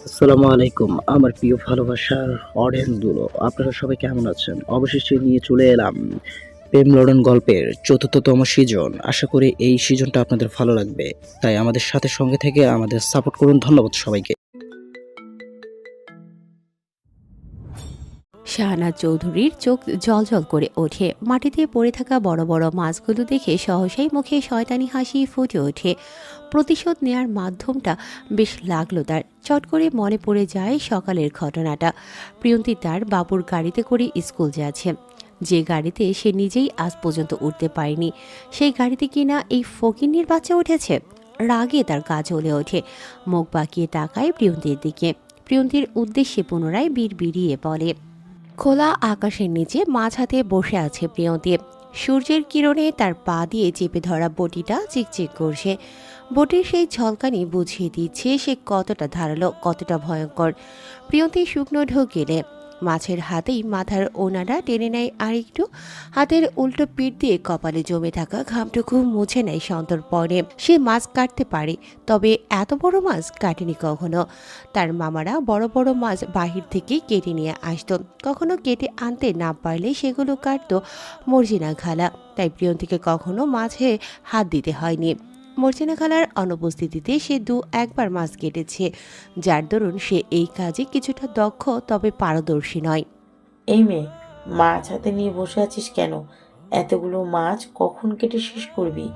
আসসালামু আলাইকুম আমার প্রিয় ভালোবাসার অডিয়েন্সগুলো। আপনারা সবাই কেমন আছেন? অবশেষে নিয়ে চলে এলাম প্রেম লড়ন গল্পের ৪র্থ তম সিজন। আশা করি এই সিজনটা আপনাদের ভালো লাগবে। তাই আমাদের সাথে সঙ্গে থেকে আমাদের সাপোর্ট করুন। ধন্যবাদ সবাইকে। শাহনাজ চৌধুরীর চোখ জ্বলজ্বল করে ওঠে। মাটিতে পড়ে থাকা বড় বড় মাছগুলো দেখে সহসাই মুখে শয়তানি হাসি ফুটে ওঠে। প্রতিশোধ নেয়ার মাধ্যমটা বেশ লাগলো তার। চট করে মনে পড়ে যায় সকালের ঘটনাটা। প্রিয়ন্তী তার বাবুর গাড়িতে করে স্কুল যাচ্ছে, যে গাড়িতে সে নিজেই আজ পর্যন্ত উঠতে পারেনি। সেই গাড়িতে কিনা এই ফকিন্নির বাচ্চা উঠেছে। রাগে তার গা জ্বলে ওঠে। মুখ বাঁকিয়ে তাকায় প্রিয়ন্তীর দিকে। প্রিয়ন্তীর উদ্দেশ্যে পুনরায় বিড়বিড়িয়ে বলে, খোলা আকাশের নিচে মাঝ হাতে বসে আছে প্রিয়ন্তী। সূর্যের কিরণে তার পা দিয়ে চেপে ধরা বটিটা চিকচিক করছে। বটির সেই ঝলকানি বুঝিয়ে দিচ্ছে সে কতটা ধারালো, কতটা ভয়ঙ্কর। প্রিয়ন্তী শুকনো ঢোক গেলে মাছের হাতেই মাথার ওনারা টেনে নেয় আর একটু। হাতের উল্টো পিঠ দিয়ে কপালে জমে থাকা ঘামটুকু মুছে নেয় সন্তর্পণে। সে মাছ কাটতে পারে, তবে এত বড় মাছ কাটেনি কখনো। তার মামারা বড় বড় মাছ বাহির থেকে কেটে নিয়ে আসতো। কখনো কেটে আনতে না পারলে সেগুলো কাটতো মর্জিনা খালা। তাই প্রিয়ন্তীকে কখনো মাছে হাত দিতে হয়নি। মর্জিনা খালার অনুপস্থিতিতে সে একবার মাছ কেটেছে, যার দরুন সে এই কাজে কিছুটা দক্ষ, তবে পারদর্শী নয়। এই মেয়ে, মাছ হাতে নিয়ে বসে আছিস কেন? এতগুলো মাছ কখন কেটে শেষ করবি?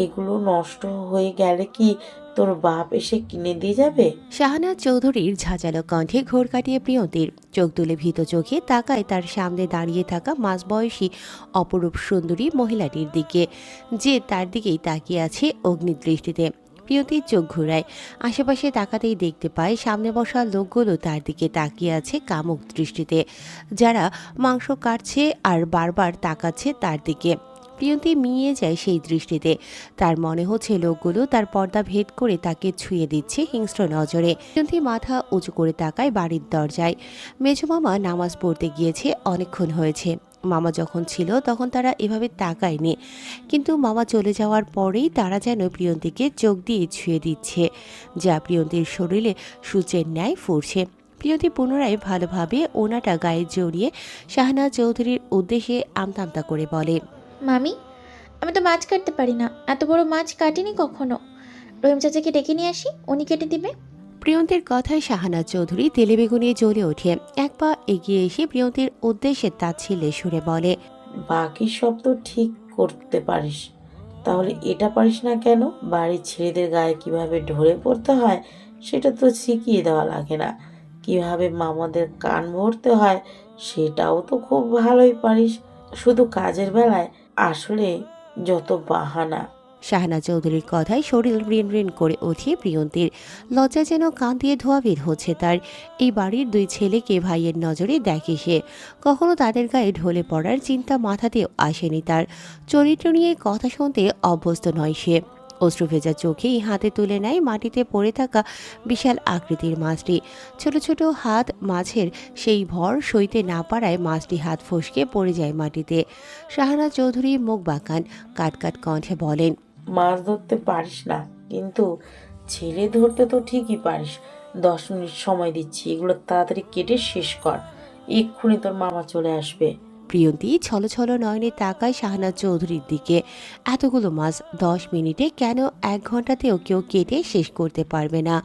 এগুলো নষ্ট হয়ে গেলে কি তোর বাপ এসে কিনে দিয়ে যাবে? শাহানাজ চৌধুরীর ঝাঁঝালো কণ্ঠে ঘোর কাটিয়ে প্রিয়ন্তীর চোখ তুলে ভীত চোখে তাকায় তার সামনে দাঁড়িয়ে থাকা মাঝবয়সী অপরূপ সুন্দরী মহিলাটির দিকে, যে তার দিকেই তাকিয়ে আছে অগ্নিদৃষ্টিতে। প্রিয়তির চোখ ঘুরায়। আশেপাশে তাকাতেই দেখতে পায় সামনে বসা লোকগুলো তার দিকে তাকিয়ে আছে কামুক দৃষ্টিতে, যারা মাংস কাটছে আর বারবার তাকাচ্ছে তার দিকে। প্রিয়ন্তী মিয়ে যায় সেই দৃষ্টিতে। তার মনে হচ্ছে লোকগুলো তার পর্দা ভেদ করে তাকে ছুঁয়ে দিচ্ছে হিংস্র নজরে। প্রিয়ন্তী মাথা উঁচু করে তাকায় বাড়ির দরজায়। মেজমামা নামাজ পড়তে গিয়েছে, অনেকক্ষণ হয়েছে। মামা যখন ছিল তখন তারা এভাবে তাকায়নি, কিন্তু মামা চলে যাওয়ার পরেই তারা যেন প্রিয়ন্তীকে চোখ দিয়ে ছুঁয়ে দিচ্ছে, যা প্রিয়ন্তীর শরীরে সূচের ন্যায় ফুরছে। প্রিয়ন্তী পুনরায় ভালোভাবে ওনাটা গায়ে জড়িয়ে শাহনাজ চৌধুরীর উদ্দেশ্যে আমতা আমতা করে বলে, মামি, আমি তো মাছ কাটতে পারি না। এত বড় মাছ কাটিনি কখনো। রহিম চাচাকে ডেকে নিয়ে আসি, উনি কেটে দিবে। প্রিয়ন্তীর কথায় শাহানাজ চৌধুরী তেলে বেগুনে জ্বলে ওঠে। এক পা এগিয়ে এসে প্রিয়ন্তীর উদ্দেশ্যে তাচ্ছিল্যে সুরে বলে, বাকি সব তো ঠিক করতে পারিস, তাহলে এটা পারিস না কেন? বাড়ির ছেলেদের গায়ে কিভাবে ঢলে পড়তে হয় সেটা তো শিখিয়ে দেওয়া লাগে না। কিভাবে মামাদের কান ভরতে হয় সেটাও তো খুব ভালোই পারিস। শুধু কাজের বেলায় আসলে যত বাহানা। শাহানা চৌধুরীর কথায় শরীর ঋণ ঋণ করে ওঠে প্রিয়ন্তীর। লজ্জা যেন কান দিয়ে ধোয়া বের হচ্ছে তার। এই বাড়ির দুই ছেলেকে ভাইয়ের নজরে দেখে সে। কখনো তাদের গায়ে ঢলে পড়ার চিন্তা মাথাতেও আসেনি তার। চরিত্র নিয়ে কথা শুনতে অভ্যস্ত নয় সে। অশ্রুভেজা চোখেই হাতে তুলে নেয় মাটিতে পড়ে থাকা বিশাল আকৃতির মাছটি। ছোট ছোট হাত মাছের সেই ভর সইতে না পারায় মাছটি হাত ফসকে পড়ে যায় মাটিতে। শাহানা চৌধুরী মুখ বাঁকান, কাট কাট কণ্ঠে বলেন, মাছ ধরতে পারিস না, কিন্তু ছেলে ধরতে তো ঠিকই পারিস। 10 মিনিট সময় দিচ্ছি, এগুলো তাড়াতাড়ি কেটে শেষ কর। এক্ষুনি তোর মামা চলে আসবে। প্রিয়ন্তী ছলছল নয়নে তাকায় শাহনাজ চৌধুরীর দিকে। এতগুলো মাছ 10 মিনিটে কেন, 1 ঘন্টাতেও কেউ কেটে শেষ করতে পারবে না।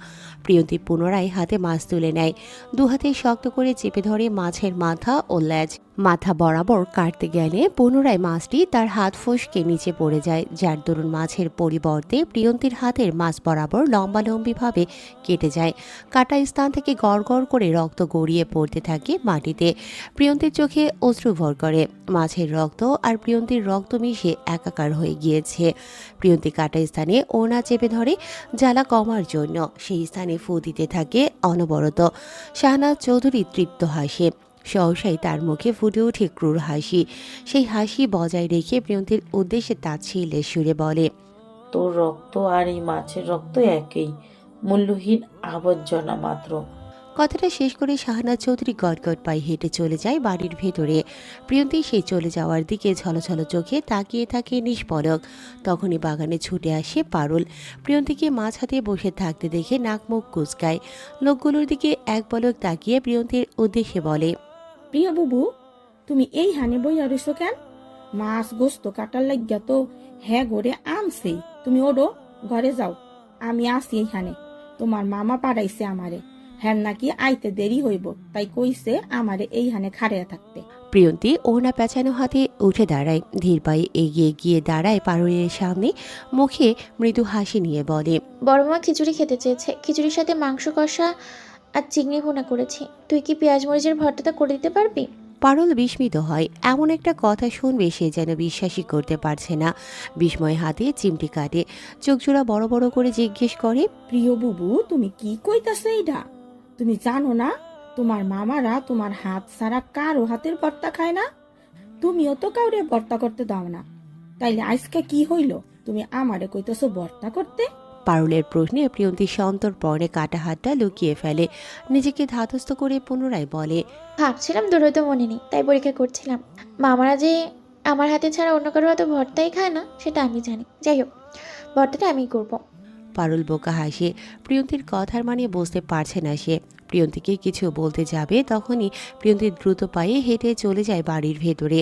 প্রিয়ন্তী পুনরায় হাতে মাছ তুলে নেয়। দুহাতে শক্ত করে চেপে ধরে মাছের মাথা ও লেজ। মাথা বরাবর কাটতে গেলে পুনরায় মাছটি তার হাত ফসকে নিচে পড়ে যায়, যার দরুন মাছের পরিবর্তে প্রিয়ন্তীর হাতের মাছ বরাবর লম্বালম্বিভাবে কেটে যায়। কাটা স্থান থেকে গড় গড় করে রক্ত গড়িয়ে পড়তে থাকে মাটিতে। প্রিয়ন্তীর চোখে অশ্রু ভর করে। মাছের রক্ত আর প্রিয়ন্তীর রক্ত মিশে একাকার হয়ে গিয়েছে। প্রিয়ন্তী কাটা স্থানে ওনা চেপে ধরে জ্বালা কমার জন্য। সেই স্থানে ফু দিতে থাকে অনবরত। শাহনাজ চৌধুরী তৃপ্ত হাসে। সহসাই তার মুখে ফুটে ওঠে ক্রূর হাসি। সেই হাসি বজায় রেখে প্রিয়ন্তীর উদ্দেশ্যে তাচ্ছিল্যে সুরে বলে, তোর রক্ত আর এই মাছের রক্ত একই, মূল্যহীন আবর্জনা মাত্র। কথাটা শেষ করে শাহানাজ চৌধুরী গটগট পায়ে হেঁটে চলে যায় বাড়ির ভেতরে। প্রিয়ন্তী সেই চলে যাওয়ার দিকে ঝলঝল চোখে তাকিয়ে থাকে নিষ্পলক। তখনই বাগানে ছুটে আসে পারুল। প্রিয়ন্তীকে মাছ হাতে বসে থাকতে দেখে নাক মুখ কুঁচকায়। লোকগুলোর দিকে এক পলক তাকিয়ে প্রিয়ন্তীর উদ্দেশ্যে বলে, প্রিয়া বুবু, তুমি এই হানে বইয়া রইছো কেন? মাছ গোস্ত কাটার লাগিয়া তো হ্যাঁ ঘরে আনছেই। তুমি ওডো, ঘরে যাও, আমি আসি এইখানে। তোমার মামা পাঠাইছে আমারে, হ্যাঁ নাকি আইতে দেরি হইব, তাই কইছে আমারে এইখানে খাড়িয়া থাকতে। প্রিয়ন্তী ওড়না পেঁচানো হাতে উঠে দাঁড়ায়, ধীর পায়ে এগিয়ে গিয়ে দাঁড়ায় পারুলের সামনে। মুখে মৃদু হাসি নিয়ে বলে, বড় মা খিচুড়ি খেতে চেয়েছে, খিচুড়ির সাথে মাংস কষা আর চিংড়ি ভুনা করেছি। তুই কি পেঁয়াজ মরিচের ভর্তাটা করে দিতে পারবি? পারুল বিস্মিত হয়। এমন একটা কথা শুনবে সে যেন বিশ্বাসই করতে পারছে না। বিস্ময় হাতে চিমটি কাটে, চোখজোড়া বড় বড় করে জিজ্ঞেস করে, প্রিয় বুবু, তুমি কি কইতাছো এইটা? তুমি জানো না তোমার মামারা তোমার হাত ছাড়া কারো হাতের ভর্তা খায় না? তুমিও তো কাউরে ভর্তা করতে দাও না, তাইলে আজকে কি হইল তুমি আমারে কইতাছো ভর্তা করতে? পারুলের প্রশ্নে প্রিয়ন্তী সন্তর্পণে কাটা হাতটা লুকিয়ে ফেলে। নিজেকে ধাতস্থ করে পুনরায় বলে, ভাবছিলাম তোর হয়তো মনে নেই, তাই পরীক্ষা করছিলাম। মামারা যে আমার হাতে ছাড়া অন্য কারো হাতে ভর্তাই খায় না সেটা আমি জানি। যাই হোক, ভর্তাটা আমিই করবো। পারুল বোকা হাসে। প্রিয়ন্তীর কথার মানে বুঝতে পারছে না সে। প্রিয়ন্তীকে কিছু বলতে যাবে তখনই প্রিয়ন্তী দ্রুত পায়ে হেঁটে চলে যায় বাড়ির ভেতরে।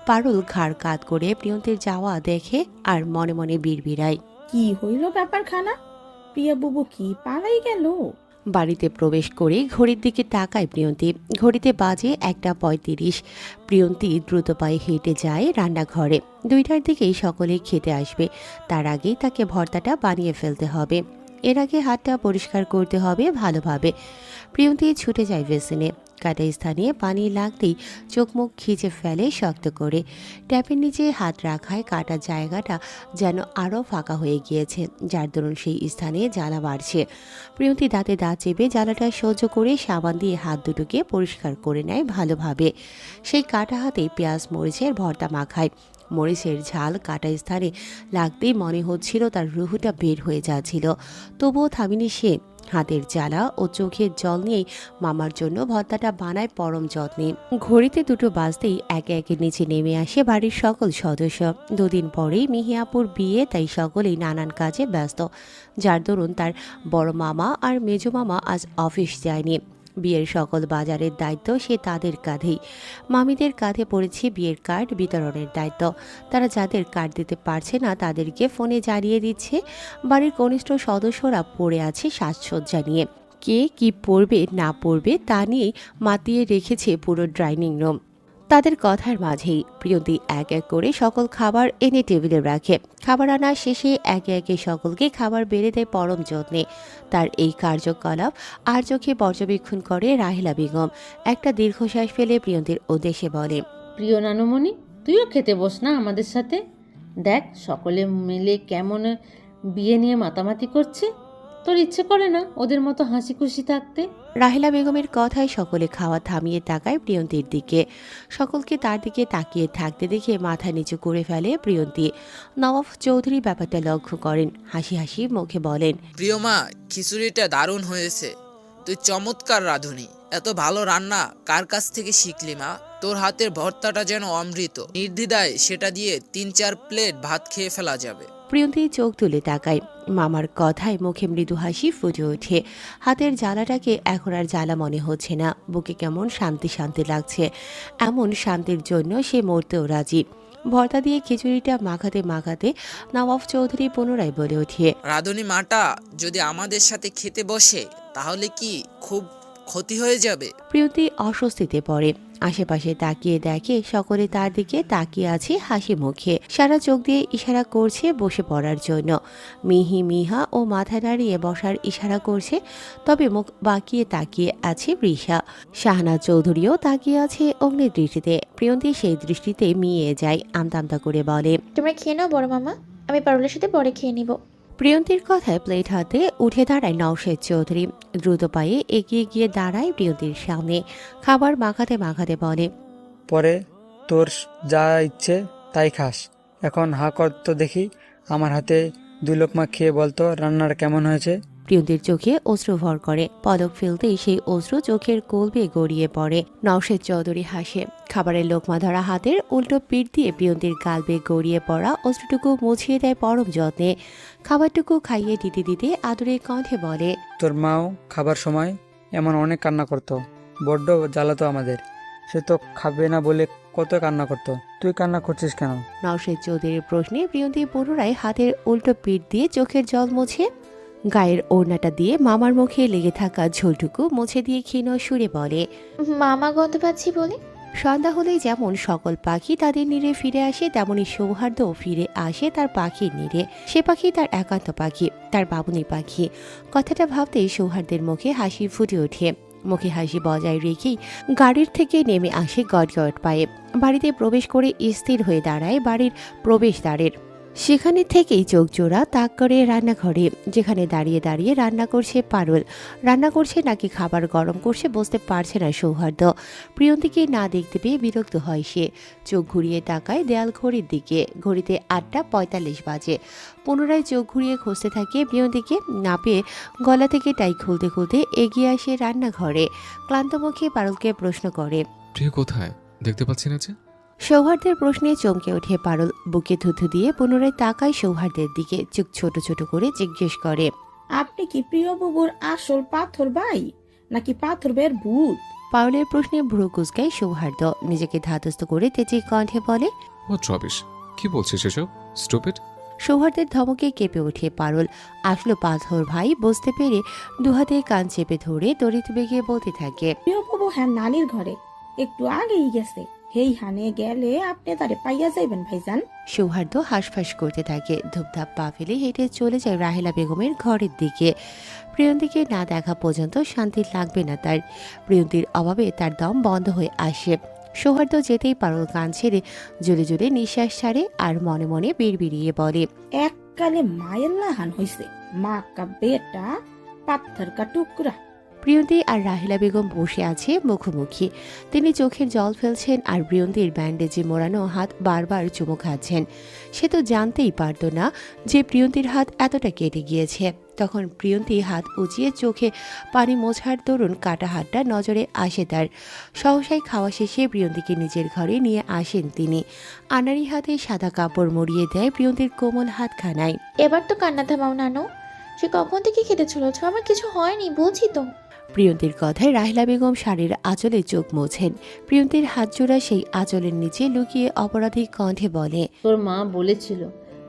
পারুল ঘাড় কাত করে প্রিয়ন্তীর যাওয়া দেখে আর মনে মনে বিড়বিড়ায়, কি হইল ব্যাপার খানা? প্রিয়া বুবু কি পালাই গেল? বাড়িতে প্রবেশ করে ঘড়ির দিকে তাকায় প্রিয়ন্তী। ঘড়িতে বাজে 1:35। প্রিয়ন্তী দ্রুত পায়ে হেঁটে যায় রান্নাঘরে। 2টার দিকেই সকলে খেতে আসবে, তার আগেই তাকে ভর্তাটা বানিয়ে ফেলতে হবে। এর আগে হাতটা পরিষ্কার করতে হবে ভালোভাবে। প্রিয়ন্তী ছুটে যায় বেসিনে। কাটা স্থানে পানি লাগতেই চোখ মুখ খিচে ফেলে শক্ত করে। ট্যাপের নিচে হাত রাখায় কাটা জায়গাটা যেন আরও ফাঁকা হয়ে গিয়েছে, যার দরুন সেই স্থানে জ্বালা বাড়ছে। প্রিয়ন্তী দাঁতে দাঁত চেপে জ্বালাটা সহ্য করে সাবান দিয়ে হাত দুটোকে পরিষ্কার করে নেয় ভালোভাবে। সেই কাটা হাতে পেঁয়াজ মরিচের ভর্তা মাখায়। মরিচের ঝাল কাটা স্থানে লাগতেই মনে হচ্ছিল তার রুহুটা বের হয়ে যাচ্ছিল। তবুও থামিনি সে। হাতের জ্বালা ও চোখের জল নিয়েই মামার জন্য ভর্তাটা বানায় পরম যত্নে। ঘড়িতে 2টো বাজতেই একে একে নিচে নেমে আসে বাড়ির সকল সদস্য। 2 দিন পরেই মিহিয়াপুর বিয়ে, তাই সকলেই নানান কাজে ব্যস্ত, যার দরুন তার বড় মামা আর মেজো মামা আজ অফিস যায়নি। বিয়ের সকল বাজারের দায়িত্ব সে তাদের কাঁধেই। মামিদের কাঁধে পড়েছে বিয়ের কার্ড বিতরণের দায়িত্ব। তারা যাদের কার্ড দিতে পারছে না তাদেরকে ফোনে জানিয়ে দিচ্ছে। বাড়ির কনিষ্ঠ সদস্যরা পড়ে আছে সাজসজ্জা নিয়ে। কে কি পরবে না পরবে তা নিয়েই মাতিয়ে রেখেছে পুরো ডাইনিং রুম। তাদের কথার মাঝেই প্রিয়ন্তী এক এক করে সকল খাবার এনে টেবিলে রাখে। খাবার আনা শেষে একে একে সকলকে খাবার বেড়ে দেয় পরম যত্নে। তার এই কার্যকলাপ আর চোখে পর্যবেক্ষণ করে রাহেলা বেগম। একটা দীর্ঘশ্বাস ফেলে প্রিয়ন্তীর উদ্দেশ্যে বলে, প্রিয় নানুমণি, তুইও খেতে বস না আমাদের সাথে। দেখ সকলে মিলে কেমন বিয়ে নিয়ে মাতামাতি করছে। তোর ইচ্ছে করে না ওদের মতো হাসি খুশি থাকতে? রাহেলা বেগমের কথায় সকলে খাওয়া থামিয়ে তাকায় প্রিয়ন্তীর দিকে। সকলকে তার দিকে তাকিয়ে থাকতে দেখে মাথা নিচু করে ফেলে প্রিয়ন্তী। নওয়াব চৌধুরী ব্যাপারটা লক্ষ্য করেন, হাসি হাসি মুখে বলেন, প্রিয় মা, খিচুড়িটা দারুণ হয়েছে। তুই চমৎকার রাঁধুনি। এত ভালো রান্না কার কাছ থেকে শিখলি মা? তোর হাতের ভর্তাটা যেন অমৃত। নির্দ্বিধায় সেটা দিয়ে 3-4 প্লেট ভাত খেয়ে ফেলা যাবে। প্রিয়ন্তী চোখ তুলে তাকায়। মামার কথায় মুখে মৃদু হাসি ফুটে ওঠে। হাতের জ্বালাটাকে এখন আর জ্বালা মনে হচ্ছে না, বুকে কেমন শান্তি শান্তি লাগছে। এমন শান্তির জন্য সে মরতেও রাজি। ভর্তা দিয়ে খিচুড়িটা মাখাতে মাখাতে নওয়াব চৌধুরী পুনরায় বলে ওঠে, রাঁধুনি মাটা যদি আমাদের সাথে খেতে বসে তাহলে কি খুব ক্ষতি হয়ে যাবে? প্রিয়ন্তী অস্বস্তিতে পড়ে। আশেপাশে তাকিয়ে দেখে সকলে তার দিকে তাকিয়ে আছে হাসি মুখে। সারা চোখ দিয়ে ইশারা করছে বসে পড়ার জন্য। মিহি মিহা ও মাথা নাড়িয়ে বসার ইশারা করছে, তবে মুখ বাঁকিয়ে তাকিয়ে আছে রিশা। শাহনাজ চৌধুরীও তাকিয়ে আছে অগ্নি দৃষ্টিতে। প্রিয়ন্তী সেই দৃষ্টিতে মিয়ে যায়, আমতা আমতা করে বলে, তোমরা খেয়ে নাও বড় মামা, আমি পারুলের সাথে পরে খেয়ে নিব। প্রিয়ন্তীর কথায় প্লেট হাতে উঠে দাঁড়ায় নওশেদ চৌধুরী। দ্রুত পায়ে এগিয়ে গিয়ে দাঁড়ায় প্রিয়ন্তীর সামনে। খাবার মাখাতে মাখাতে বলে, পরে তোর যা ইচ্ছে তাই খাস। এখন হা কর তো দেখি। আমার হাতে 2 লোকমা খেয়ে বলতো রান্নার কেমন হয়েছে। প্রিয়ন্তীর চোখে অশ্রু ভর করে, পলক ফেলতেই সেই অশ্রু চোখের কোলবে গড়িয়ে পড়ে। নওশেদ চৌধুরী হাসে, খাবারের লোকমা ধরা হাতের উল্টো পিঠ দিয়ে প্রিয়ন্তীর গালবে গড়িয়ে পড়া অশ্রুটুকু মুছিয়ে দেয় পরম যত্নে। খাবারটুকু খাইয়ে দিতে দিতে আদুরে কণ্ঠে বলে, তোর মাও খাবার সময় এমন অনেক কান্না করতো, বড্ড জ্বালাতো আমাদের। সে তো খাবে না বলে কত কান্না করতো, তুই কান্না করছিস কেন? নওশেদ চৌধুরীর প্রশ্নে প্রিয়ন্তী পুনরায় হাতের উল্টো পিঠ দিয়ে চোখের জল মুছে গায়ের ওড়নাটা দিয়ে মামার মুখে লেগে থাকা ঝোলটুকু মুছে দিয়ে ক্ষীণ সুরে বলে, মামা গন্ধ পাচ্ছি বলে। সন্ধ্যা হলেই যেমন সকল পাখি তাদের নীড়ে ফিরে আসে, তেমনি সৌহার্দ্যও ফিরে আসে তার পাখির নীড়ে। সে পাখি তার একান্ত পাখি, তার বাবুনি পাখি। কথাটা ভাবতেই সৌহার্দ্যের মুখে হাসি ফুটে ওঠে। মুখে হাসি বজায় রেখেই গাড়ির থেকে নেমে আসে গটগট পায়ে। বাড়িতে প্রবেশ করে স্থির হয়ে দাঁড়ায় বাড়ির প্রবেশদ্বারের। সেখানে থেকেই চোখ জোড়া তাক করে রান্নাঘরে, যেখানে দাঁড়িয়ে দাঁড়িয়ে রান্না করছে পারুল। রান্না করছে নাকি খাবার গরম করছে বুঝতে পারছে না সৌহার্দ্য। প্রিয়ন্তীকে না দেখতে পেয়ে বিরক্ত হয় সে। চোখ ঘুরিয়ে তাকায় দেয়াল ঘড়ির দিকে। ঘড়িতে 8:45 বাজে। পুনরায় চোখ ঘুরিয়ে খুঁজতে থাকে প্রিয়ন্তীকে। না পেয়ে গলা থেকে টাই খুলতে খুলতে এগিয়ে আসে রান্নাঘরে। ক্লান্ত মুখে পারুলকে প্রশ্ন করে, প্রিয় কোথায়? দেখতে পাচ্ছি না যে। সৌহার্দ্যের প্রশ্নে চমকে ওঠে পারুল। বুকে থুথু দিয়ে পুনরায় তাকায় সৌহার্দ্যের দিকে। চোখ ছোট ছোট করে জিজ্ঞেস করে, আপনি কি প্রিয় বুবুর আসল পাথর ভাই নাকি পাথর বের ভূত? পারুলের প্রশ্নে ভ্রু কুঁচকায় সৌহার্দ্য। নিজেকে ধাতস্থ করে তেজি কণ্ঠে বলে, হোয়াট রবিশ, কি বলছিস এসব? স্টুপিড। সৌহার্দ্যের ধমকে কেঁপে ওঠে পারুল। আসলো পাথর ভাই বুঝতে পেরে দুহাতে কান চেপে ধরে তড়িৎ বেগে বলতে থাকে, প্রিয় বুবু হ্যাঁ নানির ঘরে একটু আগেই গেছে, হেই হানে গেলে আপনি তারে পাইয়া যাইবেন ভাইজান। সৌহার্দ্য হাঁসফাঁস করতে থাকে। ধূপধাপ পা ফেলে হেঁটে চলে যায় রাহেলা বেগমের ঘরের দিকে। প্রিয়ন্তীকে না দেখা পর্যন্ত শান্তি লাগবে না তার। প্রিয়ন্তীর অভাবে তার দম বন্ধ হয়ে আসে। সৌহার্দ্য যেতেই পারুল কান ছেড়ে জোরে জোরে নিঃশ্বাস ছাড়ে আর মনে মনে বিড়বিড়িয়ে বলে, এককালে মায়ের লাহান হইছে, মা কা বেটা পাথর কা টুকরা। প্রিয়ন্তী আর রাহিলা বেগম বসে আছে মুখোমুখি। তিনি চোখের জল ফেলছেন আর প্রিয়ন্তীর ব্যান্ডেজে মোড়ানো হাত বারবার চুমু খাচ্ছেন। সে তো জানতেই পারত না যে প্রিয়ন্তীর হাত এতটা কেটে গিয়েছে। তখন প্রিয়ন্তী হাত উঁচিয়ে চোখে পানি মোছার দরুন কাটা হাতটা নজরে আসে তার। সহসাই খাওয়া শেষে প্রিয়ন্তীকে নিজের ঘরে নিয়ে আসেন তিনি। আনারি হাতে সাদা কাপড় মুড়িয়ে দেয় প্রিয়ন্তীর কোমল হাতখানায়। এবার তো কান্না থামাও নানু, সে কখন থেকে খেতে চলেছ, আমার কিছু হয়নি বলছি তো। প্রিয়ন্তীর কথায় রাহিলা বেগম শাড়ির আঁচলে চোখ মোছেন। প্রিয়ন্তীর হাত জোড়া সেই আঁচলের নিচে লুকিয়ে অপরাধী কণ্ঠে বলে, তোর মা বলেছিল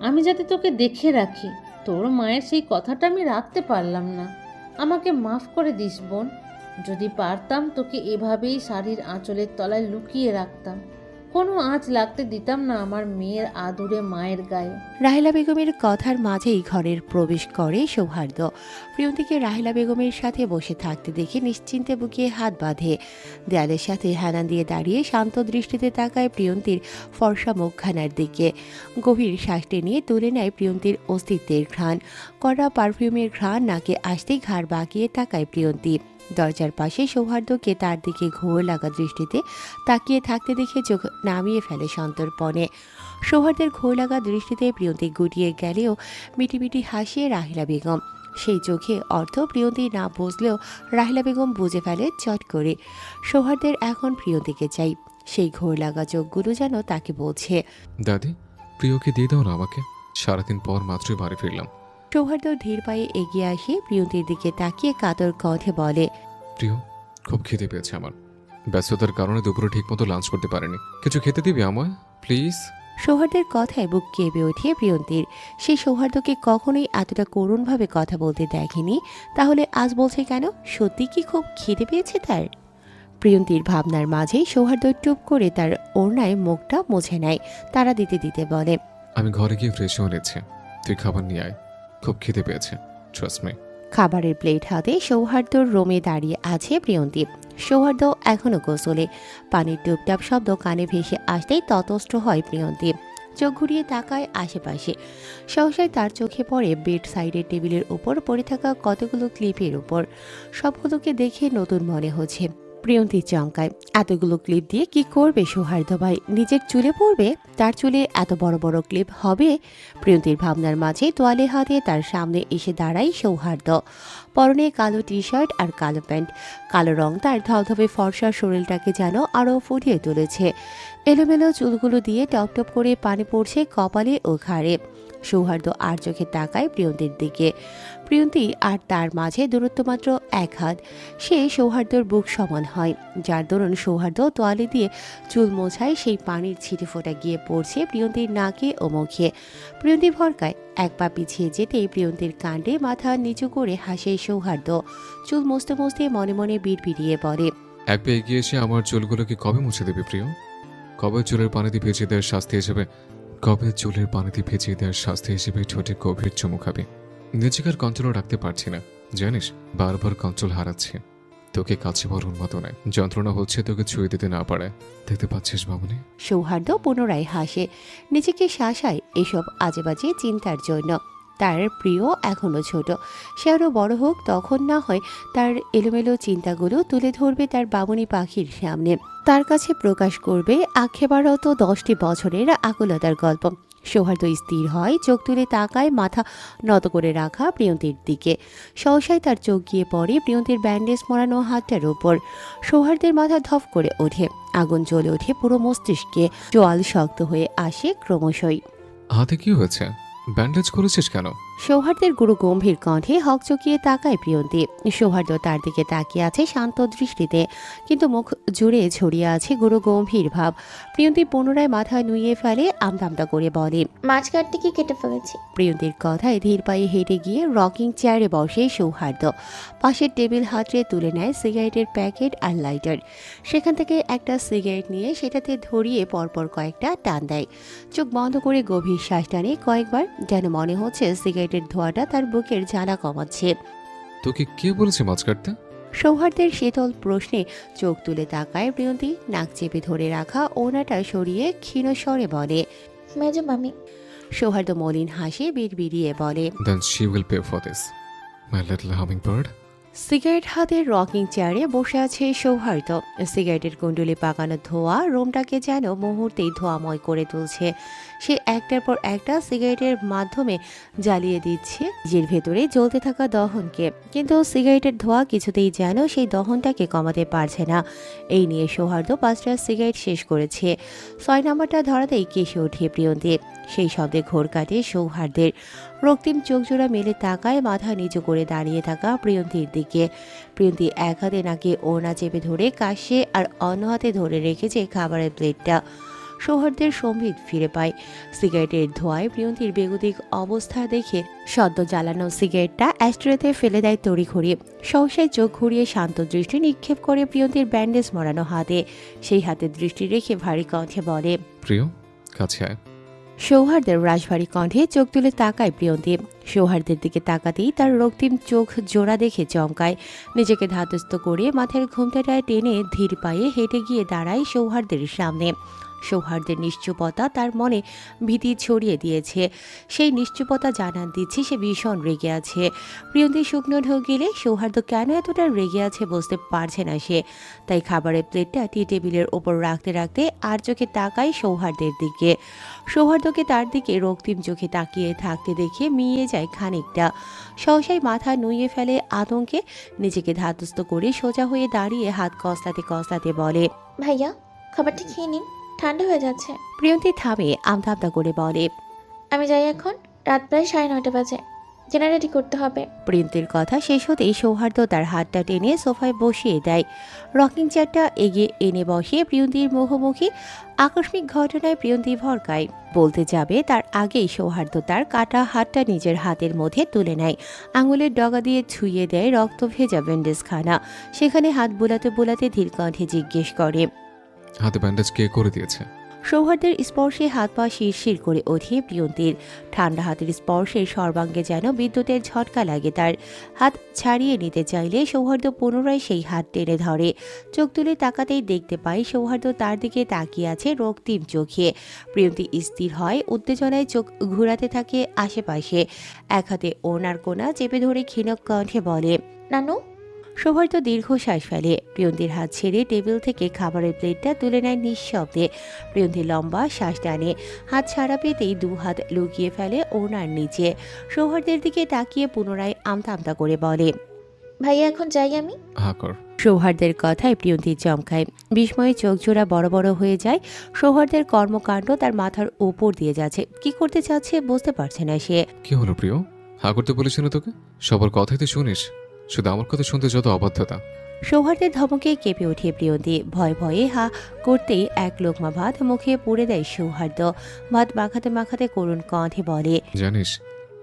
আমি যাতে তোকে দেখে রাখি। তোর মায়ের সেই কথাটা আমি রাখতে পারলাম না। আমাকে মাফ করে দিস বোন। যদি পারতাম তোকে এভাবেই শাড়ির আঁচলের তলায় লুকিয়ে রাখতাম, কোনো আঁচ লাগতে দিতাম না আমার মেয়ের আদুরে মায়ের গায়ে। রাহিলা বেগমের কথার মাঝেই ঘরের প্রবেশ করে সৌহার্দ্য। প্রিয়ন্তীকে রাহিলা বেগমের সাথে বসে থাকতে দেখে নিশ্চিন্তে বুকে হাত বাঁধে। দেয়ালের সাথে হেলান দিয়ে দাঁড়িয়ে শান্ত দৃষ্টিতে তাকায় প্রিয়ন্তীর ফর্সা মুখখানার দিকে। গভীর শ্বাস টেনে তুলে নেয় প্রিয়ন্তীর অস্তিত্বের ঘ্রাণ। কড়া পারফিউমের ঘ্রাণ নাকে আসতেই ঘাড় বাঁকিয়ে তাকায় প্রিয়ন্তী। দরজার পাশে সৌহার্দ্যকে তার দিকে ঘোর লাগা দৃষ্টিতে তাকিয়ে থাকতে দেখে চোখ নামিয়ে ফেলে সন্তর্পণে। সৌহার্দ্যের ঘোর লাগা দৃষ্টিতে প্রিয়ন্তী গুটিয়ে গেলেও মিটিমিটি হাসিয়ে রাহিলা বেগম। সেই চোখে অর্থ প্রিয়ন্তী না বুঝলেও রাহিলা বেগম বুঝে ফেলে চট করে। সৌহার্দ্যের এখন প্রিয়ন্তীকে চাই। সেই ঘোর লাগা চোখগুলো যেন তাকে বলছে, দাদি, প্রিয়কে দিয়ে দাও না আমাকে। সারাদিন পর মাত্রই বাড়ি ফিরলাম। সৌহার্দ্য ধীর পায়ে এগিয়ে আসে প্রিয়ন্তীর দিকে তাকিয়ে কাতর কণ্ঠে বলে, প্রিয়, খুব খিদে পেয়েছে আমার। ব্যস্ততার কারণে দুপুরে ঠিকমতো লাঞ্চ করতে পারিনি। কিছু খেতে দিবি আমায় প্লিজ? সৌহার্দ্যের কথায় বুক কেঁপে ওঠে প্রিয়ন্তীর। সেই সৌহার্দ্যকে কখনোই এতটা করুণভাবে কথা বলতে দেখেনি, তাহলে আজ বলছে কেন? সত্যি কি খুব খিদে পেয়েছে তার? প্রিয়ন্তীর ভাবনার মাঝেই সৌহার্দ্য টুপ করে তার ওড়নায় মুখটা মুছে নেয়। তারা দিতে দিতে বলে, আমি ঘরে গিয়ে ফ্রেশ হয়ে নিচ্ছি, তুই খাবার নিয়ে আয়, খুব খিদে পেয়েছে, ট্রাস্ট মি। খাবারের প্লেট হাতে সৌহার্দ্যর রোমে দাঁড়িয়ে আছে প্রিয়ন্তী। সৌহার্দ্য এখনো গোসলে। পানির টুপটাপ শব্দ কানে ভেসে আসতেই ততস্থ হয় প্রিয়ন্তী। চোখ ঘুরিয়ে তাকায় আশেপাশে। সহসায় তার চোখে পড়ে বেড সাইডের টেবিলের উপর পড়ে থাকা কতগুলো ক্লিপের উপর। সবগুলোকে দেখে নতুন মনে হচ্ছে। প্রিয়ন্তী চমকায়। এতগুলো ক্লিপ দিয়ে কি করবে সৌহার্দ্য ভাই? নিজের চুলে পড়বে? তার চুলে এত বড় বড় ক্লিপ হবে? প্রিয়ন্তীর ভাবনার মাঝে তোয়ালে হাতে তার সামনে এসে দাঁড়ায় সৌহার্দ্য। পরনে কালো টি শার্ট আর কালো প্যান্ট। কালো রং তার ধবধবে ফর্সা শরীরটাকে যেন আরও ফুটিয়ে তুলেছে। এলোমেলো চুলগুলো দিয়ে টপ টপ করে পানি পড়ছে কপালে ও ঘাড়ে। সৌহার্দ্য আর চোখে তাকায় প্রিয়ন্তীর দিকে। প্রিয়ন্তী আর তার মাঝে দূরত্ব মাত্র 1 হাত। সে সৌহার্দ্যর বুক সমান হয়, যার দরুন সৌহার্দ্য তোয়ালে দিয়ে চুল মোছায় সেই পানির ছিটে ফোঁটা গিয়ে পড়ছে প্রিয়ন্তীর নাকে ও মুখে। প্রিয়ন্তী ভরকায়। এক পা পিছিয়ে যেতেই প্রিয়ন্তীর কাণ্ডে মাথা নিচু করে হাসে সৌহার্দ্য। চুল মুছতে মুছতে মনে মনে বিড়বিড়িয়ে বলে, এক পা এগিয়ে এসে আমার চুলগুলোকে কবে মুছে দেবে প্রিয়? কবে চুলের পানিতে ভিজিয়ে দেওয়ার শাস্তি হিসেবে ঠোঁটে গভীর চুমু খাবে? নিজেকে আর কন্ট্রোল রাখতে পারছি না, জানিস? বারবার কন্ট্রোল হারাচ্ছি। তোকে কাছে বড় উন্মাদনায় যন্ত্রণা হচ্ছে তোকে ছুঁয়ে দিতে না পারে। দেখতে পাচ্ছিস মামুনি? সৌহার্দ্য পুনরায় হাসে, নিজেকে শাসায় এসব আজেবাজে চিন্তার জন্য। তার প্রিয় এখনো ছোট, সে আরও বড় হোক, তখন না হয় তার এলোমেলো চিন্তাগুলো তুলে ধরবে তার বামুনি পাখির সামনে। তার কাছে প্রকাশ করবে আক্ষেপারত 10টি বছরের আকুলতার গল্প। সৌহার্দ্য স্থির হয়, চোখ তুলে তাকায় মাথা নত করে রাখা প্রিয়ন্তীর দিকে। সহসায় তার চোখ গিয়ে পড়ে প্রিয়ন্তীর ব্যান্ডেজ মরানো হাতটার উপর। সৌহার্দ্যের মাথা ধপ করে ওঠে, আগুন জ্বলে ওঠে পুরো মস্তিষ্কে। চোয়াল শক্ত হয়ে আসে ক্রমশই। হাতে কি হয়েছে? ব্যান্ডেজ করেছিস কেন? সৌহার্দ্যের গুরু গম্ভীর কণ্ঠে হকচকিয়ে তাকায় প্রিয়ন্তী। সৌহার্দ্য তার দিকে তাকিয়ে আছে শান্ত দৃষ্টিতে, কিন্তু মুখ জুড়ে ছড়িয়ে আছে গুরু গম্ভীর ভাব। প্রিয়ন্তী পুনরায় মাথা নুইয়ে ফেলে, আমদামদা করে বলে, মাছ কাটতে কি কেটে ফেলেছি। প্রিয়ন্তীর কথায় ধীর পায়ে হেঁটে গিয়ে রকিং চেয়ারে বসে সৌহার্দ্য। পাশের টেবিল হাতড়ে তুলে নেয় সিগারেটের প্যাকেট আর লাইটার। সেখান থেকে একটা সিগারেট নিয়ে সেটাতে ধরিয়ে পরপর কয়েকটা টান দেয়। চোখ বন্ধ করে গভীর শ্বাস টানে কয়েকবার, যেন মনে হচ্ছে সিগারেটের ধোঁয়াটা তার বুকের জ্বালা কমাচ্ছে। তোকে কে বলেছে মাছ কাটতে? সৌহার্দ্যের শীতল প্রশ্নে চোখ তুলে তাকায় প্রিয়ন্তী। নাক চেপে ধরে রাখা ওনাটা সরিয়ে ক্ষীণ স্বরে বলে, মেজো মামি। সৌহার্দ্য মলিন হাসি বিড়বিড়িয়ে বলে, Then she will pay for this, my little hummingbird. Cigarette হাতে রকিং চেয়ারে বসে আছে সৌহার্দ্য। সিগারেটের কুণ্ডলি পাকানো ধোঁয়া রুমটাকে যেন মুহূর্তেই ধোঁয়াময় করে তুলছে। সে একটার পর একটা সিগারেটের মাধ্যমে জ্বালিয়ে দিচ্ছে নিজের ভেতরে জ্বলতে থাকা দহনকে, কিন্তু সিগারেটের ধোঁয়া কিছুতেই যেন সেই দহনটাকে কমাতে পারছে না। এই নিয়ে সৌহার্দ্য 5টা সিগারেট শেষ করেছে। 6 নম্বরটা ধরাতেই কেসে ওঠে প্রিয়ন্তী। সেই শব্দে ঘোর কাটে সৌহার্দ্যের। রক্তিম চোখজোড়া মেলে তাকায় মাথা নিচু করে দাঁড়িয়ে থাকা প্রিয়ন্তীর দিকে। প্রিয়ন্তী এক হাতে নাকি ওড়না চেপে ধরে কাশছে, আর অন্য হাতে ধরে রেখেছে খাবারের প্লেটটা। সৌহার্দ্যের সম্বিত ফিরে পায়। সিগারেটের ধোঁয়ায় প্রিয়ন্তীর বেগতিক অবস্থা দেখে সদ্য জ্বালানো সিগারেটটা অ্যাস্ট্রেতে ফেলে দেয় তড়িঘড়ি। সহসায় চোখ ঘুরিয়ে শান্ত দৃষ্টি নিক্ষেপ করে প্রিয়ন্তীর ব্যান্ডেজ মরানো হাতে। সেই হাতে দৃষ্টি রেখে ভারী কণ্ঠে বলে, প্রিয়, কাছে আয়। সৌহার্দ্যের রাশভারী কণ্ঠে চোখ তুলে তাকায় প্রিয়ন্তী। সৌহার্দ্যের দিকে তাকাতেই তার রক্তিম চোখ জোড়া দেখে চমকায়। নিজেকে ধাতস্থ করে মাথার ঘোমটাটায় টেনে ধীর পায়ে হেঁটে গিয়ে দাঁড়ায় সৌহার্দ্যের সামনে। সৌহার্দ্যের নিশ্চুপতা তার মনে ভীতি ছড়িয়ে দিয়েছে। সেই নিশ্চুপতা জানান দিচ্ছে সে ভীষণ রেগে আছে। প্রিয়ন্তী শুকনো ঢোক গেলে সৌহার্দ্য কেন এতটা রেগে আছে বুঝতে পারছে না সে। তাই খাবারের প্লেটটা টি টেবিলের ওপর রাখতে রাখতে আর চোখে তাকায় সৌহার্দ্যের দিকে। সৌহার্দ্যকে তার দিকে রক্তিম চোখে তাকিয়ে থাকতে দেখে মিয়ে যায় খানিকটা। সহসাই মাথা নুইয়ে ফেলে আতঙ্কে। নিজেকে ধাতস্থ করে সোজা হয়ে দাঁড়িয়ে হাত কসলাতে কসলাতে বলে, ভাইয়া, খাবারটা খেয়ে নিন, ঠান্ডা হয়ে যাচ্ছে। প্রিয়ন্তী থামে, আমতামতা করে বলে, আমি যাই এখন, রাত প্রায় 9:30 বাজে, ডিনার রেডি করতে হবে। প্রিয়ন্তীর কথা শেষ হতেই সৌহার্দ্য তার হাতটা টেনে সোফায় বসিয়ে দেয়। রকিং চেয়ারটা এগিয়ে এনে বসিয়ে প্রিয়ন্তীর মুখোমুখি। আকস্মিক ঘটনায় প্রিয়ন্তী ভরকায়। বলতে যাবে তার আগেই সৌহার্দ্য তার কাটা হাতটা নিজের হাতের মধ্যে তুলে নেয়। আঙুলের ডগা দিয়ে ছুঁয়ে দেয় রক্ত ভেজা ব্যান্ডেজখানা। সেখানে হাত বোলাতে বোলাতে ধীর কণ্ঠে জিজ্ঞেস করে, হাতে ব্যান্ডেজ কে করে দিয়েছে? সৌহার্দ্যের স্পর্শে হাত পা শিরশির করে ওঠে প্রিয়ন্তীর। ঠান্ডা হাতের স্পর্শে সর্বাঙ্গে যেন বিদ্যুতের ঝটকা লাগে তার। হাত ছাড়িয়ে নিতে চাইলে সৌহার্দ্য পুনরায় সেই হাত টেনে ধরে। চোখ তুলে তাকাতেই দেখতে পাই সৌহার্দ্য তার দিকে তাকিয়ে আছে রক্তিম চোখে। প্রিয়ন্তী স্থির হয়, উত্তেজনায় চোখ ঘুরাতে থাকে আশেপাশে। এক হাতে ওনার কোনা চেপে ধরে ক্ষীণ কণ্ঠে বলে, নানু। সৌহার্দ্য দীর্ঘশ্বাস ফেলে প্রিয়ন্তীর হাত ছেড়ে টেবিল থেকে খাবারের প্লেটটা তুলে নেয় নিঃশব্দে। প্রিয়ন্তী লম্বা শ্বাস টানে, হাত ছাড়া পেতেই দু হাত লুকিয়ে ফেলে ওনার নিচে। সৌহার্দ্যের দিকে তাকিয়ে পুনরায় আমতা আমতা করে বলে, ভাইয়া এখন যাই আমি? হা কর। সৌহার্দ্যের কথায় প্রিয়ন্তী চমকায়, বিস্ময়ে চোখ জোড়া বড় বড় হয়ে যায়। সৌহার্দ্যের কর্মকাণ্ড তার মাথার উপর দিয়ে যাচ্ছে, কি করতে চাচ্ছে বুঝতে পারছে না সে। কি হলো প্রিয়? হা করতে বলেছি না তোকে? সবার কথাই তো শুনিস, শুধু আমার কথা শুনতে যত অবাধ্যতা। সৌহার্দ্যের ধমকে কেঁপে ওঠে প্রিয়ন্তী, ভয়ে ভয়ে হা করতেই এক লোকমা ভাত মুখে পুড়ে দেয় সৌহার্দ্য। ভাত মাখাতে মাখাতে করুণ কণ্ঠে বলে, জানিস,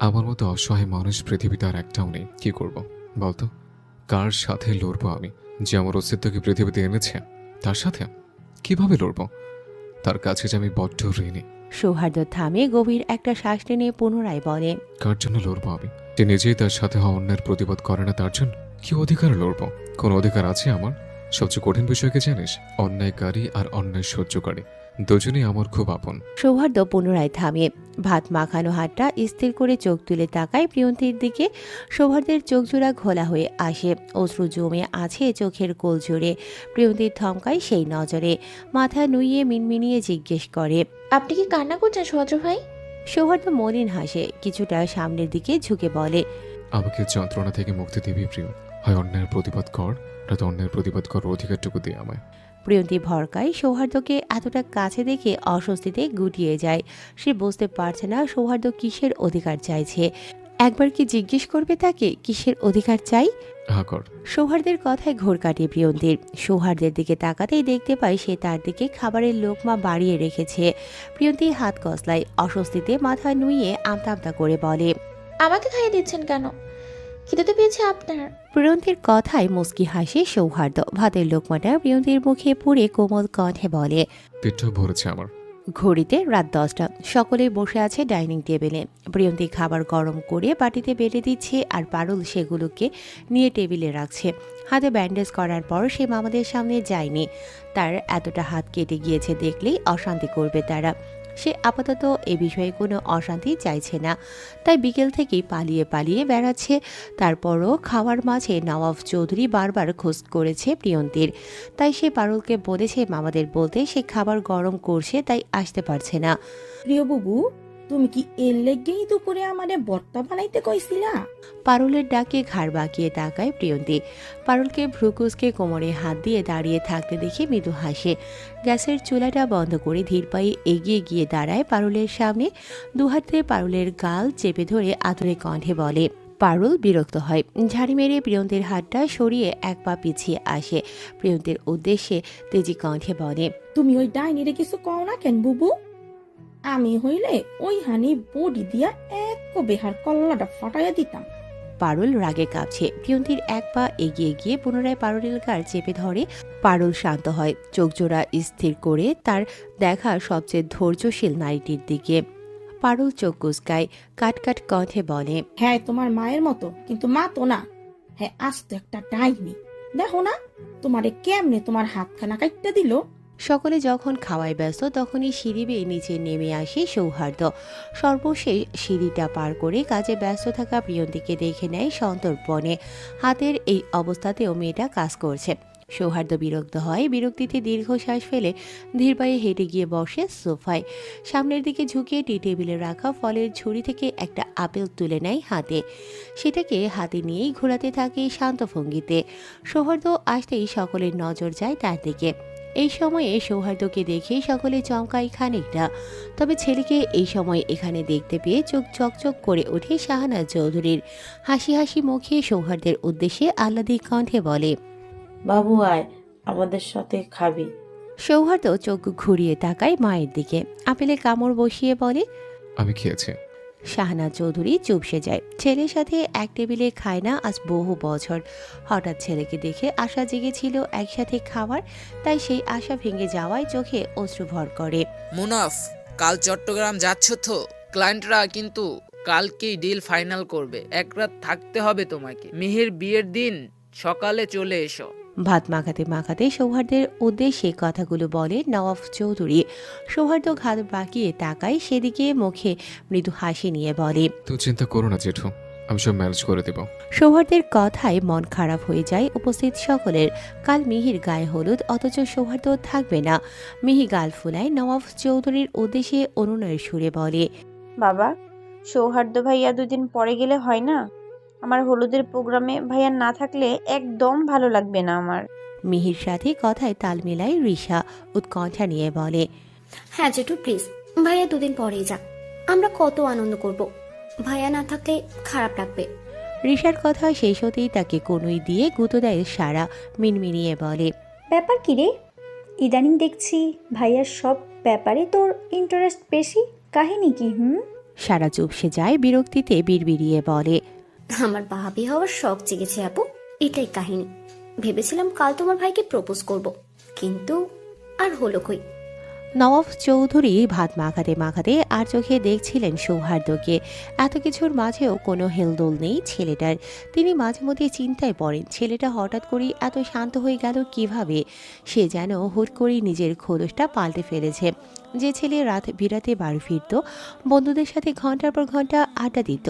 আমার মতো অসহায় মানুষ পৃথিবীতে আর একটাও নেই। কি করব বলতো? কার সাথে লড়বো আমি? যে আমার অস্তিত্বকে পৃথিবীতে এনেছে তার সাথে কিভাবে লড়বো? তার কাছে যে আমি বড্ড ঋণী। সৌহার্দ্য থামে, গভীর একটা শ্বাস টেনে পুনরায় বলে, কার জন্য লড়বো আমি? যে নিজেই তার সাথে হওয়া অন্যের প্রতিবাদ করে না, তার জন্য কি অধিকার লড়বো? কোন অধিকার আছে আমার? সবচেয়ে কঠিন বিষয়কে জানিস? অন্যায়কারী আর অন্যায় সহ্যকারী দুজনেই আমার খুব আপন। সৌহার্দ্য পুনরায় থামে, ভাত মাখানো হাতটা স্থির করে চোখ তুলে তাকায় প্রিয়ন্তীর দিকে। সৌহার্দ্যের চোখ জোড়া ঘোলা হয়ে আসে, অশ্রু জমে আছে চোখের কোল জুড়ে। প্রিয়ন্তীর থমকায় সেই নজরে, মাথা নুইয়ে মিনমিনিয়ে জিজ্ঞেস করে, আপনি কি কান্না করছেন সৌহার্দ্য ভাই? সৌহার্দ্য মলিন হাসে, কিছুটা সামনের দিকে ঝুঁকে বলে, আমাকে যন্ত্রণা থেকে মুক্তি দিবি প্রিয়। হয় অন্যায়ের প্রতিবাদ কর, নয়তো অন্যায়ের প্রতিবাদ করার অধিকারটুকু দিয়ে আমায়। প্রিয়ন্তী ভরকায় সৌহার্দ্যকে এতটা কাছে দেখে অস্বস্তিতে গুটিয়ে যায়। সে বুঝতে পারছে না সৌহার্দ্য কিসের অধিকার চাইছে। একবার কি জিজ্ঞেস করবে তাকে কিসের অধিকার চাই? হা কর। সৌহার্দ্যের কথায় ঘোর কাটে প্রিয়ন্তীর। সৌহার্দ্যের দিকে তাকাতেই দেখতে পায় সে তার দিকে খাবারের লোকমা বাড়িয়ে রেখেছে। প্রিয়ন্তী হাত কসলায়, অস্বস্তিতে মাথা নুইয়ে আমতা আমতা করে বলে, আমাকে খাইয়ে দিচ্ছেন কেন? খিদে তো পেয়েছে আপনার। প্রিয়ন্তীর কথায় মুচকি হাসে সৌহার্দ্য। ভাতের লোকমাটা প্রিয়ন্তীর মুখে পুড়ে কোমল কণ্ঠে বলে, পেটটাও ভরেছে আমার। ঘড়িতে রাত 10টা। সকলেই বসে আছে ডাইনিং টেবিলে। প্রিয়ন্তী খাবার গরম করে বাটিতে বেড়ে দিচ্ছে আর পারুল সেগুলোকে নিয়ে টেবিলে রাখছে। হাতে ব্যান্ডেজ করার পর সে মামাদের সামনে যায়নি। তার এতটা হাত কেটে গিয়েছে দেখলেই অশান্তি করবে তারা। সে আপাতত এ বিষয়ে কোনো অশান্তি চাইছে না, তাই বিকেল থেকেই পালিয়ে পালিয়ে বেড়াচ্ছে। তারপরও খাওয়ার মাঝে নওয়াব চৌধুরী বারবার খোঁজ করেছে প্রিয়ন্তীর, তাই সে পারুলকে বলেছে মামাদের বলতে সে খাবার গরম করছে, তাই আসতে পারছে না। প্রিয় বুবু, তুমি কি এর লেগেই দুপুরে আমারে ভর্তা বানাইতে কইছিলা? পারুলের ডাকে ঘাড় বাঁকিয়ে তাকায় প্রিয়ন্তী। পারুলকে ভ্রুকুচকে কোমরে হাত দিয়ে দাঁড়িয়ে থাকতে দেখে মৃদু হাসে। গ্যাসের চুলাটা বন্ধ করে ধীর পায়ে এগিয়ে গিয়ে দাঁড়ায় পারুলের সামনে। দুহাতে পারুলের গাল চেপে ধরে আতুরে কণ্ঠে বলে। পারুল বিরক্ত হয়, ঝাড়ি মেরে প্রিয়ন্তীর হাতটা সরিয়ে এক পা পিছিয়ে আসে। প্রিয়ন্তীর উদ্দেশ্যে তেজি কণ্ঠে বলে, তুমি ওই ডাইনিরে কিছু কও না কেন বুবু? আমি হইলে ওই হানি বডি দিয়া এক বেহার কল্লাটা ফাটাইয়া দিতাম। পারুল রাগে কাঁপছে। প্রিয়ন্তীর এক পা এগিয়ে গিয়ে পুনরায় পারুলের গাল চেপে ধরে। পারুল শান্ত হয়, চোখ জোড়া স্থির করে তার দেখা সবচেয়ে ধৈর্যশীল নারীটির দিকে। পারুল চোখ কুঁচকায়, কাট কাট কণ্ঠে বলে, হ্যাঁ তোমার মায়ের মতো, কিন্তু মা তো না। হ্যাঁ আজ তো একটা ডাইনি, দেখো না তোমারে কেমনে তোমার হাতখানা কাটতে দিল। সকলে যখন খাওয়ায় ব্যস্ত তখনই সিঁড়ি বেয়ে নিচে নেমে আসে সৌহার্দ্য। সর্বশেষ সিঁড়িটা পার করে কাজে ব্যস্ত থাকা প্রিয়ন্তীকে দেখে নেয় সন্তর্পণে। হাতের এই অবস্থাতেও মেয়েটা কাজ করছে। সৌহার্দ্য বিরক্ত হয়, বিরক্তিতে দীর্ঘশ্বাস ফেলে ধীর পায়ে হেঁটে গিয়ে বসে সোফায়। সামনের দিকে ঝুঁকিয়ে টি টেবিলে রাখা ফলের ঝুড়ি থেকে একটা আপেল তুলে নেয় হাতে। সেটাকে হাতে নিয়েই ঘোরাতে থাকে শান্ত ভঙ্গিতে। সৌহার্দ্য আসতেই সকলের নজর যায় তার দিকে। এই সময়ে সৌহার্দ্যকে দেখে সকলে চমকায় খানিকটা। তবে ছেলেকে এই সময় এখানে দেখতে পেয়ে চোখ চকচক করে ওঠে শাহানাজ চৌধুরীর। হাসি হাসি মুখে সৌহার্দ্যের উদ্দেশ্যে আহ্লাদিক কণ্ঠে বলে, বাবু আয়, আমাদের সাথে খাবি। সৌহার্দ্য চোখ ঘুরিয়ে তাকায় মায়ের দিকে, আপেলে কামড় বসিয়ে বলে, আমি খেয়েছি। শাহানাজ চৌধুরী চুপসে যায়। ছেলের সাথে এক টেবিলে খায় না আজ বহু বছর। হঠাৎ ছেলেকে দেখে আশা জেগেছিল একসাথে খাওয়ার, তাই সেই আশা ভেঙে যাওয়ায় চোখে অশ্রু ভর করে। মুনাফ, কাল চট্টগ্রাম যাচ্ছ তো? ক্লায়েন্টরা কিন্তু কালকেই ডিল ফাইনাল করবে। এক রাত থাকতে হবে তোমাকে। মিহির বিয়ের দিন সকালে চলে এসো। ভাত মাখাতে মাখাতে সৌহার্দ্যের উদ্দেশ্যে কথাগুলো বলে নওয়াব চৌধুরী। সৌহার্দ্য ঘাত বাঁকিয়ে তাকায় সেদিকে, মুখে মৃদু হাসি নিয়ে বলে, তুমি চিন্তা করো না জেঠু, আমি সব ম্যানেজ করে দেব। সৌহার্দের কথায় মন খারাপ হয়ে যায় উপস্থিত সকলের। কাল মিহির গায়ে হলুদ, অথচ সৌহার্দ্য থাকবে না। মিহি গাল ফুলায় নওয়াব চৌধুরীর উদ্দেশ্যে অনুনয়ের সুরে বলে, বাবা, সৌহার্দ্য ভাইয়া দুদিন পরে গেলে হয় না? আমার হলুদের প্রোগ্রামে ভাইয়া না থাকলে একদম ভালো লাগবে না আমার। মিহির সাথে কথায় তাল মেলায় রিশা উৎকণ্ঠা নিয়ে বলে, হ্যাঁ জেঠু প্লিজ, ভাইয়া দুদিন পরেই যাক, আমরা কত আনন্দ করব। ভাইয়া না থাকলে খারাপ লাগবে। রিশার কথা শেষ হতেই তাকে কনুই দিয়ে গুঁতো দেয় সারা, মিনমিনিয়ে বলে, ব্যাপার কি রে? ইদানিং দেখছি ভাইয়ার সব ব্যাপারে তোর ইন্টারেস্ট বেশি, কাহিনী কি? সারা চুপসে যায়, বিরক্তিতে বিড়বিড়িয়ে বলে, আমার ভাবি হওয়ার শখ জেগেছে আপু, এটাই কাহিনী। ভেবেছিলাম কাল তোমার ভাইকে প্রপোজ করব, কিন্তু আর হলো কই। নওয়াব চৌধুরী ভাত মাখাতে মাখাতে আর চোখে দেখছিলেন সৌহার্দ্যকে। এত কিছুর মাঝেও কোনো হেলদোল নেই ছেলেটার। তিনি মাঝে মধ্যে চিন্তায় পড়েন, ছেলেটা হঠাৎ করেই এত শান্ত হয়ে গেল কিভাবে। সে যেন হুট করেই নিজের খোলসটা পাল্টে ফেলেছে। যে ছেলে রাত বিরাতে বাড়ি ফিরত, বন্ধুদের সাথে ঘন্টার পর ঘন্টা আড্ডা দিত,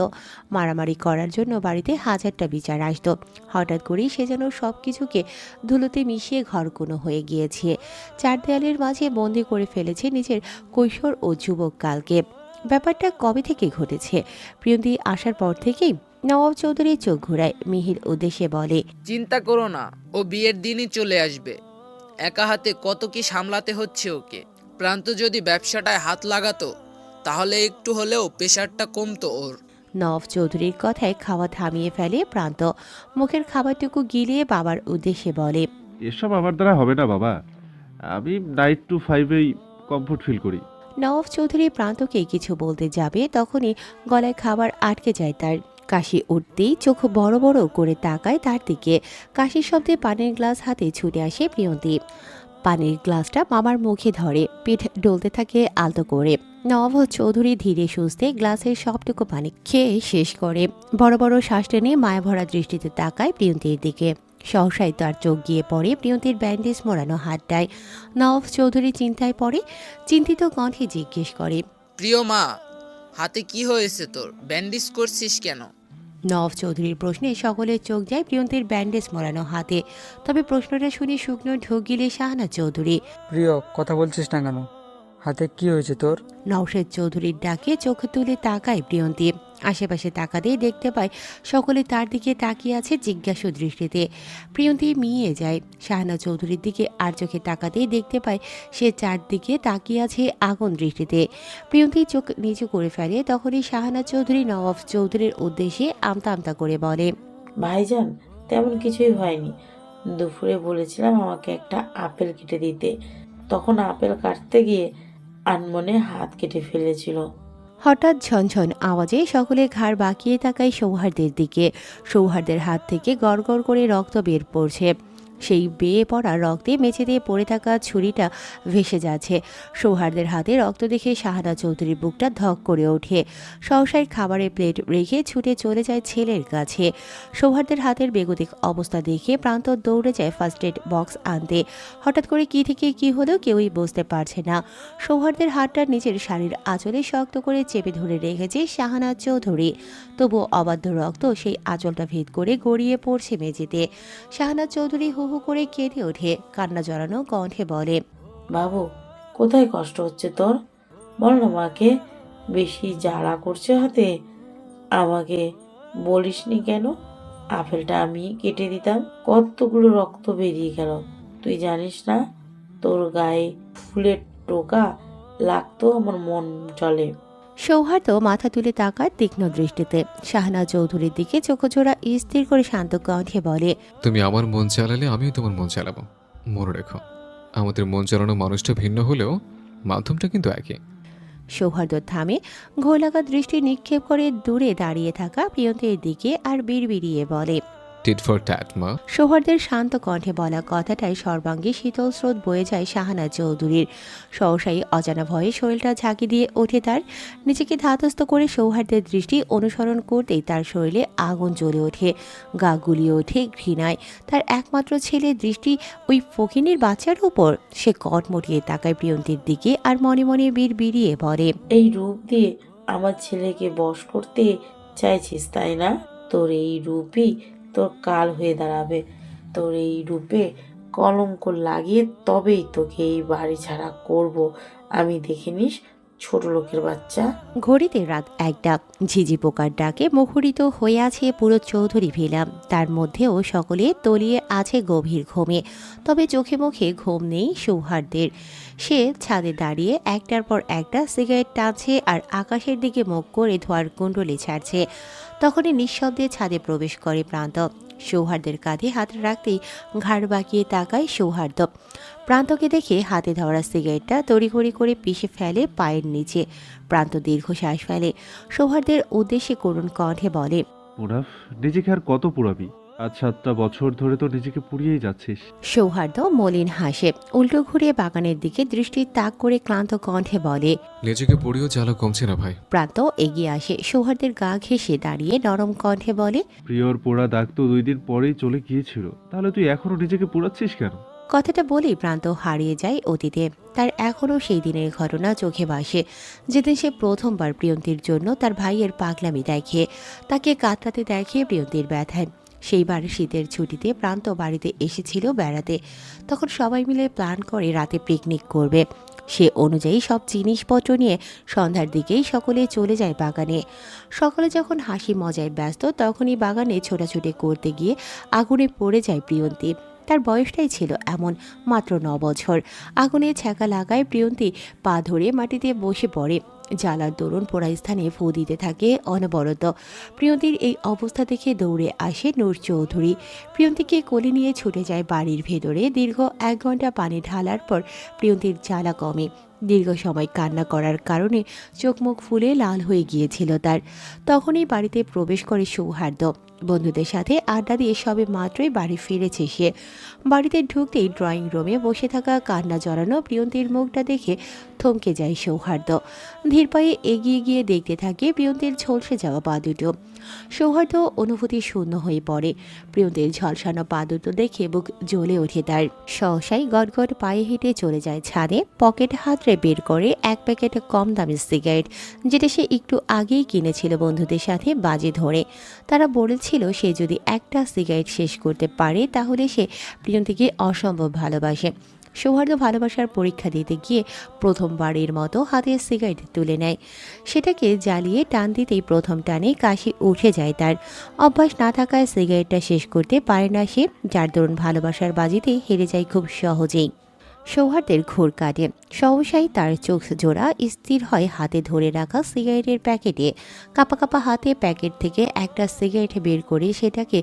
মারামারি করার জন্য বাড়িতে হাজারটা বিচার আসতো, হঠাৎ করেই সে যেন সব কিছুকে ধুলোতে মিশিয়ে ঘরকুনো হয়ে গিয়েছে। চার দেয়ালের মাঝে বন্দি করে ফেলেছে নিজের কৈশোর ও যুবককালকে। ব্যাপারটা কবে থেকে ঘটেছে? প্রিয়ন্তী আসার পর থেকেই? নওয়াব চৌধুরী চোখ ঘোরায়, মিহির উদ্দেশ্যে বলে, চিন্তা করো না, ও বিয়ের দিনই চলে আসবে। একা হাতে কত কি সামলাতে হচ্ছে ওকে। প্রান্ত যদি ব্যবসাটায় হাত লাগাতো তাহলে একটু হলেও প্রেশারটা কমতো ওর। নওয়াব চৌধুরীর কথায় খাওয়া থামিয়ে ফেলে প্রান্ত। মুখের খাবারটুকু গিলিয়ে বাবার উদ্দেশ্যে বলে, এসব আমার দ্বারা হবে না বাবা, আমি 9 to 5-এই কমফোর্ট ফিল করি। নওয়াব চৌধুরী প্রান্তকে কিছু বলতে যাবে, তখনই গলায় খাবার আটকে যায় তার। কাশি উঠতেই চোখ বড় বড় করে তাকায় তার দিকে। কাশির শব্দে পানির গ্লাস হাতে ছুটে আসে প্রিয়ন্তী। পানির গ্লাসটা মামার মুখে ধরে, পিঠ ডলতে থাকে আলতো করে। নওয়াব চৌধুরী ধীরে সুস্থে গ্লাসের সবটুকু পানি খেয়ে শেষ করে বড় বড় শ্বাস টেনে মায়াভরা দৃষ্টিতে তাকায় প্রিয়ন্তীর দিকে। সহসাই তার চোখ গিয়ে পড়ে প্রিয়ন্তীর ব্যান্ডেজ মোড়ানো হাতটায়। নওয়াব চৌধুরী চিন্তায় পড়ে, চিন্তিত কণ্ঠে জিজ্ঞেস করে, প্রিয় মা, হাতে কি হয়েছে তোর? ব্যান্ডেজ করছিস কেন? নওয়াব চৌধুরীর প্রশ্নে সকলের চোখ যায় প্রিয়ন্তীর ব্যান্ডেজ মোড়ানো হাতে। তবে প্রশ্নটা শুনে শুকনো ঢোক গিলে শাহানা চৌধুরী। প্রিয়, কথা বলছিস না কেন? হাতে কি হয়েছে তোর? নওশেদ চৌধুরীর ডাকে চোখ তুলে তাকায় প্রিয়ন্তী। আশেপাশে তাকাতেই দেখতে পায় সকলে তার দিকে তাকিয়ে আছে জিজ্ঞাসু দৃষ্টিতে। প্রিয়ন্তী মিয়ে যায় শাহানা চৌধুরীর দিকে, আর চোখে তাকাতেই দেখতে পায় সে চারদিকে তাকিয়ে আছে আগুন দৃষ্টিতে। প্রিয়ন্তী চোখ নিচু করে ফেলে, তখনই শাহানা চৌধুরী নওয়াব চৌধুরীর উদ্দেশ্যে আমতা আমতা করে বলে, ভাইজান তেমন কিছুই হয়নি। দুপুরে বলেছিলাম আমাকে একটা আপেল কেটে দিতে, তখন আপেল কাটতে গিয়ে আনমনে হাত কেটে ফেলেছিল। হঠাৎ ঝনঝন আওয়াজে সকলে ঘাড় বাঁকিয়ে তাকায় সৌহার্দের দিকে। সৌহার্দের হাত থেকে গড়গড় করে রক্ত বের পড়ছে। সেই বেয়ে পড়া রক্তে মেঝেতে পড়ে থাকা ছুরিটা ভেসে যাচ্ছে। সৌহার্দের হাতে রক্ত দেখে শাহানা চৌধুরীর বুকটা ধক করে ওঠে। সহসায় খাবারের প্লেট রেখে ছুটে চলে যায় ছেলের কাছে। সৌহার্দের হাতের বেগতিক অবস্থা দেখে প্রান্ত দৌড়ে যায় ফার্স্ট এড বক্স আনতে। হঠাৎ করে কি থেকে কি হলো কেউই বুঝতে পারছে না। সৌহার্দের হাতটা নিজের শাড়ির আঁচলে শক্ত করে চেপে ধরে রেখেছে শাহানা চৌধুরী। তবুও অবাধ্য রক্ত সেই আঁচলটা ভেদ করে গড়িয়ে পড়ছে মেঝেতে। শাহানা চৌধুরী হু হু করে কেঁদে ওঠে, কান্না জড়ানো কণ্ঠে বলে, বাবু কোথায় কষ্ট হচ্ছে তোর? বল না মাকে। বেশি জ্বালা করছে হাতে? আমাকে বলিসনি কেন? আপেলটা আমি কেটে দিতাম, কতগুলো রক্ত বেরিয়ে গেল। তুই জানিস না তোর গায়ে ফুলের টোকা লাগতো আমার মন চলে। সৌহার্দ্য মাথা তুলে তাকায় তীক্ষ্ণ দৃষ্টিতে। শাহানা চৌধুরীর দিকে চোখজোড়া স্থির করে শান্ত কণ্ঠে বলে, তুমি আমার মন চালালে আমিও তোমার মন চালাবো। মনে রেখো, আমাদের মন চালানো মানুষটা ভিন্ন হলেও মাধ্যমটা কিন্তু একই। সৌহার্দ্য থামে, ঘোলাকা দৃষ্টি নিক্ষেপ করে দূরে দাঁড়িয়ে থাকা প্রিয়ন্তীর দিকে আর বিড়বিড়িয়ে বলে, টিট ফর ট্যাট মা। সৌহার্দ্যের শান্ত কণ্ঠে বলা কথাটাই সর্বাঙ্গে শীতল স্রোত বয়ে যায় শাহানা চৌধুরীর। সহসাই অজানা ভয়ে শরীরটা ঝাঁকি দিয়ে ওঠে তার। নিজেকে ধাতস্থ করে সৌহার্দ্যের দৃষ্টি অনুসরণ করতেই তার শরীরে আগুন জ্বলে ওঠে, গা গুলিয়ে ওঠে ঘৃণায়। তার একমাত্র ছেলের দৃষ্টি ওই ফকিনীর বাচ্চার উপর। সে কটমটিয়ে তাকায় প্রিয়ন্তীর দিকে আর মনে মনে বিড়বিড়িয়ে বলে, এই রূপ দিয়ে আমার ছেলেকে বশ করতে চাইছিস তাই না? তোর এই রূপই তোর কাল হয়ে দাঁড়াবে। তোর এই রূপে কলঙ্ক লাগিয়ে তবেই তোকে এই বাড়ি ছাড়া করব আমি, দেখে নিস ছোট লোকের বাচ্চা। ঘড়িতে রাত 1টা। ঝিঝি পোকার ডাকে মুখরিত হয়ে আছে পুরো চৌধুরী ভিলা। তার মধ্যেও সকলে তলিয়ে আছে গভীর ঘুমে। তবে চোখে মুখে ঘুম নেই সৌহার্দের। সে ছাদে দাঁড়িয়ে একটার পর একটা সিগারেট টানছে আর আকাশের দিকে মুখ করে ধোয়ার কুণ্ডলি ছাড়ছে। তখনই নিঃশব্দে ছাদে প্রবেশ করে প্রান্ত। সৌহার্দের কাঁধে হাত রাখতেই ঘাড় বাঁকিয়ে তাকায় সৌহার্দ। প্রান্তকে দেখে হাতে ধরা সিগারেটটা তড়িঘড়ি করে পিষে ফেলে পায়ের নিচে। প্রান্ত দীর্ঘশ্বাস ফেলে। সৌহার্দের উদ্দেশ্যে করুণ কণ্ঠে বলে, মুনাফ, নিজেকে আর কত পুরাবি? 7-7টা বছর ধরে তো নিজেকে পুড়িয়েই যাচ্ছিস। সৌহার্দ মলিন হাসে। উল্টো ঘুরে বাগানের দিকে দৃষ্টি তাক করে ক্লান্ত কণ্ঠে বলে, নিজেকে পড়িও জ্বালা কমছে না ভাই। প্রান্ত এগিয়ে আসে। সৌহার্দের গা ঘেঁষে দাঁড়িয়ে নরম কণ্ঠে বলে, প্রিয়র পোড়া দাগ তো 2 দিন পরেই চলে গিয়েছিল, তাহলে তুই এখনো নিজেকে পুড়াচ্ছিস কেন? কথাটা বলেই প্রান্ত হারিয়ে যায় অতীতে। তার এখনও সেই দিনের ঘটনা চোখে ভাসে, যেদিন সে প্রথমবার প্রিয়ন্তীর জন্য তার ভাইয়ের পাগলামি দেখে, তাকে কাতরাতে দেখে প্রিয়ন্তীর ব্যথায়। সেইবার শীতের ছুটিতে প্রান্ত বাড়িতে এসেছিল বেড়াতে। তখন সবাই মিলে প্ল্যান করে রাতে পিকনিক করবে। সে অনুযায়ী সব জিনিসপত্র নিয়ে সন্ধ্যার দিকেই সকলে চলে যায় বাগানে। সকালে যখন হাসি মজায় ব্যস্ত, তখনই বাগানে ছোটাছুটি করতে গিয়ে আগুনে পড়ে যায় প্রিয়ন্তী। তার বয়সটাই ছিল এমন, মাত্র 9 বছর। আগুনে ছ্যাঁকা লাগায় প্রিয়ন্তী পা ধরে মাটিতে বসে পড়ে। জ্বালার দরুন পোড়া স্থানে ফু দিতে থাকে অনবরত। প্রিয়ন্তীর এই অবস্থা দেখে দৌড়ে আসে নূর চৌধুরী। প্রিয়ন্তীকে কোলে নিয়ে ছুটে যায় বাড়ির ভেতরে। দীর্ঘ 1 ঘন্টা পানি ঢালার পর প্রিয়ন্তীর জ্বালা কমে। দীর্ঘ সময় কান্না করার কারণে চোখ মুখ ফুলে লাল হয়ে গিয়েছিল তার। তখনই বাড়িতে প্রবেশ করে সৌহার্দ। বন্ধুদের সাথে আড্ডা দিয়ে সবে মাত্রই বাড়ি ফিরেছে সে। বাড়িতে ঢুকতেই ড্রয়িং রুমে বসে থাকা কান্না জড়ানো প্রিয়ন্তীর মুখটা দেখে থমকে যায় সৌহার্দ। ধীর পায়ে এগিয়ে গিয়ে দেখতে থাকে প্রিয়ন্তীর ঝলসে যাওয়া পা দুটো। সৌহার্দ অনুভূতি শূন্য হয়ে পড়ে। প্রিয়ন্তীর ঝলসানো পা দুটো দেখে বুক জ্বলে ওঠে তার। সহসাই গটগট পায়ে হেঁটে চলে যায় ছাদে। পকেট হাতড়ে বের করে 1 প্যাকেট কম দামি সিগারেট, যেটা সে একটু আগেই কিনেছিল বন্ধুদের সাথে বাজি ধরে। তারা বলেছিল সে যদি একটা সিগারেট শেষ করতে পারে তাহলে সে প্রিয়ন্তীকে অসম্ভব ভালোবাসে। সৌহার্দ ভালোবাসার পরীক্ষা দিতে গিয়ে প্রথমবারের মতো হাতে সিগারেট তুলে নেয়। সেটাকে জ্বালিয়ে টান দিতেই প্রথম টানে কাশি উঠে যায় তার। অভ্যাস না থাকায় সিগারেটটা শেষ করতে পারে না সে, যার দরুন ভালোবাসার বাজিতে হেরে যায় খুব সহজেই। সৌহার্দের ঘোর কাটে। সহসাই তার চোখ জোড়া স্থির হয় হাতে ধরে রাখা সিগারেটের প্যাকেটে। কাপা কাপা হাতে প্যাকেট থেকে একটা সিগারেট বের করে সেটাকে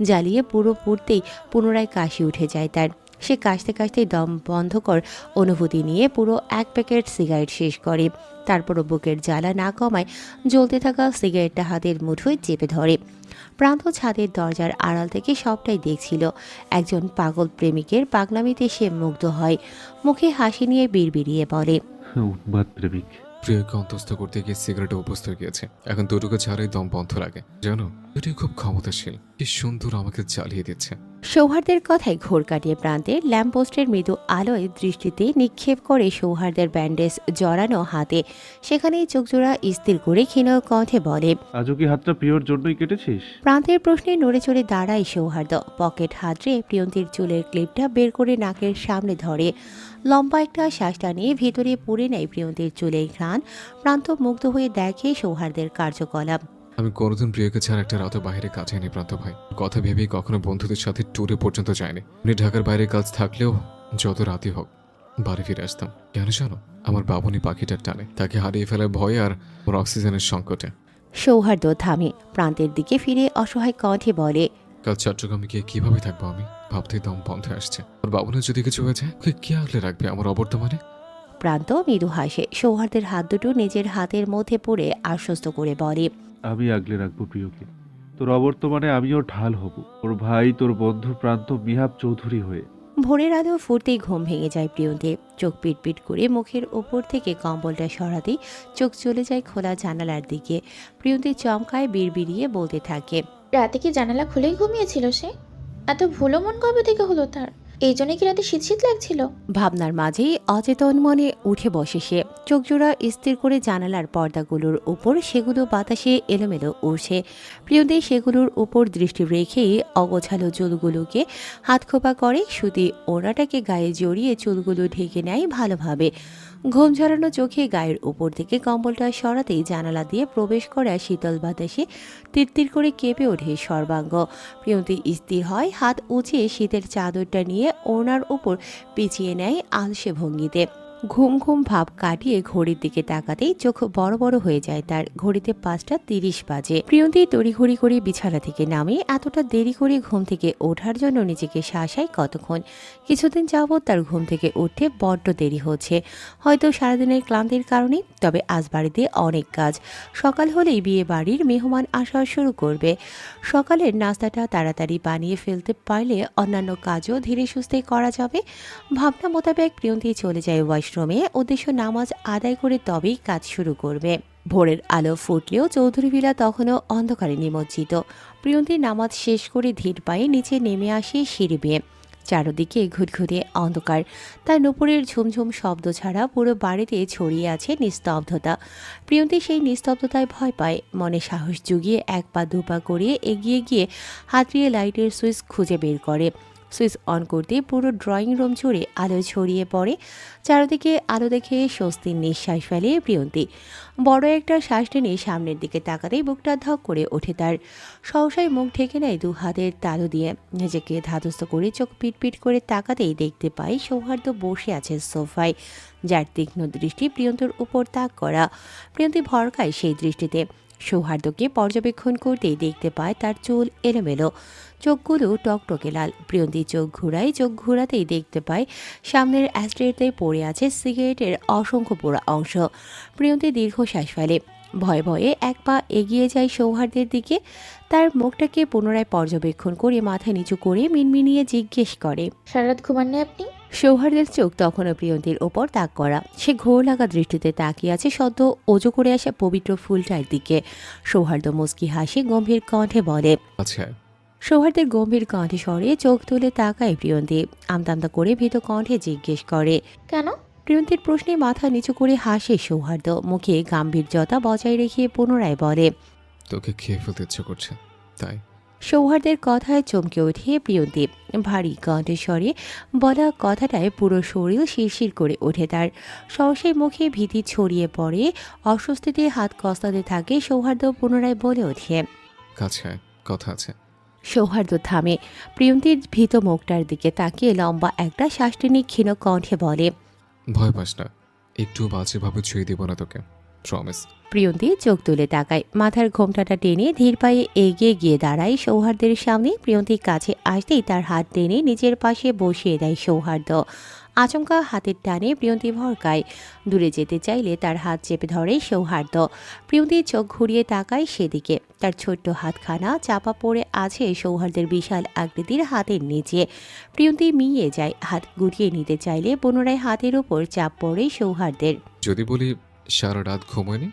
জ্বালিয়ে পুরো পুড়তেই পুনরায় কাশি উঠে যায় তার। সে কাশতে কাশতে দম বন্ধকর অনুভূতি নিয়ে পুরো 1 প্যাকেট সিগারেট শেষ করে। তারপরও বুকের জ্বালা না কমায় জ্বলতে থাকা সিগারেটটা হাতের মুঠোয় চেপে ধরে। প্রান্ত ছাদের দরজার আড়াল থেকে সবটাই দেখছিল। একজন পাগল প্রেমিকের পাগলামিতে সে মুগ্ধ হয়। মুখে হাসি নিয়ে বিড়বিড়িয়ে বলে, উন্মাদ প্রেমিক। প্রিয়কে অন্তস্থ করতে গিয়ে সিগারেটে অভ্যস্ত হয়ে গিয়েছে। এখন দুটোকে ছাড়াই দম বন্ধ লাগে। জানো, এটি খুব ক্ষমতাশীল। কি সুন্দর আমাকে জ্বালিয়ে দিচ্ছে। সৌহার্দের কথায় ঘোর কাটিয়ে প্রান্তের ল্যাম্পপোস্টের মৃদু আলোয় দৃষ্টিতে নিক্ষেপ করে সৌহার্দের ব্যান্ডেজ জড়ানো হাতে। সেখানেই চোখজোড়া স্থির করে ক্ষীণ কণ্ঠে বলে, আজও কি হাতটা প্রিয়র জন্যই কেটেছিস? প্রান্তের প্রশ্নে নড়ে চড়ে দাঁড়ায় সৌহার্দ। পকেট হাতড়ে প্রিয়ন্তীর চুলের ক্লিপটা বের করে নাকের সামনে ধরে। লম্বা একটা শ্বাস টানিয়ে ভেতরে পুড়ে নেয় প্রিয়ন্তীর চুলের ঘ্রাণ। প্রান্ত মুগ্ধ হয়ে দেখে সৌহার্দের কার্যকলাপ। আমি কোনোদিন প্রিয়কে ছাড়া একটা রাতে বাইরে কাটাইনি প্রান্ত ভাই। কথা ভেবেই কখনো বন্ধুদের সাথে ট্যুরে পর্যন্ত যায়নি। উনি ঢাকার বাইরে কাজ থাকলেও যত রাতই হোক বাড়ি ফিরে আসতাম। কেন জানো? আমার বাবুনি পাখিটার টানে, তাকে হারিয়ে ফেলার ভয় আর ওর অক্সিজেনের সংকটে। সৌহার্দ থামে। প্রান্তের দিকে ফিরে অসহায় কণ্ঠে বলে, কাল চট্টগ্রামে গিয়ে কিভাবে থাকবো আমি? ভাবতেই দম বন্ধ আসছে। ওর বাবুনের যদি কিছু হয়ে যায়, ওকে কে আগলে রাখবে আমার অবর্তমানে? প্রান্ত মৃদু হাসে। সৌহার্দের হাত দুটো নিজের হাতের মধ্যে পড়ে আশ্বস্ত করে বলে, আমি আগলে রাখবো প্রিয়কে। তোর অবর্তমানে আমিও ঢাল হব, ওর ভাই তোর বন্ধু প্রান্ত মিহাব চৌধুরী হয়ে। ভোরের আলো ফুটতেই ঘুম ভেঙে যায় প্রিয়ন্তীর। চোখ পিটপিট করে মুখের ওপর থেকে কম্বলটা সরাতেই চোখ চলে যায় খোলা জানালার দিকে। প্রিয়ন্তী চমকায় বিড়বিড়িয়ে বলতে থাকে, রাতে কি জানালা খুলেই ঘুমিয়েছিল সে? এত ভুলো মন কবে থেকে হলো তার? এই জন্য কি রাতে শীত শীত লাগছিল? ভাবনার মাঝেই অচেতন মনে উঠে বসে সে। চোখজোড়া স্থির করে জানালার পর্দাগুলোর উপর সেগুলো বাতাসে এলোমেলো উড়ছে। প্রিয়তি সেগুলোর উপর দৃষ্টি রেখেই অগোছালো চুলগুলোকে হাত খোপা করে, সুতি ওড়নাটাকে গায়ে জড়িয়ে চুলগুলো ঢেকে নেয় ভালোভাবে। ঘুম ঝরানো চোখে গায়ের উপর থেকে কম্বলটা সরাতেই জানালা দিয়ে প্রবেশ করা শীতল বাতাসে তিরতির করে কেঁপে ওঠে সর্বাঙ্গ। প্রিয়তি স্থির হয়, হাত উঁচিয়ে শীতের চাদরটা নিয়ে ওড়নার উপর পিছিয়ে নেয় আলসে ভঙ্গিতে। ঘুম ঘুম ভাব কাটিয়ে ঘড়ির দিকে তাকাতেই চোখ বড় বড় হয়ে যায় তার। ঘড়িতে 5:30 বাজে। প্রিয়তি তড়িঘড়ি করে বিছানা থেকে নামে। এতটা দেরি করে ঘুম থেকে ওঠার জন্য নিজেকে শাসায় কতক্ষণ। কিছুদিন যাবৎ তার ঘুম থেকে উঠতে বড্ড দেরি হচ্ছে, হয়তো সারাদিনের ক্লান্তির কারণে। তবে আজ বাড়িতে অনেক কাজ। সকাল হলেই বিয়ে বাড়ির মেহমান আসা শুরু করবে। সকালের নাস্তাটা তাড়াতাড়ি বানিয়ে ফেলতে পারলে অন্যান্য কাজও ধীরে সুস্থে করা যাবে। ভাবনা মোতাবেক প্রিয়তি চলে যায় ওয়াশরুমে। উদ্দেশ্য নামাজ আদায় করে তবেই কাজ শুরু করবে। ভোরের আলো ফুটলেও চৌধুরী ভিলা তখনও অন্ধকারে নিমজ্জিত। প্রিয়তি নামাজ শেষ করে ধীর পায়ে নিচে নেমে আসে সিঁড়ি বেয়ে। চারদিকে ঘুটঘুটে অন্ধকার। তার নুপুরের ঝুমঝুম শব্দ ছাড়া পুরো বাড়িতে ছড়িয়ে আছে নিস্তব্ধতা। প্রিয়তি সেই নিস্তব্ধতায় ভয় পায়। মনে সাহস জুগিয়ে এক পা দুপা করিয়ে এগিয়ে গিয়ে হাতড়িয়ে লাইটের সুইচ খুঁজে বের করে। সুইচ অন করতে পুরো ড্রয়িং রুম জুড়ে আলো ছড়িয়ে পড়ে। চারদিকে আলো দেখে স্বস্তির নিঃশ্বাস ফেলে প্রিয়তি। বড় একটা শ্বাস টেনে সামনের দিকে তাকাতেই বুকটা ধক করে ওঠে তার। সহসাই মুখ ঢেকে নেয় দু হাতের তালু দিয়ে। নিজেকে ধাতস্থ করে চোখ পিটপিট করে তাকাতেই দেখতে পাই সৌহার্দ্য বসে আছে সোফায়, যার তীক্ষ্ণ দৃষ্টি প্রিয়ন্তর উপর তাক করা। প্রিয়তি ভরকায় সেই দৃষ্টিতে। সৌহার্দ্যকে পর্যবেক্ষণ করতেই দেখতে পায় তার চুল এলোমেলো, চোখগুলো টকটকে লাল। প্রিয়ন্তী চোখ ঘুরায়, চোখ ঘুরাতেই দেখতে পায় সামনের অ্যাস্ট্রেতে পড়ে আছে সিগারেটের অসংখ্য পোড়া অংশ। প্রিয়ন্তী দীর্ঘশ্বাস ফেলে। ভয়ে ভয়ে এক পা এগিয়ে যায় সৌহার্দ্যের দিকে। তার মুখটাকে পুনরায় পর্যবেক্ষণ করে মাথা নিচু করে মিনমিনিয়ে জিজ্ঞেস করে, সারা রাত ঘুমাননি আপনি? সৌহার্দ্যের চোখ তখনও প্রিয়ন্তীর ওপর তাক করা। সে ঘোর লাগা দৃষ্টিতে তাকিয়ে আছে সদ্য ওজু করে আসা পবিত্র ফুলটার দিকে। সৌহার্দ্য মুচকি হাসি গম্ভীর কণ্ঠে বলে, আচ্ছা। সৌহার্দ্যের গম্ভীর কণ্ঠে স্বরে চোখ তুলে তাকায় প্রিয়ন্তী। আমতামতা করে ভীত কণ্ঠে জিজ্ঞেস করে, কেন? প্রিয়ন্তীর প্রশ্নে মাথা নিচু করে হাসে সৌহার্দ্য। মুখে গাম্ভীর্যতা বজায় রেখে পুনরায় বলে, তোকে খেয়ে ফেলতে ইচ্ছে করছে তাই। সৌহার্দ্যের কথায় চমকে ওঠে প্রিয়ন্তী। ভারী কণ্ঠস্বরে বলা কথাটায় পুরো শরীর শিরশির করে ওঠে তার। সহসাই মুখে ভীতি ছড়িয়ে পড়ে। অস্বস্তিতে হাত কস্তাতে থাকে সৌহার্দ্য পুনরায় বলে ওঠে, কাছে আয়, কথা আছে। সৌহার্দ্য থামে। প্রিয়ন্তীর ভীত মুখটার দিকে তাকিয়ে লম্বা একটা শ্বাস টেনে ক্ষীণ কণ্ঠে বলে, ভয় পাস না, একটু বাজেভাবে ছুঁয়ে দিব না তোকে, প্রমিস। প্রিয়ন্তী চোখ তুলে তাকায়। মাথার ঘোমটাটা টেনে ধীর পায়ে এগিয়ে গিয়ে দাঁড়ায় সৌহার্দ্যের সামনে। প্রিয়ন্তীর কাছে আসতেই তার হাত টেনে নিজের পাশে বসিয়ে দেয় সৌহার্দ্য। আচমকা হাতের টানে প্রিয়ন্তী ভরকায়। দূরে যেতে চাইলে তার হাত চেপে ধরে সৌহার্দ্য। প্রিয়ন্তী চোখ ঘুরিয়ে তাকায় সেদিকে। তার ছোট্ট হাতখানা চাপা পড়ে আছে সৌহার্দ্যের বিশাল আকৃতির হাতের নিচে। প্রিয়ন্তী মিয়ে যায়। হাত গুটিয়ে নিতে চাইলে পুনরায় হাতের উপর চাপ পড়ে সৌহার্দ্যের। যদি বলি সারা রাত ঘুমোয়নি,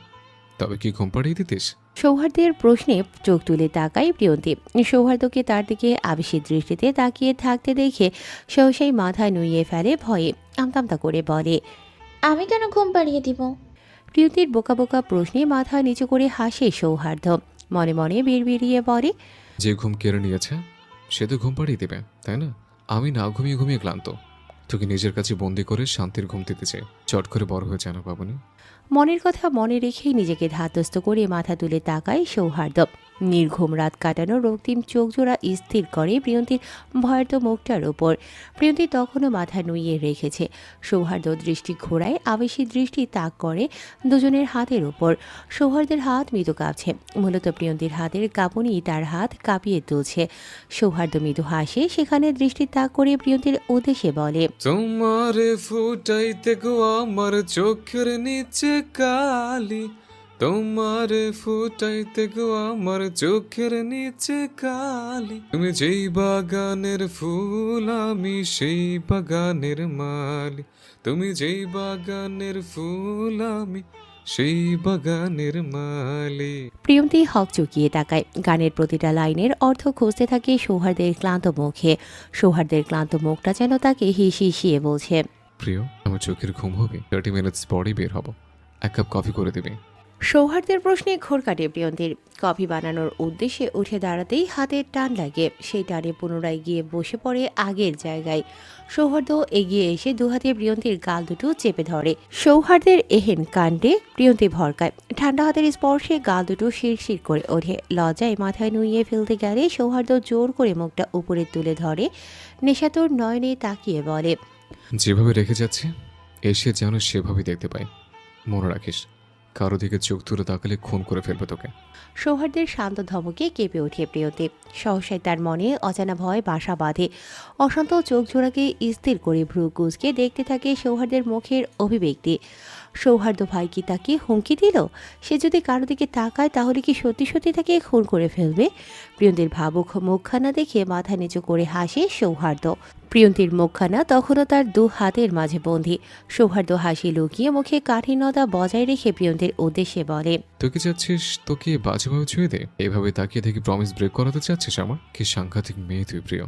তবে কি ঘুম পাড়িয়ে দিতিস? সৌহার্দ্যের প্রশ্নে চোখ তুলে তাকায় প্রিয়ন্তী। সৌহার্দ্যকে তার দিকে আবেশী দৃষ্টিতে তাকিয়ে থাকতে দেখে সহসাই মাথা নুইয়ে ফেলে ভয়ে। আমতামতা করে বলে, আমি কেন ঘুম পাড়িয়ে দিব? প্রিয়ন্তীর বোকা বোকা প্রশ্নে মাথা নিচু করে হাসে সৌহার্দ্য। মনে মনে বিড়বিড়িয়ে বলে, যে ঘুম কেড়ে নিয়েছে সে তো ঘুম পাড়িয়ে দেবে, তাই না? আমি না ঘুমিয়ে ঘুমিয়ে ক্লান্ত, তোকে নিজের কাছে বন্দি করে শান্তির ঘুম দিতে চাই। চট করে বড় হয়ে জানো বাবুনি। মনের কথা মনে রেখেই নিজেকে ধাতস্থ করে মাথা তুলে তাকায় সৌহার্দ্য। নির্ঘুম রাত কাটানো রক্তিম চোখজোড়া স্থির করে প্রিয়ন্তীর ভয়ার্ত মুখটার ওপর। প্রিয়ন্তী তখনও মাথা নুইয়ে রেখেছে। সৌহার্দ্য দৃষ্টি ঘোরায়, আবেশী দৃষ্টি তাক করে দুজনের হাতের ওপর। সৌহার্দ্যের হাত মৃদু কাঁপছে। মূলত প্রিয়ন্তীর হাতের কাঁপুনি তার হাত কাঁপিয়ে তুলছে। সৌহার্দ্য মৃদু হাসে, সেখানে দৃষ্টি তাক করে প্রিয়ন্তীর উদ্দেশ্যে বলে, তোমারে ফুটাইতে গো আমার চোখের নিচে কালি, তোমারে ফুটাইতে গো আমার চোখের নিচে কালি, তুমি যেই বাগানের ফুল আমি সেই বাগানের মালি, তুমি যেই বাগানের ফুল আমি সেই বাগানের মালি। প্রিয়ন্তী হক চুকিয়ে তাকায়। গানের প্রতিটা লাইনের অর্থ খুঁজতে থাকে সৌহার্দের ক্লান্ত মুখে। সৌহার্দের ক্লান্ত মুখটা যেন তাকে হিসিয়ে বলছে, প্রিয়, আমার চোখের ঘুম হবে, 30 মিনিটস পরেই বের হব, 1 কাপ কফি করে দিবি। সৌহার্দের প্রশ্নে ঘোর কাটে প্রিয়ন্তীর। কফি বানানোর উদ্দেশ্যে উঠে দাঁড়াতেই হাতের টান লাগে। সেই টানে পুনরায় গিয়ে বসে পড়ে আগের জায়গায়। সৌহার্দ্য এগিয়ে এসে দুহাতে প্রিয়ন্তীর গাল দুটো চেপে ধরে। সৌহার্দের এহেন কাণ্ডে প্রিয়ন্তী ভরকায়। ঠান্ডা হাতের স্পর্শে গাল দুটো শিরশির করে ওঠে। লজ্জায় মাথায় নুইয়ে ফেলতে গেলে সৌহার্দ্য জোর করে মুখটা উপরে তুলে ধরে, নেশাতুর নয়নে তাকিয়ে বলে, যেভাবে রেখে যাচ্ছে এসে যেন সেভাবেই দেখতে পাই। মনে রাখিস, কারো দিকে চোখ তুলে তাকালে খুন করে ফেলবে তোকে। সৌহার্দ্যের শান্ত ধমকে কেঁপে ওঠে প্রিয়তি। সহসায় তার মনে অজানা ভয় বাসা বাঁধে। অশান্ত চোখ জোড়াকে স্থির করে ভ্রু কুঁচকে দেখতে থাকে সৌহার্দ্যের মুখের অভিব্যক্তি। সৌহার্দ্য ভাই কি তাকে হুমকি দিল? সে যদি কারো দিকে তাকায় তাহলে কি সত্যি সত্যি তাকে খুন করে ফেলবে? প্রিয়ন্তীর ভাবুক মুখখানা দেখে মাথা নিচু করে হাসে সৌহার্দ্য। প্রিয়ন্তীর মুখখানা তখনও তার 2 হাতের মাঝে বন্দী। সৌহার্দ্য হাসি লুকিয়ে মুখে কাঠিন্যতা বজায় রেখে প্রিয়ন্তীর উদ্দেশ্যে বলে, তুই কি চাচ্ছিস তোকে বাজেভাবে ছুঁয়ে দে? এভাবে তাকিয়ে থেকে প্রমিস ব্রেক করাতে চাচ্ছিস আমার? কি সাংঘাতিক মেয়ে তুই প্রিয়।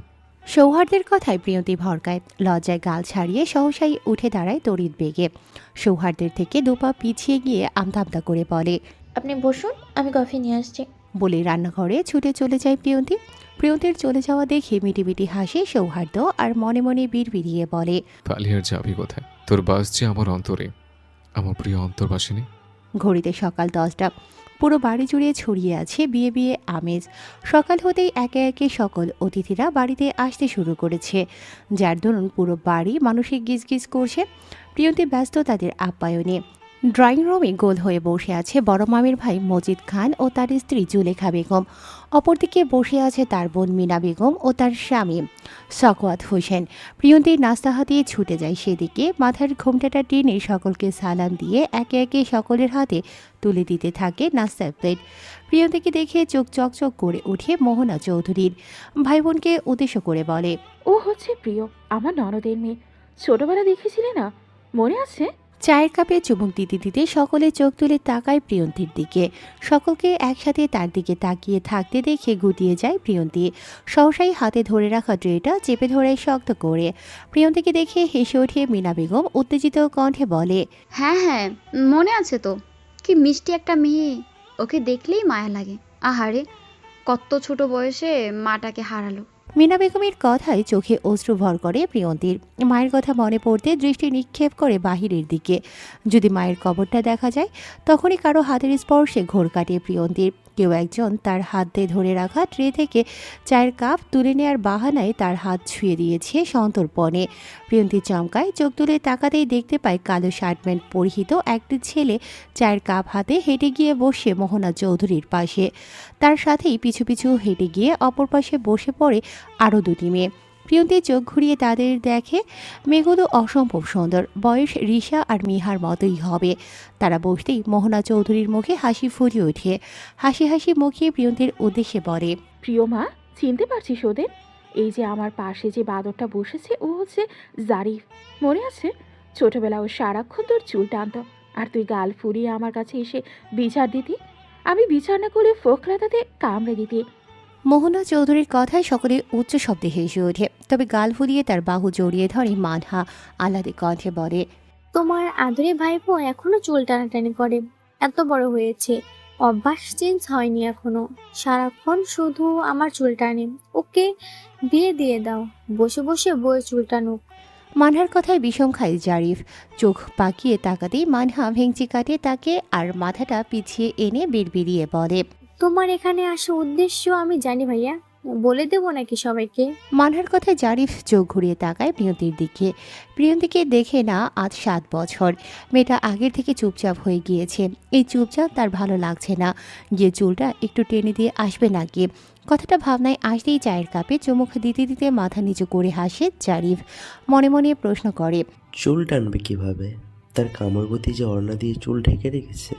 সৌহার্দ্যের কথায় প্রিয়ন্তী ভরকায়। লজ্জায় গাল ছাড়িয়ে সহসাই উঠে দাঁড়ায় তড়িৎ বেগে। সৌহার্দ্যের থেকে 2 পা পিছিয়ে গিয়ে আমতা করে বলে, আপনি বসুন, আমি কফি নিয়ে আসছি। বলে রান্নাঘরে ছুটে চলে যায় প্রিয়ন্তী। প্রিয়ন্তীর চলে যাওয়া দেখে মিটিমিটি হাসে সৌহার্দ্য আর মনে মনে বিড়বিড়িয়ে বলে, পালিয়ে আর যাবি কোথায়? তোর বাস যে আমার অন্তরে, আমার প্রিয় অন্তর্বাসিনী। ঘড়িতে সকাল 10টা। পুরো বাড়ি জুড়ে ছড়িয়ে আছে বিয়ে বিয়ে আমেজ। সকাল হতেই একে একে সকল অতিথিরা বাড়িতে আসতে শুরু করেছে, যার দরুন পুরো বাড়ি মানুষের গিজগিজ করছে। প্রিয়ন্তী ব্যস্ত তাদের আপ্যায়নে। ড্রয়িং রুমে গোল হয়ে বসে আছে বড় মামির ভাই মজিদ খান ও তার স্ত্রী জুলেখা বেগম। অপরদিকে বসে আছে তার বোন মিনা বেগম ও তার স্বামী সাকওয়াত হোসেন। প্রিয়ন্তী নাস্তা হাতিয়ে ছুটে যায় সেদিকে। মাথার ঘোমটাটা টেনে সকলকে সালাম দিয়ে একে একে সকলের হাতে তুলে দিতে থাকে নাস্তার প্লেট। প্রিয়ন্তীকে দেখে চোখ চকচক করে ওঠে মোহনা চৌধুরীর। ভাই বোনকে উদ্দেশ্য করে বলে, ও হচ্ছে প্রিয়, আমার ননদের মেয়ে। ছোটবেলা দেখেছিলে না, মনে আছে? চায়ের কাপে চুমুক দিতে দিতে সকলে চোখ তুলে তাকায় প্রিয়ন্তীর দিকে। সকলকে একসাথে তার দিকে তাকিয়ে থাকতে দেখে গুটিয়ে যায় প্রিয়ন্তী। সহসাই হাতে ধরে রাখা ট্রেটা চেপে ধরে শক্ত করে। প্রিয়ন্তীকে দেখে হেসে ওঠে মিনা বেগম উত্তেজিত কণ্ঠে বলে, হ্যাঁ হ্যাঁ, মনে আছে তো। কি মিষ্টি একটা মেয়ে, ওকে দেখলেই মায়া লাগে। আহারে, কত ছোট বয়সে মাটাকে হারালো। মিনা বেগমের কথায় চোখে অশ্রু ভর করে প্রিয়ন্তীর। মায়ের কথা মনে পড়তে দৃষ্টি নিক্ষেপ করে বাহিরের দিকে। যদি মায়ের কবরটা দেখা যায়, তখনই কারো হাতের স্পর্শে ঘোর কাটে প্রিয়ন্তীর। কেউ একজন তার হাতে ধরে রাখা ট্রে থেকে চায়ের কাপ তুলে নেওয়ার বাহানায় তার হাত ছুঁয়ে দিয়েছে সন্তর্পণে। প্রিয়ন্তী চমকায়, চোখ তুলে তাকাতেই দেখতে পায় কালো শার্ট প্যান্ট পরিহিত একটি ছেলে চায়ের কাপ হাতে হেঁটে গিয়ে বসে মোহনা চৌধুরীর পাশে। তার সাথেই পিছু পিছু হেঁটে গিয়ে অপর পাশে বসে পড়ে আরও 2টি মেয়ে। প্রিয়ন্তী চোখ ঘুরিয়ে তাদের দেখে। মেয়েগুলো অসম্ভব সুন্দর, বয়স রিশা আর মিহার মতোই হবে। তারা বসতেই মোহনা চৌধুরীর মুখে হাসি ফুটে ওঠে। হাসি হাসি মুখে প্রিয়ন্তীর উদ্দেশ্যে বলে, প্রিয় মা, চিনতে পারছিস ওদের? এই যে আমার পাশে যে বাদরটা বসেছে, ও হচ্ছে জারিফ। মনে আছে? ছোটবেলা ও সারাক্ষণ তোর চুল টানত, আর তুই গাল ফুরিয়ে আমার কাছে এসে বিচার দিতি। আমি বিচার না করলে ফোকলা তাতে কামড়ে দিতি। মোহনা চৌধুরীর কথায় সকলে উচ্চ শব্দে হেসে ওঠে। তবে গাল ফুলিয়ে তার বাহু জড়িয়ে ধরে মানহা আহ্লাদে কণ্ঠে বলে, তোমার আদরে ভাইপো এখনো চুল টানাটানি করে, এত বড় হয়েছে, অভ্যাস চেঞ্জ হয়নি এখনো। সারাক্ষণ শুধু আমার চুল টানে। ওকে বিয়ে দিয়ে দাও, বসে বসে বয়ে চুল টানুক। মানহার কথায় বিষম খায় জারিফ। চোখ পাকিয়ে তাকাতেই মানহা ভেঙচি কাটে তাকে আর মাথাটা পিছিয়ে এনে বিড়বিড়িয়ে বলে, তোমার এখানে আসা উদ্দেশ্য আমি জানি ভাইয়া, বলে দেবো নাকি সবাইকে? মানহার কথায় জারিফ চোখ ঘুরিয়ে তাকায় প্রিয়ন্তীর দিকে। প্রিয়ন্তীকে দেখে না আজ 7 বছর। মেয়েটা আগের থেকে চুপচাপ হয়ে গিয়েছে। এই চুপচাপ তার ভালো লাগছে না। গিয়ে চুলটা একটু টেনে দিয়ে আসবে নাকি? কথাটা ভাবনায় আসতেই চায়ের কাপে চুমুক দিতে দিতে মাথা নিচু করে হাসে জারিফ। মনে মনে প্রশ্ন করে, চুল টানবে কিভাবে? তার কামড় গতি যে ওড়না দিয়ে চুল ঢেকে রেখেছে,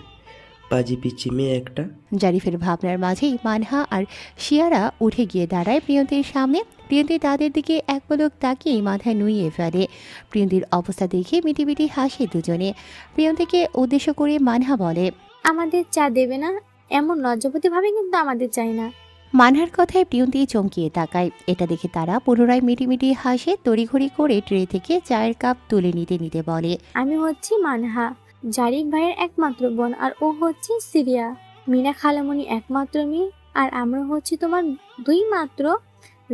পাজি পিচি মেয়ে একটা। জারিফের ভাবনার মাঝেই মানহা আর শিয়ারা উঠে গিয়ে দাঁড়ায় প্রিয়ন্তীর সামনে। প্রিয়ন্তী তাদের দিকে এক পলক তাকিয়ে মাথায় নুইয়ে ফেলে। প্রিয়ন্তীর অবস্থা দেখে মিটিমিটি হাসে দুজনে। প্রিয়ন্তীকে উদ্দেশ্য করে মানহা বলে, আমাদের চা দেবে না? এমন লজ্জাপতি ভাবে কিন্তু আমাদের চাই না। মানহার কথায় প্রিয়ন্তী চমকিয়ে তাকায়। এটা দেখে তারা পুনরায় মিটিমিটি হাসে। তড়িঘড়ি করে ট্রে থেকে চায়ের কাপ তুলে নিতে নিতে বলে, আমি হচ্ছি মানহা, জারিফ ভাইয়ের একমাত্র বোন, আর ও হচ্ছে সিরিয়া, মিনা খালামণি একমাত্র মেয়ে, আর আমরা হচ্ছি তোমার দুই মাত্র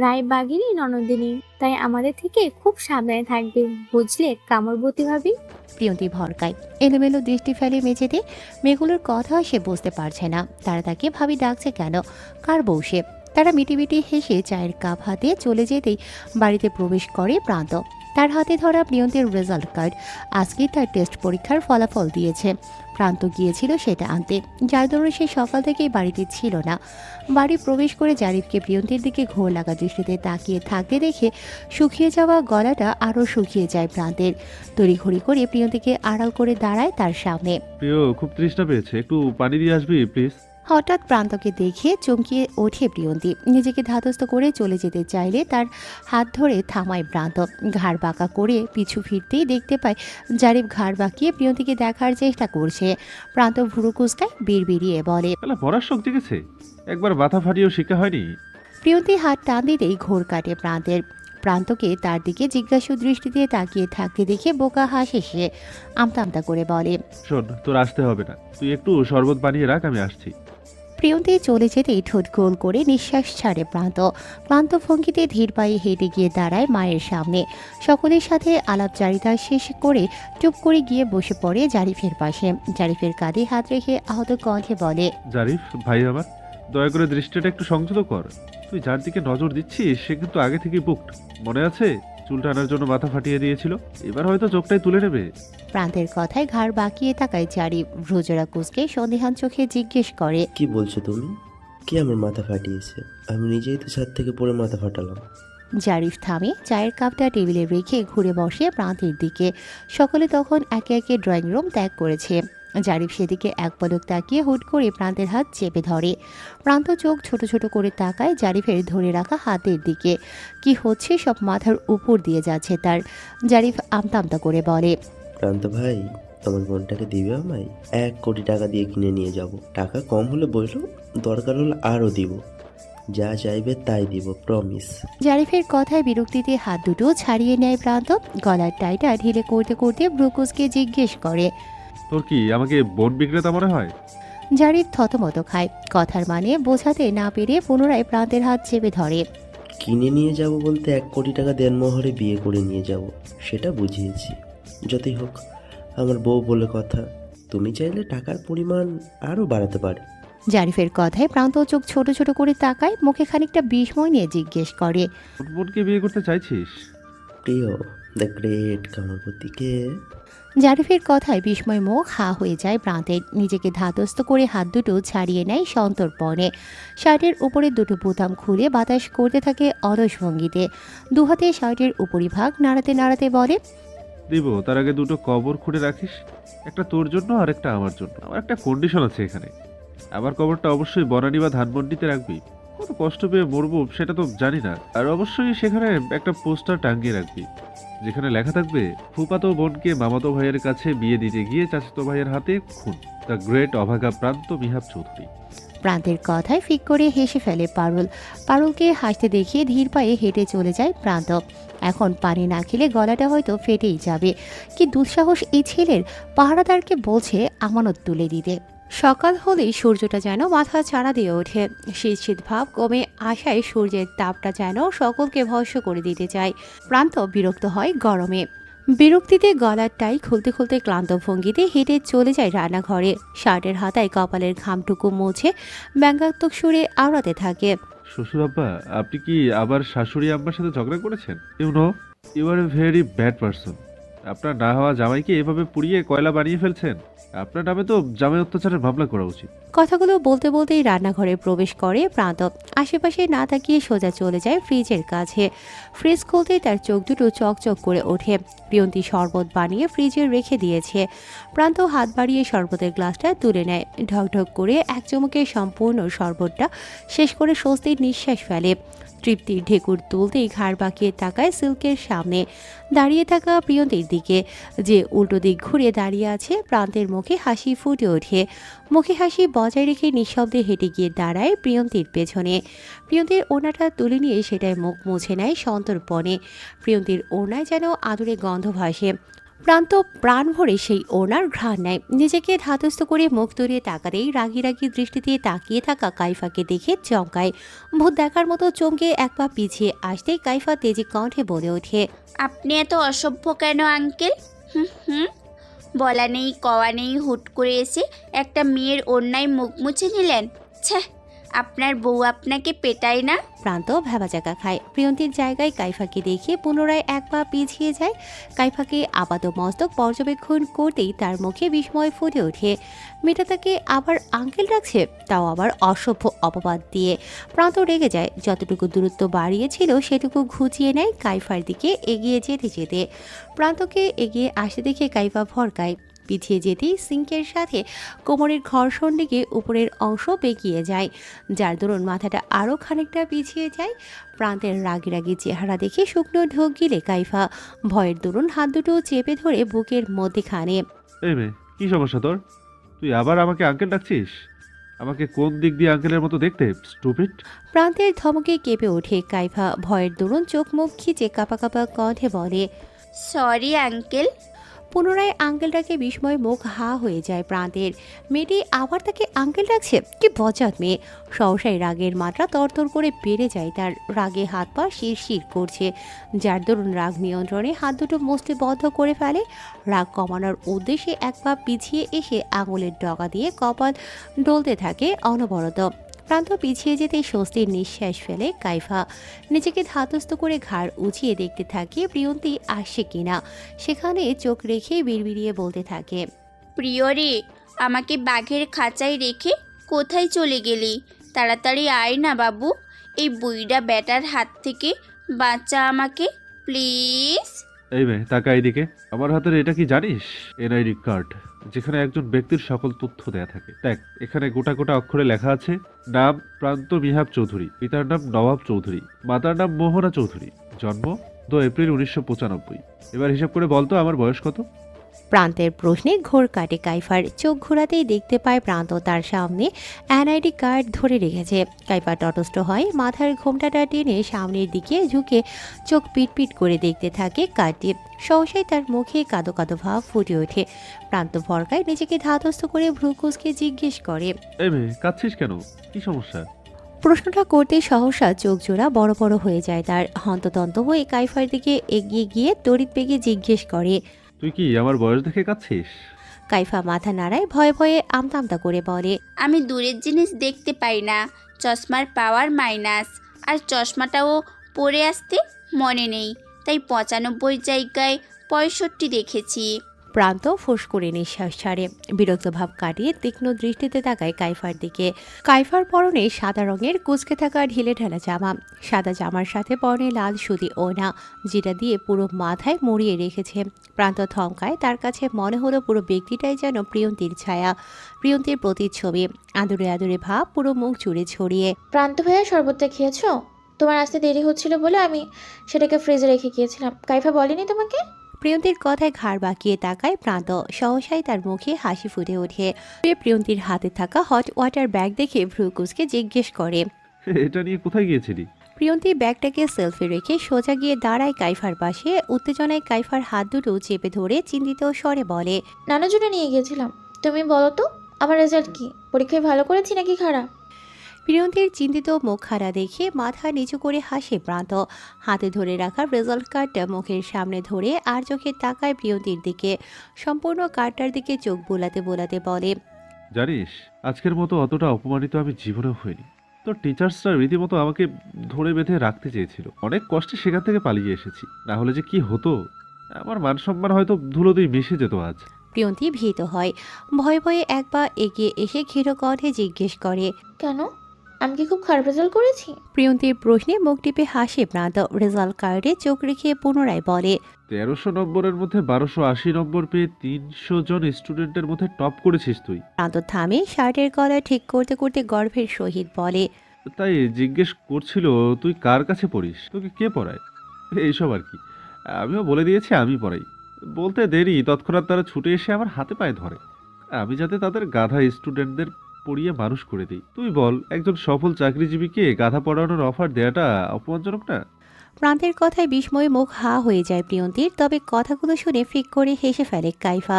রায়বাগিনী ননদিনী। তাই আমাদের থেকে খুব সাবধানে থাকবে, বুঝলে কামরবতী ভাবি? প্রিয়ন্তী ভরকায়। এলোমেলো দৃষ্টি ফেলে মেঝেতে। মেয়েগুলোর কথা সে বুঝতে পারছে না। তারা তাকে ভাবি ডাকছে কেন, কার বউ সে। তারা মিটিমিটি হেসে চায়ের কাপ হাতে চলে যেতেই বাড়িতে প্রবেশ করে প্রান্ত। তার হাতে ধরা প্রিয়ন্তীর রেজাল্ট কার্ড। আজকে তার টেস্ট পরীক্ষার ফলাফল দিয়েছে। প্রান্ত গিয়েছিল সেটা আনতে, যার দরুন সে সকাল থেকেই বাড়িতে ছিল না। বাড়ি প্রবেশ করে জারিফকে প্রিয়ন্তীর দিকে ঘোর লাগা দৃষ্টিতে তাকিয়ে থাকতে দেখে শুকিয়ে যাওয়া গলাটা আরও শুকিয়ে যায় প্রান্তের। তড়িঘড়ি করে প্রিয়ন্তীকে আড়াল করে দাঁড়ায় তার সামনে। প্রিয়, খুব তৃষ্ণা পেয়েছে, একটু পানি দিয়ে আসবি প্লিজ? হঠাৎ প্রান্তকে দেখে চমকিয়ে ওঠে প্রিয়ন্তী। নিজেকে ধাতস্থ করে চলে যেতে চাইলে তার হাত ধরে থামায় প্রান্ত। ঘাড় বাঁকা করে পিছু ফিরতেই দেখতে পায় জারিফ ঘাড় বাঁকিয়ে প্রিয়ন্তীকে দেখার চেষ্টা করছে। প্রান্ত ভুরু কুঁচকায়, বিড়বিড়িয়ে বলে, পড়ার শক্তি গেছে, একবার মাথা ফাটিয়েও শিক্ষা হয়নি? প্রিয়ন্তী হাত টান দিতেই ঘোর কাটে প্রান্তের। প্রান্তকে তার দিকে জিজ্ঞাসু দৃষ্টিতে তাকিয়ে থাকতে দেখে বোকা হাসে সে। আমতা আমতা করে বলে, শোন, তোর আসতে হবে না, তুই একটু শরবত বানিয়ে রাখ, আমি আসছি। প্রিয়ন্তী চলে যেতেই ঠোঁট গোল করে নিঃশ্বাস ছাড়ে প্রান্ত। ক্লান্ত ভঙ্গিতে ধীর পায়ে হেঁটে গিয়ে দাঁড়ায় মায়ের সামনে। সকলের সাথে আলাপচারিতা শেষ করে চুপ করে গিয়ে বসে পড়ে জারিফের পাশে। জারিফের কাঁধে হাত রেখে আহত কণ্ঠে বলে, জারিফ ভাই আমার, দয়া করে দৃষ্টিটা একটু সংযত কর। তুই যার দিকে নজর দিচ্ছিস সে কিন্তু আগে থেকেই বুকড, মনে আছে? চুল টানার জন্য মাথা ফাটিয়ে দিয়েছিল, এবার হয়তো চোখটাই তুলে নেবে। প্রান্তের কথায় ঘাড় বাঁকিয়ে তাকায় জারিফ। ভ্রুজোড়া কুঁচকে সন্দেহান চোখে জিজ্ঞেস করে, কি বলছো তুমি? কে আমার মাথা ফাটিয়েছে? আমি নিজেই তো ছাদ থেকে পড়ে মাথা ফাটালাম। জারিফ থামে, চায়ের কাপটা টেবিলে রেখে ঘুরে বসে প্রান্তের দিকে। সকলে তখন একে একে ড্রয়িং রুম ত্যাগ করেছে। জারিফ সেদিকে এক পলক তাকিয়ে হুট করে প্রান্তের হাত চেপে ধরে। প্রান্ত চোখ ছোট ছোট করে তাকায় জারিফের ধরে রাখা হাতের দিকে। কি হচ্ছে সব মাথার উপর দিয়ে যাচ্ছে তার। জারিফ আমতা আমতা করে বলে, প্রান্ত ভাই, তোমার বোনটাকে দিবে আমায়? 1 কোটি টাকা দিয়ে কিনে নিয়ে যাব। টাকা কম হলে বললো, দরকার হলে আরও দিব। যা চাইবে তাই দিব, প্রমিস। জারিফের কথায় বিরক্তিতে হাত দুটো ছাড়িয়ে নেয় প্রান্ত। গলার টাইটা ঢিলে করতে করতে ব্রুকুসকে জিজ্ঞেস করে, তোর কি আমাকে বোন বিক্রেতা মনে হয়? জারিফ থতমত খায়। কথার মানে বোঝাতে না পেরে পুনরায় প্রান্তের হাত চেপে ধরে। কিনে নিয়ে যাব বলতে 1 কোটি টাকা দেনমোহরে বিয়ে করে নিয়ে যাব, সেটা বুঝিয়েছি। যতই হোক আমার বউ বলে কথা, তুমি চাইলে টাকার পরিমাণ আরও বাড়াতে পারে। জারিফের কথায় প্রান্ত চোখ ছোট ছোট করে তাকায়, মুখে খানিকটা বিস্ময় নিয়ে জিজ্ঞেস করে, বোনকে বিয়ে করতে চাইছিস? প্রিয়, দ্য গ্রেট কামরবতীকে। জারিফের কথায় বিস্ময় মুখ হা হয়ে যায় প্রান্তের। নিজেকে ধাতস্থ করে হাত দুটো ছাড়িয়ে নেয় সন্তর্পণে। শার্টের উপরে দুটো বোতাম খুলে বাতাস করতে থাকে অলস ভঙ্গিতে। দুহাতে শার্টের উপরিভাগ নাড়াতে নাড়াতে বলে, দিব, তার আগে দুটো কবর খুঁড়ে রাখিস, একটা তোর জন্য আর একটা আমার জন্য। আমার একটা কন্ডিশন আছে এখানে, আমার কবরটা অবশ্যই বনানী বা ধানমন্ডিতে রাখবি। কত কষ্ট পেয়ে মরবো সেটা তো জানি না। আর অবশ্যই সেখানে একটা পোস্টার টাঙিয়ে রাখবি, যেখানে লেখা থাকবে, ফুফাতো বোনকে মামাতো ভাইয়ের কাছে বিয়ে দিতে গিয়ে চাচাতো ভাইয়ের হাতে খুন, দ্য গ্রেট অভাগা প্রান্ত মিহাব চৌধুরী। প্রান্তের কথায় ফিক করে হেসে ফেলে পারুল। পারুলকে হাসতে দেখিয়ে ধীর পায়ে হেঁটে চলে যায় প্রান্ত। এখন পানি না খেলে গলাটা হয়তো ফেটেই যাবে। কি দুঃসাহস এই ছেলের! পাহারাদারকে বলছে আমানত তুলে দিতে। সকাল হলেই সূর্যটা যেন মাথা ছাড়া দিয়ে ওঠে। শীত শীত ভাব কমে আসায় সূর্যের তাপটা যেন সকলকে ভস্ম করে দিতে চায়। প্রান্ত বিরক্ত হয় গরমে। বিরক্তিতে গলার টাই খুলতে খুলতে ক্লান্ত ভঙ্গিতে হেঁটে চলে যায় রান্নাঘরে। শার্টের হাতায় কপালের ঘামটুকু মুছে ব্যঙ্গাত্মক সুরে আওড়াতে থাকে, শ্বশুর আব্বা, আপনি কি আবার শাশুড়ি আম্মার সাথে ঝগড়া করেছেন? You know, you are a very bad person. আপনার না হওয়া জামাইকে এভাবে পুড়িয়ে কয়লা বানিয়ে ফেলছেন? আপনার নামে তো জামাই অত্যাচারের মামলা করা উচিত। কথাগুলো বলতে বলতেই রান্নাঘরে প্রবেশ করে প্রান্ত। আশেপাশে না তাকিয়ে সোজা চলে যায় ফ্রিজের কাছে। ফ্রিজ খুলতেই তার চোখ দুটো চকচক করে ওঠে। প্রিয়ন্তী শরবত বানিয়ে ফ্রিজে রেখে দিয়েছে। প্রান্ত হাত বাড়িয়ে শরবতের গ্লাসটা তুলে নেয়। ঢকঢক করে এক চুমুকে সম্পূর্ণ শরবতটা শেষ করে স্বস্তির নিঃশ্বাস ফেলে। তৃপ্তির ঢেকুর তুলতেই ঘাড় বাঁকিয়ে তাকায় সিল্কের সামনে দাঁড়িয়ে থাকা প্রিয়ন্তীর দিকে, যে উল্টো দিক ঘুরে দাঁড়িয়ে আছে। প্রান্তের মুখে হাসি ফুটে ওঠে। মুখে হাসি বজায় রেখে নিঃশব্দে হেঁটে গিয়ে দাঁড়ায় প্রিয়ন্তীর পেছনে। প্রিয়ন্তীর ওড়নাটা তুলে নিয়ে সেটায় মুখ মুছে নেয় সন্তর্পণে। প্রিয়ন্তীর ওড়নায় যেন আদুরে গন্ধ ভাসে। প্রান্ত প্রাণ ভরে সেই ওনার ঘ্রাণ নেয়। নিজেকে ধাতস্থ করে মুখ তুলিয়ে তাকাতেই রাগি রাগি দৃষ্টিতে তাকিয়ে থাকা কাইফাকে দেখে চমকায়। ভূত দেখার মতো চমকে এক পা পিছিয়ে আসতেই কাইফা তেজি কণ্ঠে বলে ওঠে, আপনি এত অসভ্য কেন আঙ্কেল? হুম, বলা নেই কওয়া নেই হুট করে এসে একটা মেয়ের ওড়নায় মুখ মুছে নিলেন। ছ্যাঃ, আপনার বউ আপনাকে পেটায় না? প্রান্ত ভেবাচাকা খায়। প্রিয়ন্তীর জায়গায় কাইফাকে দেখে পুনরায় এক পা পিছিয়ে যায়। কাইফাকে আপাত মস্তক পর্যবেক্ষণ করতেই তার মুখে বিস্ময় ফুটে ওঠে। মেয়েটা তাকে আবার আঙ্কেল ডাকছে, তাও আবার অসভ্য অপবাদ দিয়ে। প্রান্ত রেগে যায়। যতটুকু দূরত্ব বাড়িয়েছিল সেটুকু ঘুচিয়ে নেয় কাইফার দিকে এগিয়ে যেতে যেতে। প্রান্তকে এগিয়ে আসতে দেখে কাইফা ভরকায়। পিছিয়ে যেতেই সিঙ্কের সাথে কোমরের ঘর্ষণ লেগে উপরের অংশ বেঁকিয়ে যায়, যার দরুন মাথাটা আরও খানিকটা পিছিয়ে যায়। প্রান্তের রাগি রাগি চেহারা দেখে শুকনো ঢোক গিলে কাইফা ভয়ের দরুন হাত দুটো চেপে ধরে বুকের মধ্যেখানে। এই মেয়ে, কি সমস্যা তোর? তুই আবার আমাকে আঙ্কেল ডাকছিস? আমাকে কোন দিক দিয়ে আঙ্কেলের মতো দেখতে, স্টুপিড? প্রান্তের ধমকে কেঁপে ওঠে কাইফা। ভয়ের দরুন চোখ মুখ খিচে কাঁপা কাঁপা কণ্ঠে বলে, সরি আঙ্কেল। পুনরায় আঙ্কেল ডাকে বিস্ময় মুখ হা হয়ে যায় প্রান্তের। মেয়েটি আবার তাকে আঙ্কেল ডাকছে, কি বজ্জাত মেয়ে! সহসাই রাগের মাত্রা তরতর করে বেড়ে যায় তার। রাগে হাত পা শিরশির করছে, যার দরুন রাগ নিয়ন্ত্রণে হাত দুটো মুষ্টি বদ্ধ করে ফেলে। রাগ কমানোর উদ্দেশ্যে এক পা পিছিয়ে এসে আঙুলের ডগা দিয়ে কপাল ডলতে থাকে অনবরত। প্রান্ত পিছিয়ে যেতে স্বস্তির নিঃশ্বাস ফেলে কাইফা। নিজেকে ধাতস্থ করে ঘাড় উঁচিয়ে দেখতে থাকে প্রিয়ন্তী আসছে কিনা। সেখানে চোখ রেখে বিড়বিড়িয়ে বলতে থাকে, প্রিয় রে, আমাকে বাঘের খাঁচায় রেখে কোথায় চলে গেলি? তাড়াতাড়ি আয় না বাবু, এই বুইড়া ব্যাটার হাত থেকে বাঁচা আমাকে প্লিজ। এই মেয়ে, তাকা এইদিকে। আমার হাতের এটা কি জানিস? এনআইডি কার্ড, যেখানে একজন ব্যক্তির সকল তথ্য দেয়া থাকে। দেখ, এখানে গোটা গোটা অক্ষরে লেখা আছে নাম প্রান্ত মিহাব চৌধুরী, পিতার নাম নবাব চৌধুরী, মাতার নাম মোহনা চৌধুরী, জন্ম 2 এপ্রিল 1995। এবার হিসাব করে বলতো আমার বয়স কত? প্রান্তের প্রশ্নে ঘোর কাটে কাইফার। চোখ ঘোরাতেই দেখতে পায় প্রান্ত তার সামনে এনআইডি কার্ড ধরে রেখেছে। কাইফা তটস্থ হয়, মাথার ঘোমটাটা টেনে সামনের দিকে ঝুঁকে চোখ পিটপিট করে দেখতে থাকে কার্ডটি। সহসাই তার মুখে কাদো কাদো ভাব ফুটে ওঠে। প্রান্ত ভরকায় নিজেকে ধাতস্থ করে ভ্রুকুচকে জিজ্ঞেস করে, এই মেয়ে, কাঁদছিস কেন? কি সমস্যা? প্রশ্নটা করতে সহসা চোখ জোড়া বড় বড় হয়ে যায় তার। হন্ততন্ত হয়ে কাইফার দিকে এগিয়ে গিয়ে তড়িৎ বেগে জিজ্ঞেস করে, তুই কি আমার বয়স দেখে কাঁদছিস? কাইফা মাথা নাড়ায়, ভয়ে ভয়ে আমতা আমতা করে বলে, আমি দূরের জিনিস দেখতে পাই না, চশমার পাওয়ার মাইনাস, আর চশমাটাও পরে আসতে মনে নেই, তাই 95 জায়গায় 65 দেখেছি। প্রান্ত ফোঁস করে নিঃশ্বাস ছাড়ে। বিরক্ত ভাব কাটিয়ে তীক্ষ্ণ দৃষ্টিতে তাকায় কাইফার দিকে। কাইফার পরনে সাদা রঙের কুচকে থাকা ঢিলে ঢালা জামা, সাদা জামার সাথে পরনে লাল সুতি ওড়না, যেটা দিয়ে পুরো মাথায় মুড়িয়ে রেখেছে। প্রান্ত থমকায়। তার কাছে মনে হলো পুরো ব্যক্তিটাই যেন প্রিয়ন্তীর ছায়া, প্রিয়ন্তীর প্রতিচ্ছবি। আদুরে আদুরে ভাব পুরো মুখ জুড়ে ছড়িয়ে। প্রান্ত ভাইয়া শরবতটা খেয়েছো? তোমার আসতে দেরি হচ্ছিল বলে আমি সেটাকে ফ্রিজে রেখে গিয়েছিলাম। কাইফা বলেনি তোমাকে? প্রিয়ন্তীর কথায় ঘাড় বাঁকিয়ে তাকায় প্রান্ত। সহসাই তার মুখে হাসি ফুটে ওঠে। প্রিয়ন্তীর হাতে থাকা হট ওয়াটার ব্যাগ দেখে ভ্রুকুচকে জিজ্ঞেস করে, এটা নিয়ে কোথায় গিয়েছিলি? প্রিয়ন্তী ব্যাগটাকে সেলফি রেখে সোজা গিয়ে দাঁড়ায় কাইফার পাশে। উত্তেজনায় কাইফার হাত দুটো চেপে ধরে চিন্তিত স্বরে বলে, নানার জন্য নিয়ে গিয়েছিলাম। তুমি বলো তো আমার রেজাল্ট কি? পরীক্ষায় ভালো করেছি নাকি খারাপ? প্রিয়ন্তীর চিন্তিত মুখ খাড়া দেখে মাথা নিচু করে হাসে প্রান্ত। হাতে ধরে রাখা রেজাল্ট কার্ডটা মুখের সামনে ধরে আর চোখে তাকায় প্রিয়ন্তীর দিকে। সম্পূর্ণ কার্ডটার দিকে চোখ বোলাতে বোলাতে বলে, জানিস, আজকের মতো অতটা অপমানিত আমি জীবনেও হইনি। তো টিচার্সরা রীতিমতো আমাকে ধরে বেঁধে রাখতে চেয়েছিল। অনেক কষ্টে সেখান থেকে পালিয়ে এসেছি, না হলে যে কি হতো আমার মান সম্মান হয়তো ধুলোতেই মিশে যেত আজ। প্রিয়ন্তী ভীত হয়, ভয়ে ভয়ে এক পা এগিয়ে এসে ক্ষীণ কণ্ঠে জিজ্ঞেস করে, কেন? আমি কি খুব খারাপ রেজাল্ট করেছি? প্রিয়ন্তীর প্রশ্নে মুখ টিপে হাসে প্রান্ত। রেজাল্ট কার্ডে চোখ রেখে পুনরায় বলে, 1300 নম্বরের মধ্যে 1280 নম্বর পেয়ে 300 জন স্টুডেন্টের মধ্যে টপ করেছিস তুই। প্রান্ত থামে, শার্টের গলা ঠিক করতে করতে গর্ভের সহিত বলে, তাই জিজ্ঞেস করছিল তুই কার কাছে পড়িস, তোকে কে পড়ায়, এইসব আর কি। আমিও বলে দিয়েছি আমি পড়াই। বলতে দেরি তৎক্ষণাৎ তারা ছুটে এসে আমার হাতে পায়ে ধরে, আমি যাতে তাদের গাধা স্টুডেন্টদের পড়িয়ে মানুষ করে দিই। তুই বল, একজন সফল চাকরিজীবীকে গাধা পড়ানোর অফার দেওয়াটা অপমানজনক না? প্রান্তের কথায় বিস্ময়ে মুখ হা হয়ে যায় প্রিয়ন্তীর। তবে কথাগুলো শুনে ফিক করে হেসে ফেলে কাইফা।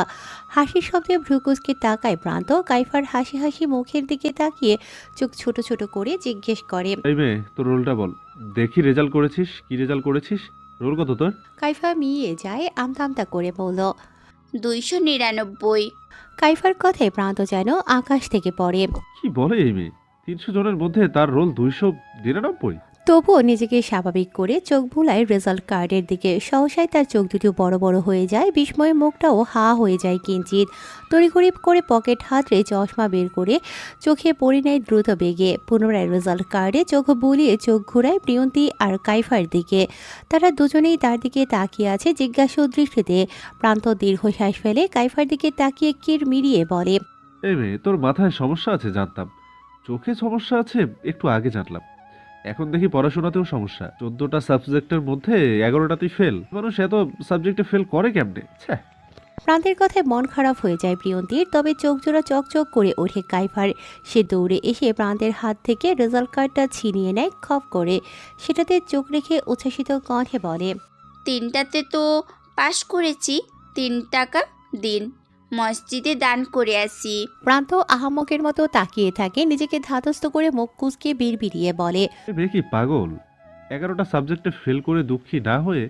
হাসির শব্দে ভ্রুকুচকে তাকায় প্রান্ত। কাইফার হাসি হাসি মুখের দিকে তাকিয়ে চোখ ছোট ছোট করে জিজ্ঞেস করে, এই মেয়ে, তোর রোলটা বল দেখি। রেজাল্ট করেছিস? কি রেজাল্ট করেছিস? রোল কত তোর? কাইফা মিয়ে যায়, আমতা আমতা করে বলল, 299। কাইফার কথায় প্রান্ত যেন আকাশ থেকে পড়ে। কি বলে এই মেয়ে? 300 জনের মধ্যে তার রোল 299। তবুও নিজেকে স্বাভাবিক করে চোখ ভুলায় রেজাল্ট কার্ডের দিকে। সহসায় তার চোখ দুটো বড় বড় হয়ে যায়, বিস্ময়ে মুখটাও হা হয়ে যায় কিঞ্চিত। তড়িঘড়ি করে পকেট হাতড়ে চশমা বের করে চোখে পড়ে নেয় দ্রুত বেগে। পুনরায় রেজাল্ট কার্ডে চোখ বুলিয়ে চোখ ঘুরায় প্রিয়ন্তী আর কাইফার দিকে। তারা দুজনেই তার দিকে তাকিয়ে আছে জিজ্ঞাসু দৃষ্টিতে। প্রান্ত দীর্ঘশ্বাস ফেলে কাইফার দিকে তাকিয়ে কির মিরিয়ে বলে, এই মেয়ে, তোর মাথায় সমস্যা আছে জানতাম, চোখে সমস্যা আছে একটু আগে জানলাম, এখন দেখি পড়াশোনাতেও সমস্যা। 14টা সাবজেক্টের মধ্যে 11টাতেই ফেল। মানুষ এত সাবজেক্টে ফেল করে কেমনে? ছ্যাঃ। প্রান্তের কথায় মন খারাপ হয়ে যায় প্রিয়ন্তীর। তবে চোখ জোড়া চকচক করে ওঠে কাইফার। সে দৌড়ে এসে প্রান্তের হাত থেকে রেজাল্ট কার্ডটা ছিনিয়ে নেয় খপ করে। সেটাতে চোখ রেখে উচ্ছ্বাসিত কণ্ঠে বলে, 3টাতে তো পাশ করেছি, 3 টাকা দিন, মসজিদে দান করে আসি। প্রান্ত আহাম্মকের মতো তাকিয়ে থাকে, নিজেকে ধাতস্থ করে মুখ কুঁচকে বিড়বিড়িয়ে বলে, এ মেয়ে কি পাগল? 11টা সাবজেক্টে ফেল করে দুঃখী না হয়ে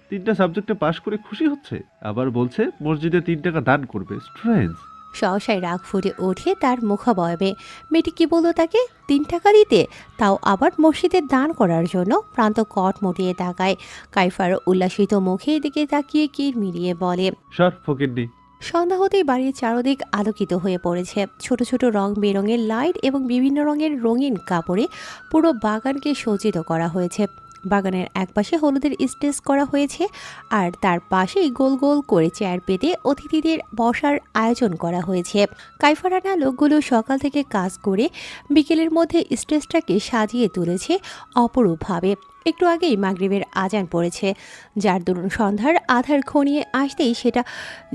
3টা সাবজেক্টে পাশ করে খুশি হচ্ছে, আবার বলছে মসজিদে 3 টাকা দান করবে। স্ট্রেঞ্জ। সহসায় রাগ ফুটে ওঠে তার মুখাবয়বে। মেয়েটি কি বললো তাকে 3 টাকা দিতে, তাও আবার মসজিদে দান করার জন্য? প্রান্ত কট মটিয়ে তাকায়। কাইফার উল্লাসিত মুখের দিকে তাকিয়ে কির মিলিয়ে বলে, সর ফকিন্নি। সন্ধ্যা হতেই বাড়ির চারদিক আলোকিত হয়ে পড়েছে। ছোট ছোট রং বেরঙের লাইট এবং বিভিন্ন রঙের রঙিন কাপড়ে পুরো বাগানকে সজ্জিত করা হয়েছে। বাগানের একপাশে হলুদের স্টেজ করা হয়েছে, আর তার পাশেই গোল গোল করে চেয়ার পেতে অতিথিদের বসার আয়োজন করা হয়েছে। কাইফারানা লোকগুলো সকাল থেকে কাজ করে বিকেলের মধ্যে স্টেজটাকে সাজিয়ে তুলেছে অপরূপভাবে। একটু আগেই মাগরিবের আজান পড়েছে, যার দরুন সন্ধ্যার আধার ঘনিয়ে আসতেই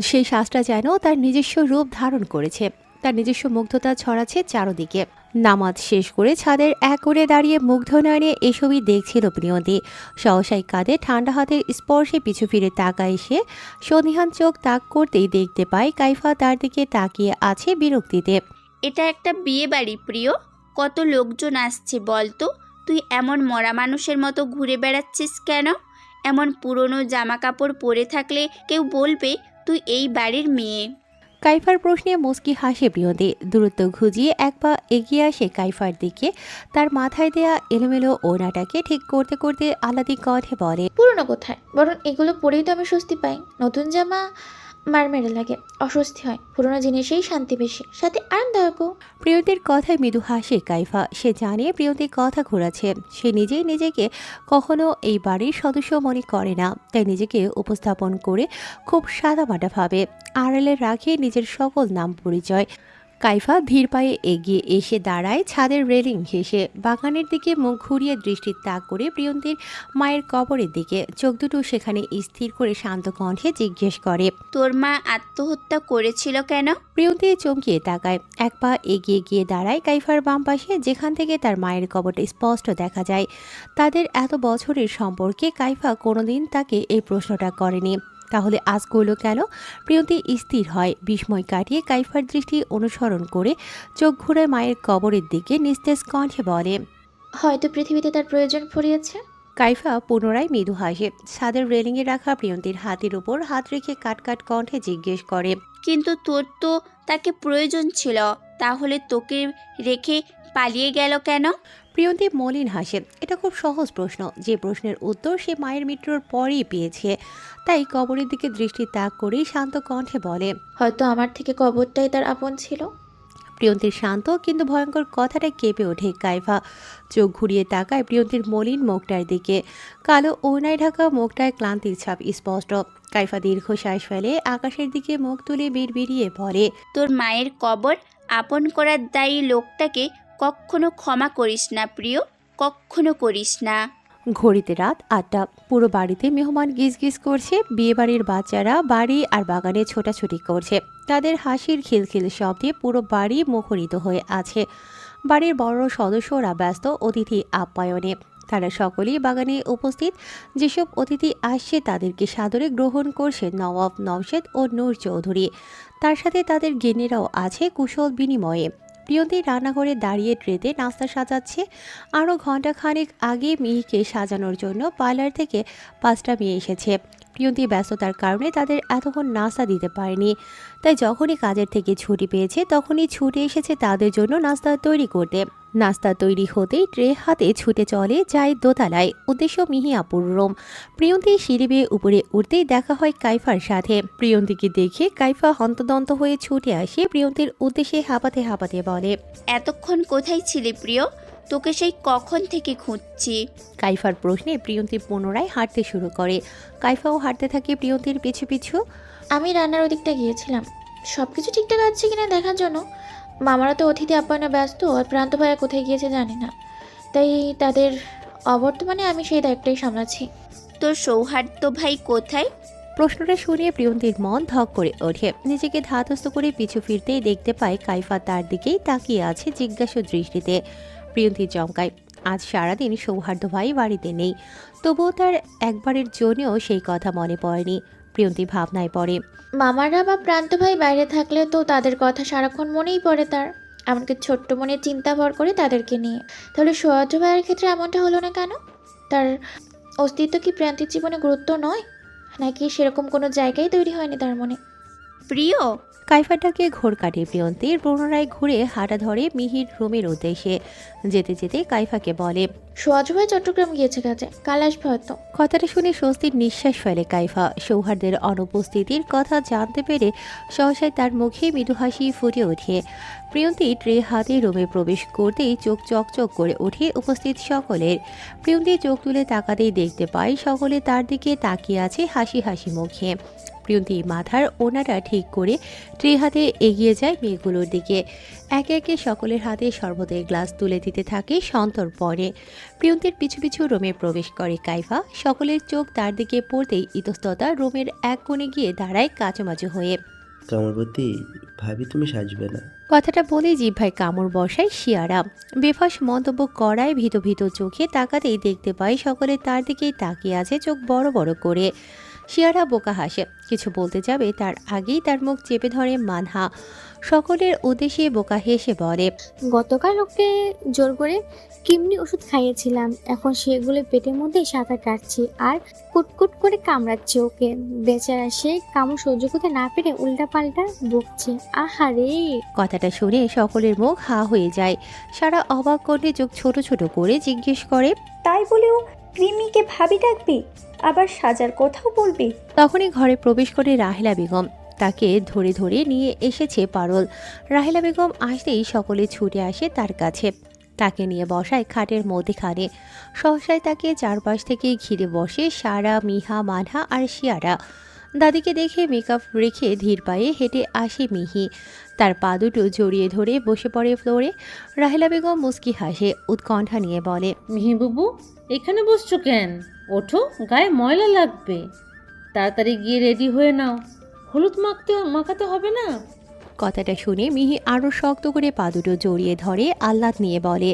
সেই শ্বাসটা যেন তার নিজস্ব রূপ ধারণ করেছে। তার নিজস্ব মুগ্ধতা ছড়াচ্ছে চারদিকে। নামাজ শেষ করে ছাদের এক করে দাঁড়িয়ে মুগ্ধ নয়নে এসবই দেখছিল প্রিয়ন্তী। সহসাই কাঁধে ঠান্ডা হাতের স্পর্শে পিছু ফিরে তাকায় সে। সন্ধিহান চোখ তাক করতেই দেখতে পায় কাইফা তার দিকে তাকিয়ে আছে বিরক্তিতে। এটা একটা বিয়ে বাড়ি প্রিয়, কত লোকজন আসছে বলতো? তুই এমন মরা মানুষের মতো ঘুরে বেড়াচ্ছিস কেন? এমন পুরনো জামা কাপড় পরে থাকলে কেউ বলবে তুই এই বাড়ির মেয়ে। কাইফার প্রশ্নে মুস্কি হাসে প্রিয়ন্তী। দূরত্ব ঘুজিয়ে এক পা এগিয়ে আসে কাইফার দিকে। তার মাথায় দেয়া এলোমেলো ওড়নাটাকে ঠিক করতে করতে আলাদি কণ্ঠে বলে, পুরনো কোথায়, বরং এগুলো পরেই তো আমি স্বস্তি পাই। নতুন জামা মারমেরে লাগে, অস্বস্তি হয়। পুরোনো জিনিসেই শান্তি বেশি, সাথে আরামদায়কও। প্রিয়তির কথায় মৃদু হাসে কাইফা। সে জানে প্রিয়তির কথা ঘোরাচ্ছে। সে নিজেই নিজেকে কখনো এই বাড়ির সদস্য মনে করে না, তাই নিজেকে উপস্থাপন করে খুব সাদামাটাভাবে আড়ালে রাখে নিজের সকল নাম পরিচয়। কাইফা ধীর পায়ে এগিয়ে এসে দাঁড়ায় ছাদের রেলিং ঘেঁষে। বাগানের দিকে মুখ ঘুরিয়ে দৃষ্টি তাক করে প্রিয়ন্তীর মায়ের কবরের দিকে চোখ দুটো সেখানে স্থির করে শান্ত কণ্ঠে জিজ্ঞেস করে, তোর মা আত্মহত্যা করেছিল কেন? প্রিয়ন্তী চমকিয়ে তাকায়। এক পা এগিয়ে গিয়ে দাঁড়ায় কাইফার বাম পাশে, যেখান থেকে তার মায়ের কবরটা স্পষ্ট দেখা যায়। তাদের এত বছরের সম্পর্কে কাইফা কোনোদিন তাকে এই প্রশ্নটা করেনি। তাহলে আজ করল কেন? প্রিয়ন্তী স্থির হয়। বিস্ময় কাটিয়ে কাইফার দৃষ্টি অনুসরণ করে চোখ ঘুরে মায়ের কবরের দিকে নিস্তেজ কণ্ঠে বলে, হয়তো পৃথিবীতে তার প্রয়োজন ফুরিয়েছে। কাইফা পুনরায় মৃদু হাসে। ছাদের রেলিংয়ে রাখা প্রিয়ন্তীর হাতের উপর হাত রেখে কাটকাট কণ্ঠে জিজ্ঞেস করে, কিন্তু তোর তো তাকে প্রয়োজন ছিল, তাহলে তোকে রেখে পালিয়ে গেল কেন? প্রিয়ন্তী মলিন হাসে। এটা খুব সহজ প্রশ্ন, যে প্রশ্নের উত্তর সে মায়ের মৃত্যুর পরেই পেয়েছে। তাই কবরের দিকে দৃষ্টি তাক করেই শান্ত কণ্ঠে বলে, হয়তো আমার থেকে কবরটাই তার আপন ছিল। প্রিয়ন্তীর শান্ত কিন্তু ভয়ঙ্কর কথাটা কেঁপে ওঠে কাইফা। চোখ ঘুরিয়ে তাকায় প্রিয়ন্তীর মলিন মুখটার দিকে। কালো ওড়নায় ঢাকা মুখটায় ক্লান্তির ছাপ স্পষ্ট। কাইফা দীর্ঘশ্বাস ফেলে আকাশের দিকে মুখ তুলে বিড়বিড়িয়ে বলে, তোর মায়ের কবর আপন করার দায়ী লোকটাকে কখনো ক্ষমা করিস না প্রিয়, কখনো করিস না। ঘড়িতে রাত 8টা। পুরো বাড়িতে মেহমান গিজগিজ করছে। বিয়েবাড়ির বাচ্চারা বাড়ি আর বাগানে ছোটাছুটি করছে। তাদের হাসির খিলখিল শব্দে পুরো বাড়ি মুখরিত হয়ে আছে। বাড়ির বড় সদস্যরা ব্যস্ত অতিথি আপ্যায়নে। তারা সকলেই বাগানে উপস্থিত। যেসব অতিথি আসছে তাদেরকে সাদরে গ্রহণ করছে নওয়াব নওশেদ ও নূর চৌধুরী। তার সাথে তাদের গিন্নিরাও আছে কুশল বিনিময়ে। প্রিয়ন্তী রান্নাঘরে দাঁড়িয়ে ট্রেতে নাস্তা সাজাচ্ছে। আরও ঘণ্টাখানেক আগে মিহিকে সাজানোর জন্য পার্লার থেকে 5টা মেয়ে এসেছে। প্রিয়ন্তী ব্যস্ততার কারণে তাদের এতক্ষণ নাস্তা দিতে পারেনি। তাই যখনই কাজের থেকে ছুটি পেয়েছে তখনই ছুটে এসেছে তাদের জন্য নাস্তা তৈরি করতে। নাস্তা তৈরি হতেই ট্রে হাতে ছুটে চলে যায় দোতলায়। উদ্দেশ্য মিহি আপুর রুম। প্রিয়ন্তী সিঁড়ি বেয়ে উপরে উঠতেই দেখা হয় কাইফার সাথে। প্রিয়ন্তীকে দেখে কাইফা হন্তদন্ত হয়ে ছুটে আসে প্রিয়ন্তীর উদ্দেশ্যে হাঁপাতে হাঁপাতে বলে, এতক্ষণ কোথায় ছিলি প্রিয়? তোকে সেই কখন থেকে খুঁজছি। কাইফার প্রশ্নে প্রিয়ন্তী পুনরায় হাঁটতে শুরু করে। কাইফাও হাঁটতে থাকে প্রিয়ন্তীর পিছু পিছু। আমি রান্নার ওদিকটা গিয়েছিলাম সব কিছু ঠিকঠাক আছে কিনা দেখার জন্য। মামারা তো অতিথি আপ্যায়নে ব্যস্ত, আর প্রান্ত ভাইয়া কোথায় গিয়েছে জানি না। তাই তাদের অবর্তমানে আমি সেই দায়িত্বটাই সামলাচ্ছি। তোর সৌহার্দ্য ভাই কোথায়? প্রশ্নটা শুনিয়ে প্রিয়ন্তীর মন ধক করে ওঠে। নিজেকে ধাতস্থ করে পিছু ফিরতেই দেখতে পায় কাইফা তার দিকেই তাকিয়ে আছে জিজ্ঞাসু দৃষ্টিতে। প্রিয়ন্তী চমকায়। আজ সারাদিন সৌহার্দ্য ভাই বাড়িতে নেই, তবুও তার একবারের জন্যও সেই কথা মনে পড়েনি। প্রিয়ন্তী ভাবনায় পড়ে, মামারা বা প্রান্ত ভাই বাইরে থাকলে তো তাদের কথা সারাক্ষণ মনেই পড়ে তার। এমনকি ছোট্ট মনে চিন্তা ভর করে তাদেরকে নিয়ে। তাহলে সৌহার্দ্য ভাইয়ের ক্ষেত্রে এমনটা হলো না কেন? তার অস্তিত্ব কি প্রিয়ন্তীর জীবনে গুরুত্ব নয়, নাকি সেরকম কোনো জায়গায় তৈরি হয়নি তার মনে? প্রিয়, কাইফাটাকে ঘোর কাটে প্রিয়ন্তীর। পুনরায় ঘুরে হাঁটা ধরে মিহির রুমের উদ্দেশ্যে। যেতে যেতে কাইফাকে বলে, সৌহার্দ্য ভাই চট্টগ্রাম গিয়েছে কাজে, কাল আসবে হয়তো। কথাটা শুনে স্বস্তির নিঃশ্বাস ফেলে কাইফা। সৌহার্দ্যের অনুপস্থিতির কথা জানতে পেরে সহসায় তার মুখে মৃদু হাসি ফুটে ওঠে। প্রিয়ন্তী ট্রে হাতে রুমে প্রবেশ করতেই চোখ চকচক করে ওঠে উপস্থিত সকলের। প্রিয়ন্তী চোখ তুলে তাকাতেই দেখতে পায় সকলে তার দিকে তাকিয়ে আছে হাসি হাসি মুখে। প্রিয়ন্তী মাথার ওনাটা ঠিক করে ট্রে হাতে এগিয়ে যায় মেয়েগুলোর দিকে। একে একে সকলের হাতে শরবতের গ্লাস তুলে দিতে থাকে সন্তর্পণে। প্রিয়ন্তীর পিছু পিছু রুমে প্রবেশ করে কাইফা। সকলের চোখ তার দিকে পড়তেই ইতস্ততা রুমের এক কোণে গিয়ে দাঁড়ায় কাচুমাচু হয়ে। কামরবতী, ভাবি তুমি সাজবে না। কথাটা বলেই জিহ্বায় কামড় বসায় শিয়ারা। বেফাস মন্তব্য করায় ভীত ভীত চোখে তাকাতেই দেখতে পায় সকলে তার দিকেই তাকিয়ে আছে চোখ বড় বড় করে। শিয়ারা বোকা হাসে। কিছু বলতে যাবে তার আগেই তার মুখ চেপে ধরে মানহা। সকলের উদ্দেশ্যে বোকা হেসে বলে, গতকাল ওকে জোর করে কিমনি ওষুধ খাইয়েছিলাম, এখন সেগুলো পেটের মধ্যে সাঁতার কাটছি আর কুটকুট করে কামড়াচ্ছে ওকে। বেচারা সে কামড় সহ্য করতে না পেরে উল্টা পাল্টা বকছে। আহারে! কথাটা শুনে সকলের মুখ হা হয়ে যায়। সারা অবাক করে চোখ ছোট ছোট করে জিজ্ঞেস করে, তাই বলেও কৃমিকে ভাবি ডাকবি, আবার সাজার কথাও বলবি? তখনই ঘরে প্রবেশ করে রাহেলা বেগম। তাকে ধরে ধরে নিয়ে এসেছে পারুল। রাহেলা বেগম আসতেই সকলে ছুটে আসে তার কাছে। তাকে নিয়ে বসায় খাটের মধ্যেখানে। সহসায় তাকে চারপাশ থেকে ঘিরে বসে সারা, মিহা, মানহা আর শিয়ারা। দাদিকে দেখে মেকআপ রেখে ধীর পায়ে হেঁটে আসে মিহি। তার পা দুটো জড়িয়ে ধরে বসে পড়ে ফ্লোরে। রাহেলা বেগম মুস্কি হাসে, উৎকণ্ঠা নিয়ে বলে, মিহিবাবু, এখানে বসছো কেন? ওঠো, গায়ে ময়লা লাগবে। তাড়াতাড়ি গিয়ে রেডি হয়ে নাও, হলুদ মাখাতে হবে না? কথাটা শুনে মিহি আরও শক্ত করে পা দুটো জড়িয়ে ধরে আহ্লাদ নিয়ে বলে,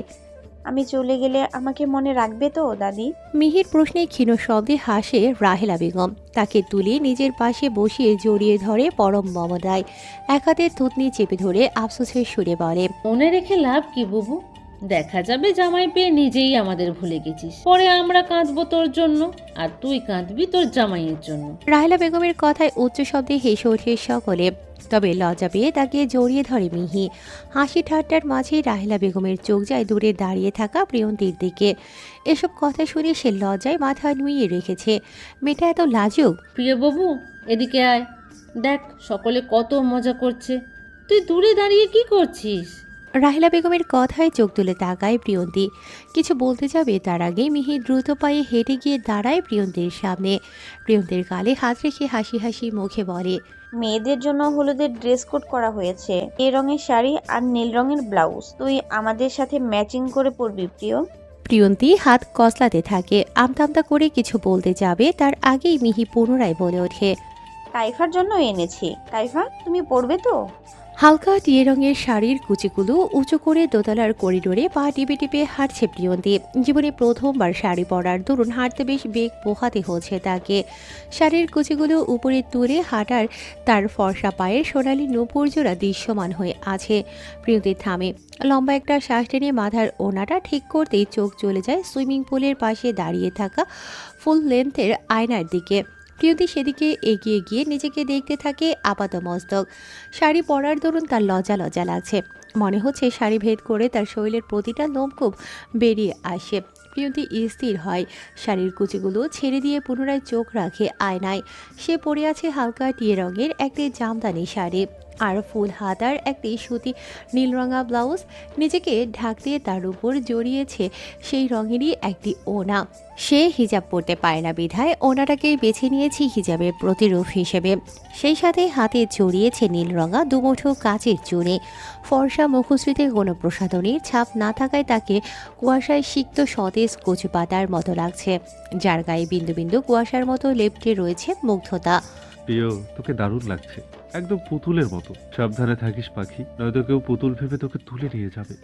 আমি চলে গেলে আমাকে মনে রাখবে তো দাদি? মিহির প্রশ্নে ক্ষীণ শব্দে হাসে রাহেলা বেগম। তাকে তুলে নিজের পাশে বসিয়ে জড়িয়ে ধরে পরম মমতায়। এক হাতে থুতনি চেপে ধরে আফসোসের সুরে বলে, মনে রেখে লাভ কি বুবু? দেখা যাবে জামাই পেয়ে নিজেই আমাদের ভুলে গেছিস। পরে আমরা কাঁদবো তোর জন্য, আর তুই কাঁদবি তোর জামাইয়ের জন্য। রাহেলা বেগমের কথায় উচ্চ শব্দে হেসে ওঠে সকলে, তবে লজ্জা পেয়ে তাকে জড়িয়ে ধরে মিহি। হাসি ঠাট্টার মাঝে রাহেলা বেগমের চোখ যায় দূরে দাঁড়িয়ে থাকা প্রিয়ন্তীর দিকে। এসব কথা শুনে সে লজ্জায় মাথা নুইয়ে রেখেছে। মেয়েটা এত লাজুক। প্রিয় বাবু, এদিকে আয়, দেখ সকলে কত মজা করছে, তুই দূরে দাঁড়িয়ে কি করছিস? রাহেলা বেগমের কথায় চোখ তুলে তাকায় প্রিয়ন্তী। কিছু বলতে যাবে তার আগে মিহি দ্রুত পায়ে হেঁটে গিয়ে দাঁড়ায় প্রিয়ন্তীর সামনে। প্রিয়ন্তীর গালে হাত রেখে হাসি হাসি মুখে বলে, মেয়েদের জন্য হলুদের ড্রেস কোড করা হয়েছে, এই রঙের শাড়ি আর নীল রঙের ব্লাউজ তুই আমাদের সাথে ম্যাচিং করে পরবি প্রিয়। প্রিয়ন্তী হাত কসলাতে থাকে। আমতা আমতা করে কিছু বলতে যাবে তার আগেই মিহি পুনরায় বলে ওঠে, কাইফার জন্য এনেছি, কাইফা তুমি পরবে তো? হালকা টিয়ে রঙের শাড়ির কুচিগুলো উঁচু করে দোতলার করিডোরে পা টিপে টিপে হাঁটছে প্রিয়ন্তী। জীবনে প্রথমবার শাড়ি পরার দরুন হাঁটতে বেশ বেগ পোহাতে হচ্ছে তাকে। শাড়ির কুচিগুলো উপরে তুলে হাঁটার তার ফর্সা পায়ের সোনালি নূপুর জোড়া দৃশ্যমান হয়ে আছে। প্রিয়ন্তী থামে, লম্বা একটা শ্বাস টেনে মাথার ওনাটা ঠিক করতেই চোখ চলে যায় সুইমিং পুলের পাশে দাঁড়িয়ে থাকা ফুল লেন্থের আয়নার দিকে। প্রিয়ন্তী সেদিকে এগিয়ে গিয়ে নিজেকে দেখতে থাকে আপাতমস্তক। শাড়ি পরার দরুন তার লজ্জা লজ্জা লাগছে। মনে হচ্ছে শাড়ি ভেদ করে তার শরীরের প্রতিটা লোমকূপ বেরিয়ে আসে। প্রিয়ন্তী স্থির হয়, শাড়ির কুচিগুলো ছেড়ে দিয়ে পুনরায় চোখ রাখে আয়নায়। সে পরে আছে হালকা টিয়ে রঙের একটি জামদানি শাড়ি আর ফুল হাতার একটি সুতি নীলরঙা ব্লাউজ। নিজেকে ঢাক দিয়ে তার উপর জড়িয়েছে সেই রঙেরই একটি ওড়না। সে হিজাব পরতে পারে না বিধায় ওড়নাটাকে বেছে নিয়েছি হিজাবের প্রতিরূপ হিসেবে। সেই সাথে হাতে জড়িয়েছে নীলরঙা দুমুঠো কাচের চুড়ি। ফর্সা মুখশ্রীতে কোনো প্রসাধনীর ছাপ না থাকায় তাকে কুয়াশায় সিক্ত সতেজ কচু পাতার মতো লাগছে, যার গায়ে বিন্দু বিন্দু কুয়াশার মতো লেপ্টে রয়েছে মুগ্ধতা। প্রিয়, তোকে দারুণ লাগছে, একদম পুতুলের মতো। সাবধানে থাকিস পাখি, নয়তো কেউ পুতুল ভেবে তোকে তুলে নিয়ে যাবে।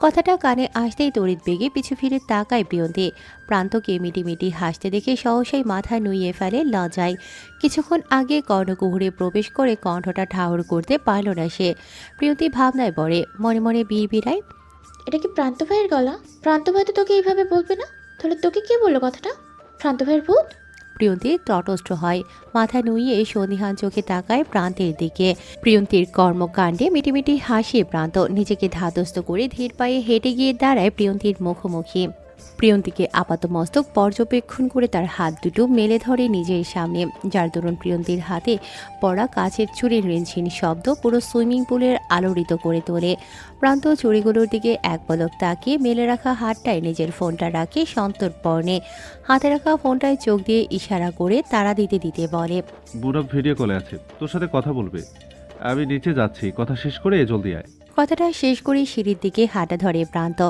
কথাটা কানে আসতেই তড়িৎ বেগে পিছু ফিরে তাকায় প্রিয়ন্তী। প্রান্তকে মিটিমিটি হাসতে দেখে সহসাই মাথা নুইয়ে ফেলে লজ্জায়। কিছুক্ষণ আগে কর্ণকুহুরে প্রবেশ করে কণ্ঠটা ঠাউর করতে পারল না সে। প্রিয়ন্তী ভাবনায় পড়ে, মনে মনে বিড়বিড়ায়, এটা কি প্রান্ত ভাইয়ের গলা? প্রান্ত ভাই তো তোকে এইভাবে বলবে না, তাহলে তোকে কে বললো কথাটা? প্রান্ত ভাইয়ের ভূত? প্রিয়ন্তী তটস্থ হয়, মাথা নুইয়ে সন্দিহান চোখে তাকায় প্রান্তের দিকে। প্রিয়ন্তীর কর্মকাণ্ডে মিটিমিটি হাসি প্রান্ত। নিজেকে ধাতস্থ করে ধীর পায়ে হেঁটে গিয়ে দাঁড়ায় প্রিয়ন্তীর মুখোমুখি। প্রিয়ন্তীকে আপাতমস্তক পর্যবেক্ষণ করে তার হাত দুটো মেলে ধরে নিজের সামনে, যার দরুন প্রিয়ন্তীর হাতে পড়া কাচের চুড়ির রিনঝিন শব্দ পুরো সুইমিং পুলের আলোড়িত করে তোলে। প্রান্ত চুড়িগুলোর দিকে এক পলক তাকিয়ে মেলে রাখা হাতটায় নিজের ফোনটা রাখে সন্তর্পণে। হাতে রাখা ফোনটায় চোখ দিয়ে ইশারা করে তাড়া দিতে দিতে বলে, বুড়া ভিডিও কলে আছে, তোর সাথে কথা বলবে। আমি নিচে যাচ্ছি, কথা শেষ করে জলদি আয়। কথাটা শেষ করে সিঁড়ির দিকে হাঁটা ধরে প্রান্ত।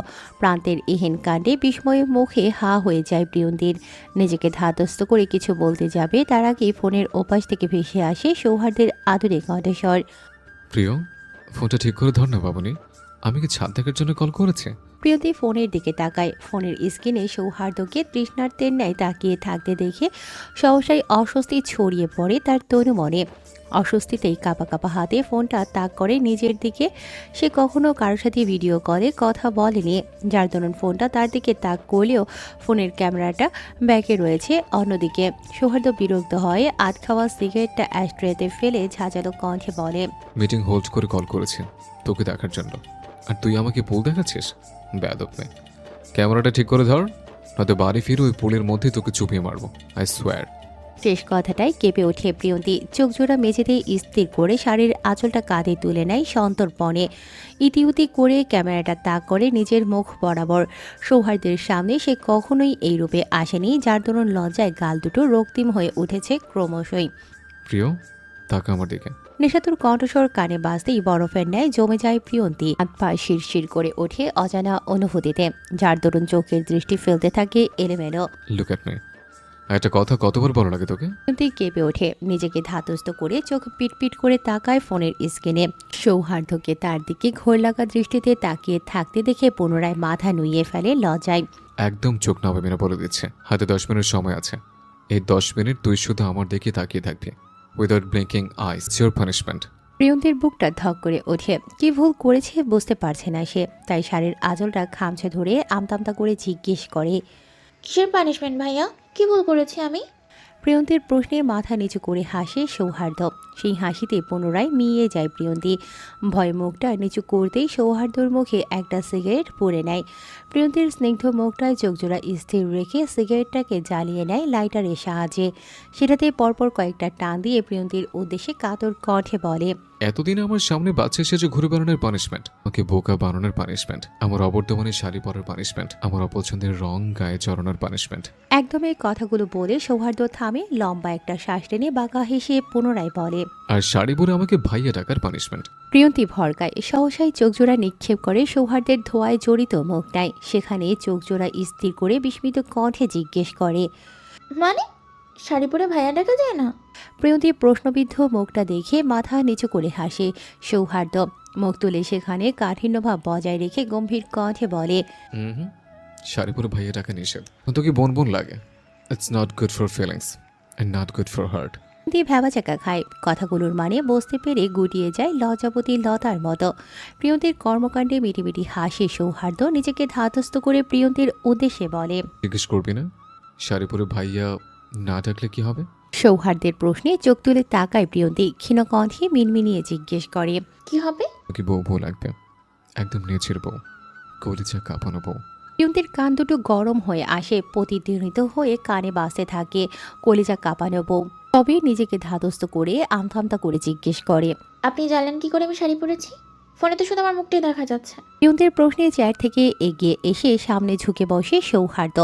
প্রান্তের এহেন কাণ্ডে বিস্ময়ে মুখে হা হয়ে যায় প্রিয়ন্তীর। নিজেকে ধাতস্থ করে কিছু বলতে যাবে তার আগে ফোনের ওপাশ থেকে ভেসে আসে সৌহার্দের আদুরে কণ্ঠস্বর। প্রিয়, ফোনটা ঠিক করে ধর না বাবুনি, আমি কি ছাদ দেখার জন্য কল করেছে? প্রিয়ন্তী ফোনের দিকে তাকায়। ফোনের স্ক্রিনে সৌহার্দ্যকে তৃষ্ণার্তের ন্যায় তাকিয়ে থাকতে দেখে সহসাই অস্বস্তি ছড়িয়ে পড়ে তার তনু মনে। অস্বস্তিতেই কাঁপা কাঁপা হাতে ফোনটা তাক করে নিজের দিকে। সে কখনো কারোর সাথে ভিডিও কলে কথা বলেনি, যার দরুন ফোনটা তার দিকে তাক করলেও ফোনের ক্যামেরাটা ব্যাকে রয়েছে অন্যদিকে। সৌহার্দ্য বিরক্ত হয়ে আধ খাওয়া সিগারেটটা অ্যাস্ট্রেতে ফেলে ঝাঁঝালো কণ্ঠে বলে, মিটিং হোল্ড করে কল করেছি তোকে দেখার জন্য, আর তুই আমাকে পুল দেখাচ্ছিস? বেয়াদব মেয়ে, ক্যামেরাটা ঠিক করে ধর, নয়তো বাড়ি ফিরে ওই পুলের মধ্যে তোকে চুপিয়ে মারবো, আই সোয়ার। শেষ কথাটাই কেঁপে ওঠে প্রিয়ন্তী। চোখ জোড়া মেঝেতে স্থির করে শাড়ির আঁচলটা কাঁধে তুলে নেয় সন্তর্পণে। ইতিউতি করে ক্যামেরাটা তাক করে নিজের মুখ বরাবর। সৌহার্দ্যের সামনে সে কখনোই এই রূপে আসেনি, যার দরুন লজ্জায় গাল দুটো রক্তিম হয়ে উঠেছে ক্রমশই। প্রিয়, তাকা আমার দিকে। নেশাতুর কণ্ঠস্বর কানে বাজতেই বরফের ন্যায় জমে যায় প্রিয়ন্তী। হাত পা শিরশির করে ওঠে অজানা অনুভূতিতে, যার দরুন চোখের দৃষ্টি ফেলতে থাকে এলোমেলো। লুক অ্যাট মি, একটা কথা কতবার বলো লাগে তোকে? প্রিয়ন্তী কেঁপে ওঠে, নিজেকে ধাতস্থ করে চোখ পিটপিট করে তাকায় ফোনের স্ক্রিনে। সৌহার্দ্যকে তার দিকে ঘোর লাগা দৃষ্টিতে তাকিয়ে থাকতে দেখে পুনরায় মাথা নুইয়ে ফেলে লজ্জায়। একদম চোখ নামাবি না বলে দিচ্ছে, হাতে 10 মিনিট সময় আছে। এই 10 মিনিট তুই শুধু আমার দিকে তাকিয়ে থাকবি without blinking eyes, your punishment. প্রিয়ন্তীর বুকটা ধক করে ওঠে। কি ভুল করেছে বুঝতে পারছে না সে, তাই শাড়ির আঁচলটা খামছে ধরে আমতামতা করে জিজ্ঞেস করে, কিসের পানিশমেন্ট ভাইয়া? কি ভুল করেছি আমি? প্রিয়ন্তীর প্রশ্নে মাথা নিচু করে হাসে সৌহার্দ্য। সেই হাসিতে পুনরায় মিয়ে যায় প্রিয়ন্তী। ভয়ে মুখটা নিচু করতেই সৌহার্দ্যর মুখে একটা সিগারেট পুড়ে নেয়। প্রিয়ন্তীর স্নিগ্ধ মুখটায় চোখজোড়া স্থির রেখে সিগারেটটাকে জ্বালিয়ে নেয় লাইটারের সাহায্যে। সেটাতে পরপর কয়েকটা টান দিয়ে প্রিয়ন্তীর উদ্দেশ্যে কাতর কণ্ঠে বলে, এতদিন আমার সামনে বাচ্চা সেজে ঘুরে বেড়ানোর পানিশমেন্ট, আমাকে বোকা বানানোর পানিশমেন্ট, আমার অবর্তমানে শাড়ি পরার পানিশমেন্ট, আমার অপছন্দের রং গায়ে চড়ানোর পানিশমেন্ট। একদম এই কথাগুলো বলে সৌহার্দ্য থামে, লম্বা একটা শ্বাস টেনে বাঁকা হেসে পুনরায় বলে, আর শাড়ি পরে আমাকে ভাইয়া ডাকার পানিশমেন্ট। প্রিয়ন্তী ভরকায় সহসাই চোখজোড়া নিক্ষেপ করে সৌহার্দ্যের ধোঁয়ায় জড়িত মুখটায়। সেখানে চোখজোড়া স্থির করে বিস্মিত কণ্ঠে জিজ্ঞেস করে, মানে শাড়ি পরে ভাইয়া ডাকা যায় না? প্রিয়ন্তী প্রশ্নবিদ্ধ মুখটা দেখে মাথা নিচু করে হাসে সৌহার্দ্য। মুখ তুলে সেখানে কাঠিন্যভাব বজায় রেখে গম্ভীর কণ্ঠে বলে, শাড়ি পরে ভাইয়া ডাকা নিষেধ। তোকে বোন বোন লাগে। It's not good for feelings and not good for heart. দিয়ে ভেবাচাকা খায়। কথাগুলোর মানে বুঝতে পেরে গুটিয়ে যায় লজ্জাবতী লতার মতো। প্রিয়ন্তীর কর্মকাণ্ডে মিটিমিটি হাসে সৌহার্দ্য। নিজেকে ধাতস্থ করে প্রিয়ন্তীর উদ্দেশ্যে বলে, জিজ্ঞেস করবি না শাড়ি পরে ভাইয়া না ডাকলে কি হবে? সৌহার্দ্যের প্রশ্নে চোখ তুলে তাকায় প্রিয়ন্তী। ক্ষীণ কণ্ঠে মিনমিনিয়ে জিজ্ঞেস করে, কি হবে? তোকে বউ বউ লাগবে, একদম নেচের বউ, কলিজা কাঁপানো বউ। প্রিয়ন্তীর কান দুটো গরম হয়ে আসে, প্রতিধ্বনিত হয়ে কানে বাজতে থাকে কলিজা কাঁপানো বউ। তবে নিজেকে ধাতস্থ করে আমথামতা করে জিজ্ঞেস করে, আপনি জানলেন কি করে আমি শাড়ি পরেছি? ফোনে তো শুধু আমার মুখটাই দেখা যাচ্ছে। প্রিয়ন্তীর প্রশ্নে চেয়ার থেকে এগিয়ে এসে সামনে ঝুঁকে বসে সৌহার্দ্য।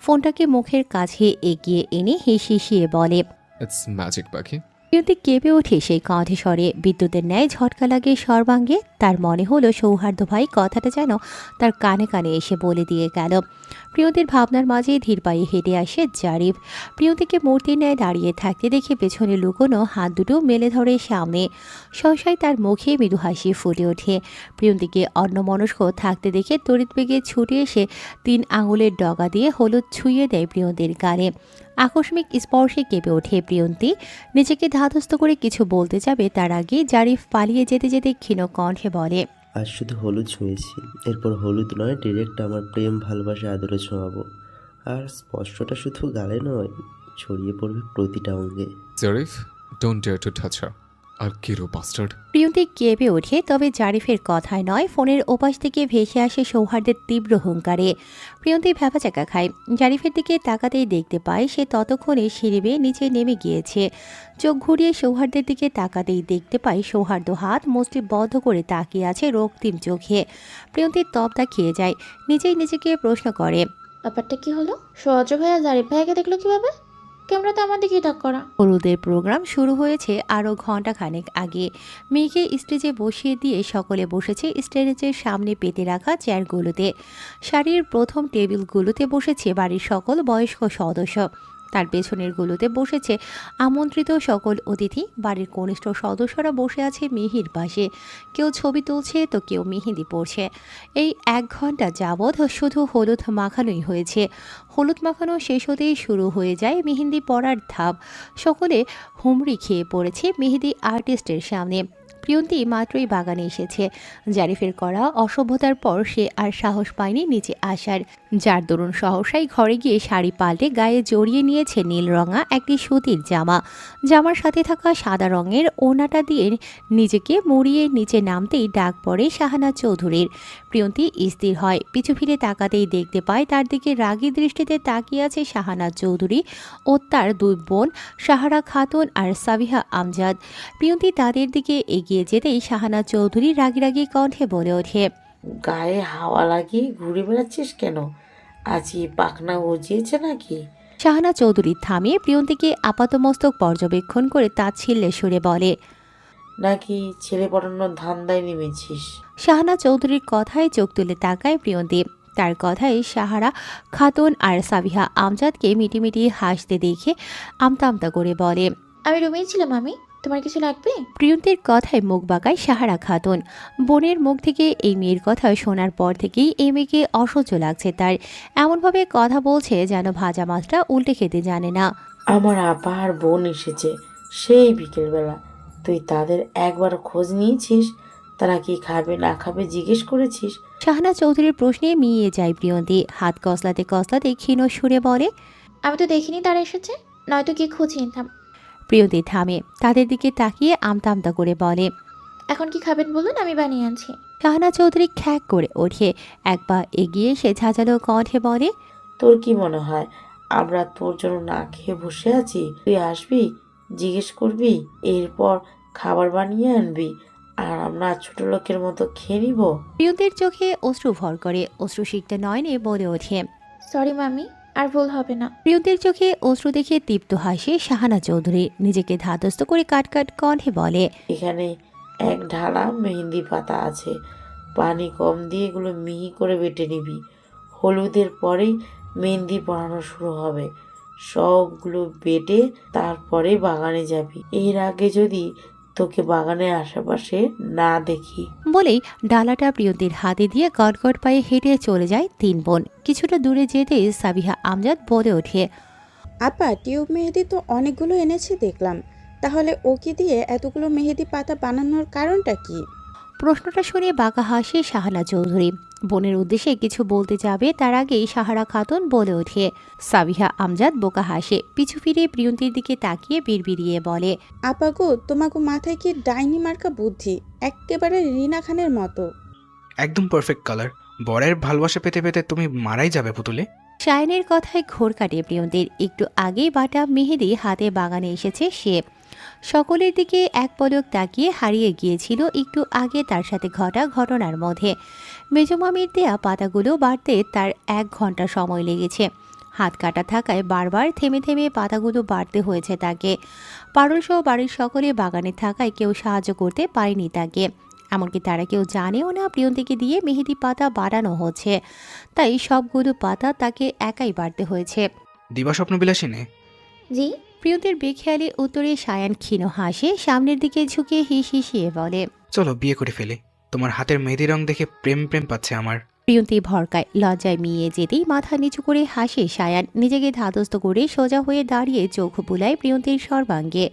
ফোনটাকে মুখের কাছে এগিয়ে এনে হিসিয়ে বলে, ইটস ম্যাজিক পাখি। প্রিয়ন্তী কেঁপে ওঠে সেই কণ্ঠে স্বরে। বিদ্যুতের ন্যায় ঝটকা লাগে সর্বাঙ্গে। তার মনে হলো সৌহার্দ্য ভাই কথাটা যেন তার কানে কানে এসে বলে দিয়ে গেল। প্রিয়ন্তীর ভাবনার মাঝে ধীর পায়ে হেঁটে আসে জারিফ। প্রিয়ন্তীকে মূর্তির ন্যায় দাঁড়িয়ে থাকতে দেখে পেছনে লুকোনো হাত দুটো মেলে ধরে সামনে। সহসাই তার মুখে মৃদু হাসি ফুটে ওঠে। প্রিয়ন্তীকে অন্যমনস্ক থাকতে দেখে তড়িৎ বেগে ছুটে এসে 3 আঙুলের ডগা দিয়ে হলুদ ছুঁয়ে দেয় প্রিয়ন্তীর গালে। আকস্মিক স্পর্শে কেঁপে ওঠে প্রিয়ন্তী। নিজেকে ধাতস্থ করে কিছু বলতে যাবে তার আগে জারিফ পালিয়ে যেতে যেতে ক্ষীণ কণ্ঠে বলে, আজ শুধু হলুদ ছুঁয়েছি, এরপর হলুদ নয় ডিরেক্ট আমার প্রেম ভালোবাসা আদরে ছোঁয়াবো। আর স্পর্শটা শুধু গালে নয়, ছড়িয়ে পড়বে প্রতিটা অঙ্গে। Zarif, don't dare to touch her. আর কিরো বাস্টার্ড। প্রিয়ন্তী কেঁপে ওঠে। তবে জারিফের কথায় নয়, ফোনের ওপাশ থেকে ভেসে আসে সৌহার্দ্যের তীব্র হুঙ্কারে। প্রিয়ন্তী ভ্যাপাচাকা খায়। জারিফের দিকে তাকাতেই দেখতে পায় সে ততক্ষণে সিঁড়ি বেয়ে নিচে নেমে গিয়েছে। চোখ ঘুরিয়ে সৌহার্দ্যের দিকে তাকাতেই দেখতে পায় সৌহার্দ্য হাত মুষ্টি বদ্ধ করে তাকিয়ে আছে রক্তিম চোখে। প্রিয়ন্তীর তবদা খেয়ে যায়। নিজেই নিজেকে প্রশ্ন করে, ব্যাপারটা কি হলো? সহজ ভাইয়া জারিফ ভাইয়াকে দেখলো কিভাবে? ক্যামেরা তো আমার দিকেই তাক করা। হলুদের প্রোগ্রাম শুরু হয়েছে আরও ঘন্টা খানেক আগে। মেয়েকে স্টেজে বসিয়ে দিয়ে সকলে বসেছে স্টেজের সামনে পেতে রাখা চেয়ারগুলোতে। সারির প্রথম টেবিলগুলোতে বসেছে বাড়ির সকল বয়স্ক সদস্য। তার পেছনের গুলোতে বসেছে আমন্ত্রিত সকল অতিথি। বাড়ির কনিষ্ঠ সদস্যরা বসে আছে মিহির পাশে। কেউ ছবি তুলছে তো কেউ মেহেদি পড়ছে। এই 1 ঘন্টা যাবৎ শুধু হলুদ মাখানোই হয়েছে। হলুদ মাখানো শেষ হতেই শুরু হয়ে যায় মেহেদি পড়ার ধাপ। সকলে হুমড়ি খেয়ে পড়েছে মেহেদি আর্টিস্টের সামনে। প্রিয়ন্তী মাত্রই বাগানে এসেছে। জারিফের করা অসভ্যতার পর সে আর সাহস পায়নি নিচে আসার, যার দরুন সহসাই ঘরে গিয়ে শাড়ি পাল্টে গায়ে জড়িয়ে নিয়েছে নীল রঙা একটি সুতির জামা। জামার সাথে থাকা সাদা রঙের ওড়নাটা দিয়ে নিজেকে মুড়িয়ে নিচে নামতেই ডাক পড়ে শাহানা চৌধুরীর। প্রিয়ন্তী স্থির হয়। পিছু ফিরে তাকাতেই দেখতে পায় তার দিকে রাগী দৃষ্টিতে তাকিয়ে আছে শাহানা চৌধুরী ও তার 2 বোন সাহারা খাতুন আর সাবিহা আমজাদ। প্রিয়ন্তী তাদের দিকে এগিয়ে যেতেই শাহানা চৌধুরী রাগী রাগী কণ্ঠে বলে ওঠে, গায়ে হাওয়া লাগিয়ে ঘুরে বেড়াচ্ছিস কেন? আজই পাখনা গজিয়েছে নাকি? শাহানা চৌধুরী থামিয়ে প্রিয়ন্তীকে আপাতমস্তক পর্যবেক্ষণ করে তাচ্ছিল্যে সুরে বলে, নাকি ছেলে পড়ানোর ধান্দায় নেমেছিস? শাহানা চৌধুরীর কথায় চোখ তুলে তাকায় প্রিয়ন্তী। তার কথায় সাহারা খাতুন আর সাবিহা আমজাদকে মিটিমিটি হাসতে দেখে আমতা আমতা করে বলে, আমি রুমেই ছিলাম। আমি তোমার কিছু লাগবে? প্রিয়ন্তীর কথায় মুখ বাঁকায় সাহারা খাতুন। বোনের মুখ থেকে এই মেয়ের কথা শোনার পর থেকেই এই মেয়েকে অসহ্য লাগছে তার। এমনভাবে কথা বলছে যেন ভাজা মাছটা উল্টে খেতে জানে না। আমার আপা আর বোন এসেছে সেই বিকেলবেলা। তুই তাদের একবার খোঁজ নিয়েছিস? তারা কি খাবে না খাবে জিজ্ঞেস করেছিস? শাহানা চৌধুরীর প্রশ্নে মিয়ে যায় প্রিয়ন্তী। হাত কসলাতে কসলাতে ক্ষীণ সুরে বলে, আমি তো দেখিনি তারা এসেছে, নয়তো কি খোঁজ নিতাম। প্রিয়ন্তী থামে, তাদের দিকে তাকিয়ে আমতা আমতা করে বলে, এখন কি খাবেন বলুন, আমি বানিয়ে আনছি। শাহানা চৌধুরী খ্যাক করে ওঠে, এক পা এগিয়ে সে ঝাঁঝালো কণ্ঠে বলে, তোর কি মনে হয় আমরা তোর জন্য না খেয়ে বসে আছি? তুই আসবি, জিজ্ঞেস করবি, এরপর খাবার বানিয়ে আনবি, আর আমরা ছোট লোকের মতো খেয়ে নিব? প্রিয়ন্তীর চোখে অশ্রু ভর করে, অশ্রুসিক্ত নয়নে বলে ওঠে, সরি মামি, আর ভুল হবে না। প্রিয়ন্তীর চোখে অশ্রু দেখে তৃপ্ত হাসে শাহানা চৌধুরী, নিজেকে ধাতস্থ করে কাটকাট কণ্ঠে বলে, এখানে এক ঢালা মেহেন্দি পাতা আছে, পানি কম দিয়ে এগুলো মিহি করে বেটে নিবি। হলুদের পরেই মেহেন্দি পরানো শুরু হবে। সবগুলো বেটে তারপরে বাগানে যাবি। এর আগে যদি তোকে বাগানের আশেপাশে না দেখি। বলেই ডালাটা প্রিয়ন্তীর হাতে দিয়ে গটগট পায়ে হেঁটে চলে যায় তিন বোন। কিছুটা দূরে যেতে সাবিহা আমজাদ বলে ওঠে, আপা, টিউব মেহেদি তো অনেকগুলো এনেছি দেখলাম, তাহলে ওকে দিয়ে এতগুলো মেহেদি পাতা বানানোর কারণটা কি? প্রশ্নটা শুনে বাঁকা হাসে শাহানা চৌধুরী। বোনের উদ্দেশ্যে কিছু বলতে যাবে তার আগেই সাহারা খাতুন বলে ওঠে। সাবিহা আমজাদ বোকা হাসে, পিছু ফিরে প্রিয়ন্তীর দিকে তাকিয়ে বিড়বিড়িয়ে বলে, আপা গো, তোমাকে মাথায় কি ডাইনি মার্কা বুদ্ধি, একেবারে রিনা খানের মতো। একদম পারফেক্ট কালার। বরের ভালোবাসা পেতে পেতে তুমি মারাই যাবে পুতুলে। শায়নের কথায় ঘোর কাটে প্রিয়ন্তীর। একটু আগেই বাটা মেহেদি হাতে বাগানে এসেছে সে। সকলের দিকে এক পলক তাকিয়ে হারিয়ে গিয়েছিল একটু আগে তার সাথে ঘটা ঘটনার মধ্যে। মেজমামির দেয়া পাতাগুলো বাড়তে তার 1 ঘন্টা সময় লেগেছে। হাত কাটা থাকায় বারবার থেমে থেমে পাতাগুলো বাড়তে হয়েছে তাকে। পারুলসহ বাড়ির সকলে বাগানে থাকায় কেউ সাহায্য করতে পারেনি তাকে। এমনকি তারা কেউ জানেও না প্রিয়ন্তীকে দিয়ে মেহেদি পাতা বাড়ানো হচ্ছে, তাই সবগুলো পাতা তাকে একাই বাড়তে হয়েছে। দিবা স্বপ্নবিলাসিনী? জি। প্রিয়ন্তীর বেখেয়ালি উত্তরে সায়ান ক্ষীণ হাসে, সামনের দিকে ঝুঁকে হিসিয়ে বলে, চলো বিয়ে করে ফেলি। তোমার হাতের মেহেদি রং দেখে প্রেম প্রেম পাচ্ছে আমার। প্রিয়ন্তী ভরকায়, লজ্জায় মিয়ে যেতেই মাথা নিচু করে হাসে সায়ান। নিজেকে ধাতস্থ করে সোজা হয়ে দাঁড়িয়ে চোখ বুলায় প্রিয়ন্তীর সর্বাঙ্গে।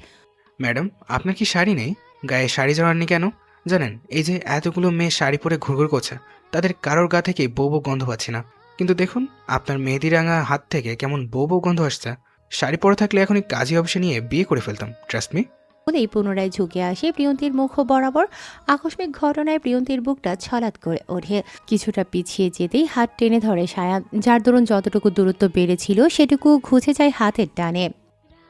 ম্যাডাম, আপনার কি শাড়ি নেই? গায়ে শাড়ি জড়াননি কেন? জানেন, এই যে এতগুলো মেয়ে শাড়ি পরে ঘুরঘুর করছে, তাদের কারোর গা থেকে বউ বউ গন্ধ পাচ্ছি না, কিন্তু দেখুন আপনার মেহেদি রাঙা হাত থেকে কেমন বউ বউ গন্ধ আসছে। শাড়ি পরে থাকলে এখনই কাজী অফিসে নিয়ে বিয়ে করে ফেলতাম, ট্রাস্ট মি। বলেই পুনরায় ঝুঁকে আসে প্রিয়ন্তীর মুখ বরাবর। আকস্মিক ঘটনায় প্রিয়ন্তীর বুকটা ছলাৎ করে ওঠে। কিছুটা পিছিয়ে যেতেই হাত টেনে ধরে সায়ান, যার দরুন যতটুকু দূরত্ব বেড়েছিল সেটুকু ঘুচে যায় হাতের টানে।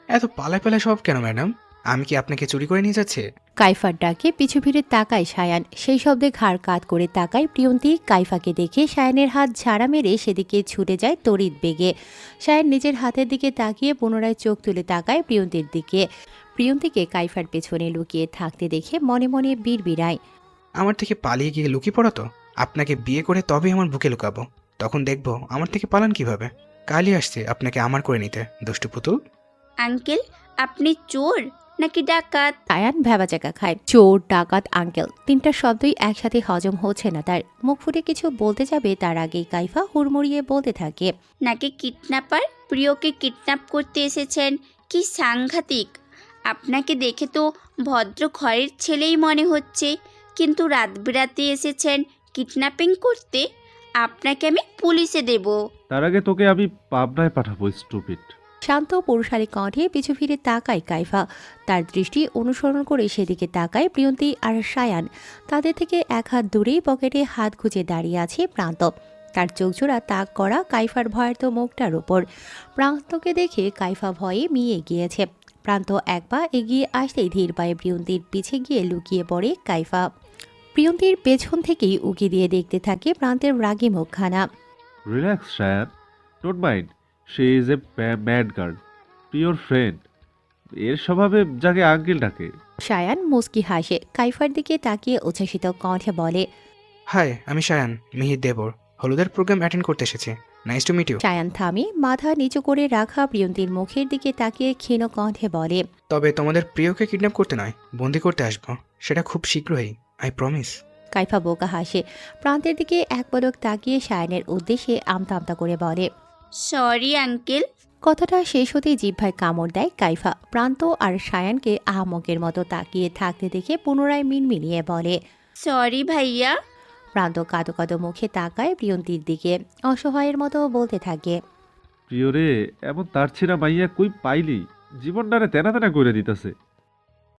এত পালায় পালায় সব কেন ম্যাডাম? আমি কি আপনাকে চুরি করে নিয়ে যাচ্ছে? কাইফার ডাকে পিছু ফিরে তাকায় সায়ান। সেই শব্দে ঘাড় কাত করে তাকায় প্রিয়ন্তী। কাইফাকে দেখে সায়ানের হাত ঝাড়া মেরে সেদিকে ছুটে যায় তড়িৎ বেগে। সায়ান নিজের হাতের দিকে তাকিয়ে পুনরায় চোখ তুলে তাকায় প্রিয়ন্তীর দিকে। প্রিয়ন্তীকে কাইফার পেছনে লুকিয়ে থাকতে দেখে মনে মনে বিড়বিড়ায়, আমার থেকে পালিয়ে গিয়ে লুকিয়ে পড়ো তো। আপনাকে বিয়ে করে তবেই আমার বুকে লুকাবো, তখন দেখবো আমার থেকে পালান কিভাবে। কালই আসছে আপনাকে আমার করে নিতে, দুষ্টু পুতুল। আঙ্কেল, আপনি চোর নাকি ডাকাত? সায়ান ভ্যাবাচাকা খায়। চোর, ডাকাত, আঙ্কেল, তিনটা শব্দই একসাথে হজম হচ্ছে না তার। মুখ ফুটে কিছু বলতে যাবে তার আগেই কাইফা হুড়মুড়িয়ে বলতে থাকে, নাকি কিডন্যাপার? প্রিয়কে কিডন্যাপ করতে এসেছেন? কি সাংঘাতিক! আপনাকে দেখে তো ভদ্র ঘরের ছেলেই মনে হচ্ছে, কিন্তু রাত বিরাতে এসেছেন কিডন্যাপিং করতে। আপনাকে আমি পুলিশে দেব। তার আগে তোকে আমি পাবনায় পাঠাবো, স্টুপিড। শান্ত পুরুষালী কণ্ঠে পিছু ফিরে তাকায় কাইফা। তার দৃষ্টি অনুসরণ করে সেদিকে তাকায় প্রিয়ন্তী আর সায়ান। তাদের থেকে 1 হাত দূরেই পকেটে হাত গুজে দাঁড়িয়ে আছে প্রান্ত। তার চোখজোড়া তাক করা কাইফার ভয়ার্ত মুখটার উপর। প্রান্তকে দেখে কাইফা ভয়ে মিয়ে গিয়েছে। প্রান্ত এক পা এগিয়ে আসতেই ধীর পায়ে প্রিয়ন্তীর পিছে গিয়ে লুকিয়ে পড়ে কাইফা। প্রিয়ন্তীর পেছন থেকেই উকি দিয়ে দেখতে থাকে প্রান্তের রাগী মুখখানা। Relax Shayan, don't mind, she is a mad girl, pure friend. এর স্বভাবে যাকে আঙ্কেল ডাকে। সায়ান মুস্কি হাসে, কাইফার দিকে তাকিয়ে উচ্ছ্বসিত কণ্ঠে বলে, হাই, আমি সায়ান, মিহির দেবর। হলুদের প্রোগ্রাম অ্যাটেন্ড করতে এসেছি। Nice to meet you. Sayan থামি মাথা নিচু করে রাখা প্রিয়ন্তীর মুখের দিকে তাকিয়ে ক্ষীণ কণ্ঠে বলে, তবে তোমাদের প্রিয়কে কিডন্যাপ করতে নয়, বন্দি করতে আসবো। সেটা খুব শীঘ্রই, আই প্রমিস। কাইফা বোকা হাসে, প্রান্তের দিকে এক পলক তাকিয়ে সায়ানের উদ্দেশ্যে আমতা আমতা করে বলে, সরি আঙ্কেল। কথাটা শেষ হতেই জিহ্বায় কামড় দেয় কাইফা। প্রান্ত আর সায়ানকে আহমকের মতো তাকিয়ে থাকতে দেখে পুনরায় মিনমিনিয়ে বলে, সরি ভাইয়া। প্রান্ত কাঁদো কাঁদো মুখে তাকায় প্রিয়ন্তীর দিকে, অসহায়ের মতো বলতে থাকে, প্রিয় রে, এমন তার ছেঁড়া মাইয়া কই পাইলি? জীবনটারে তেনা তেনা করে দিতেছে।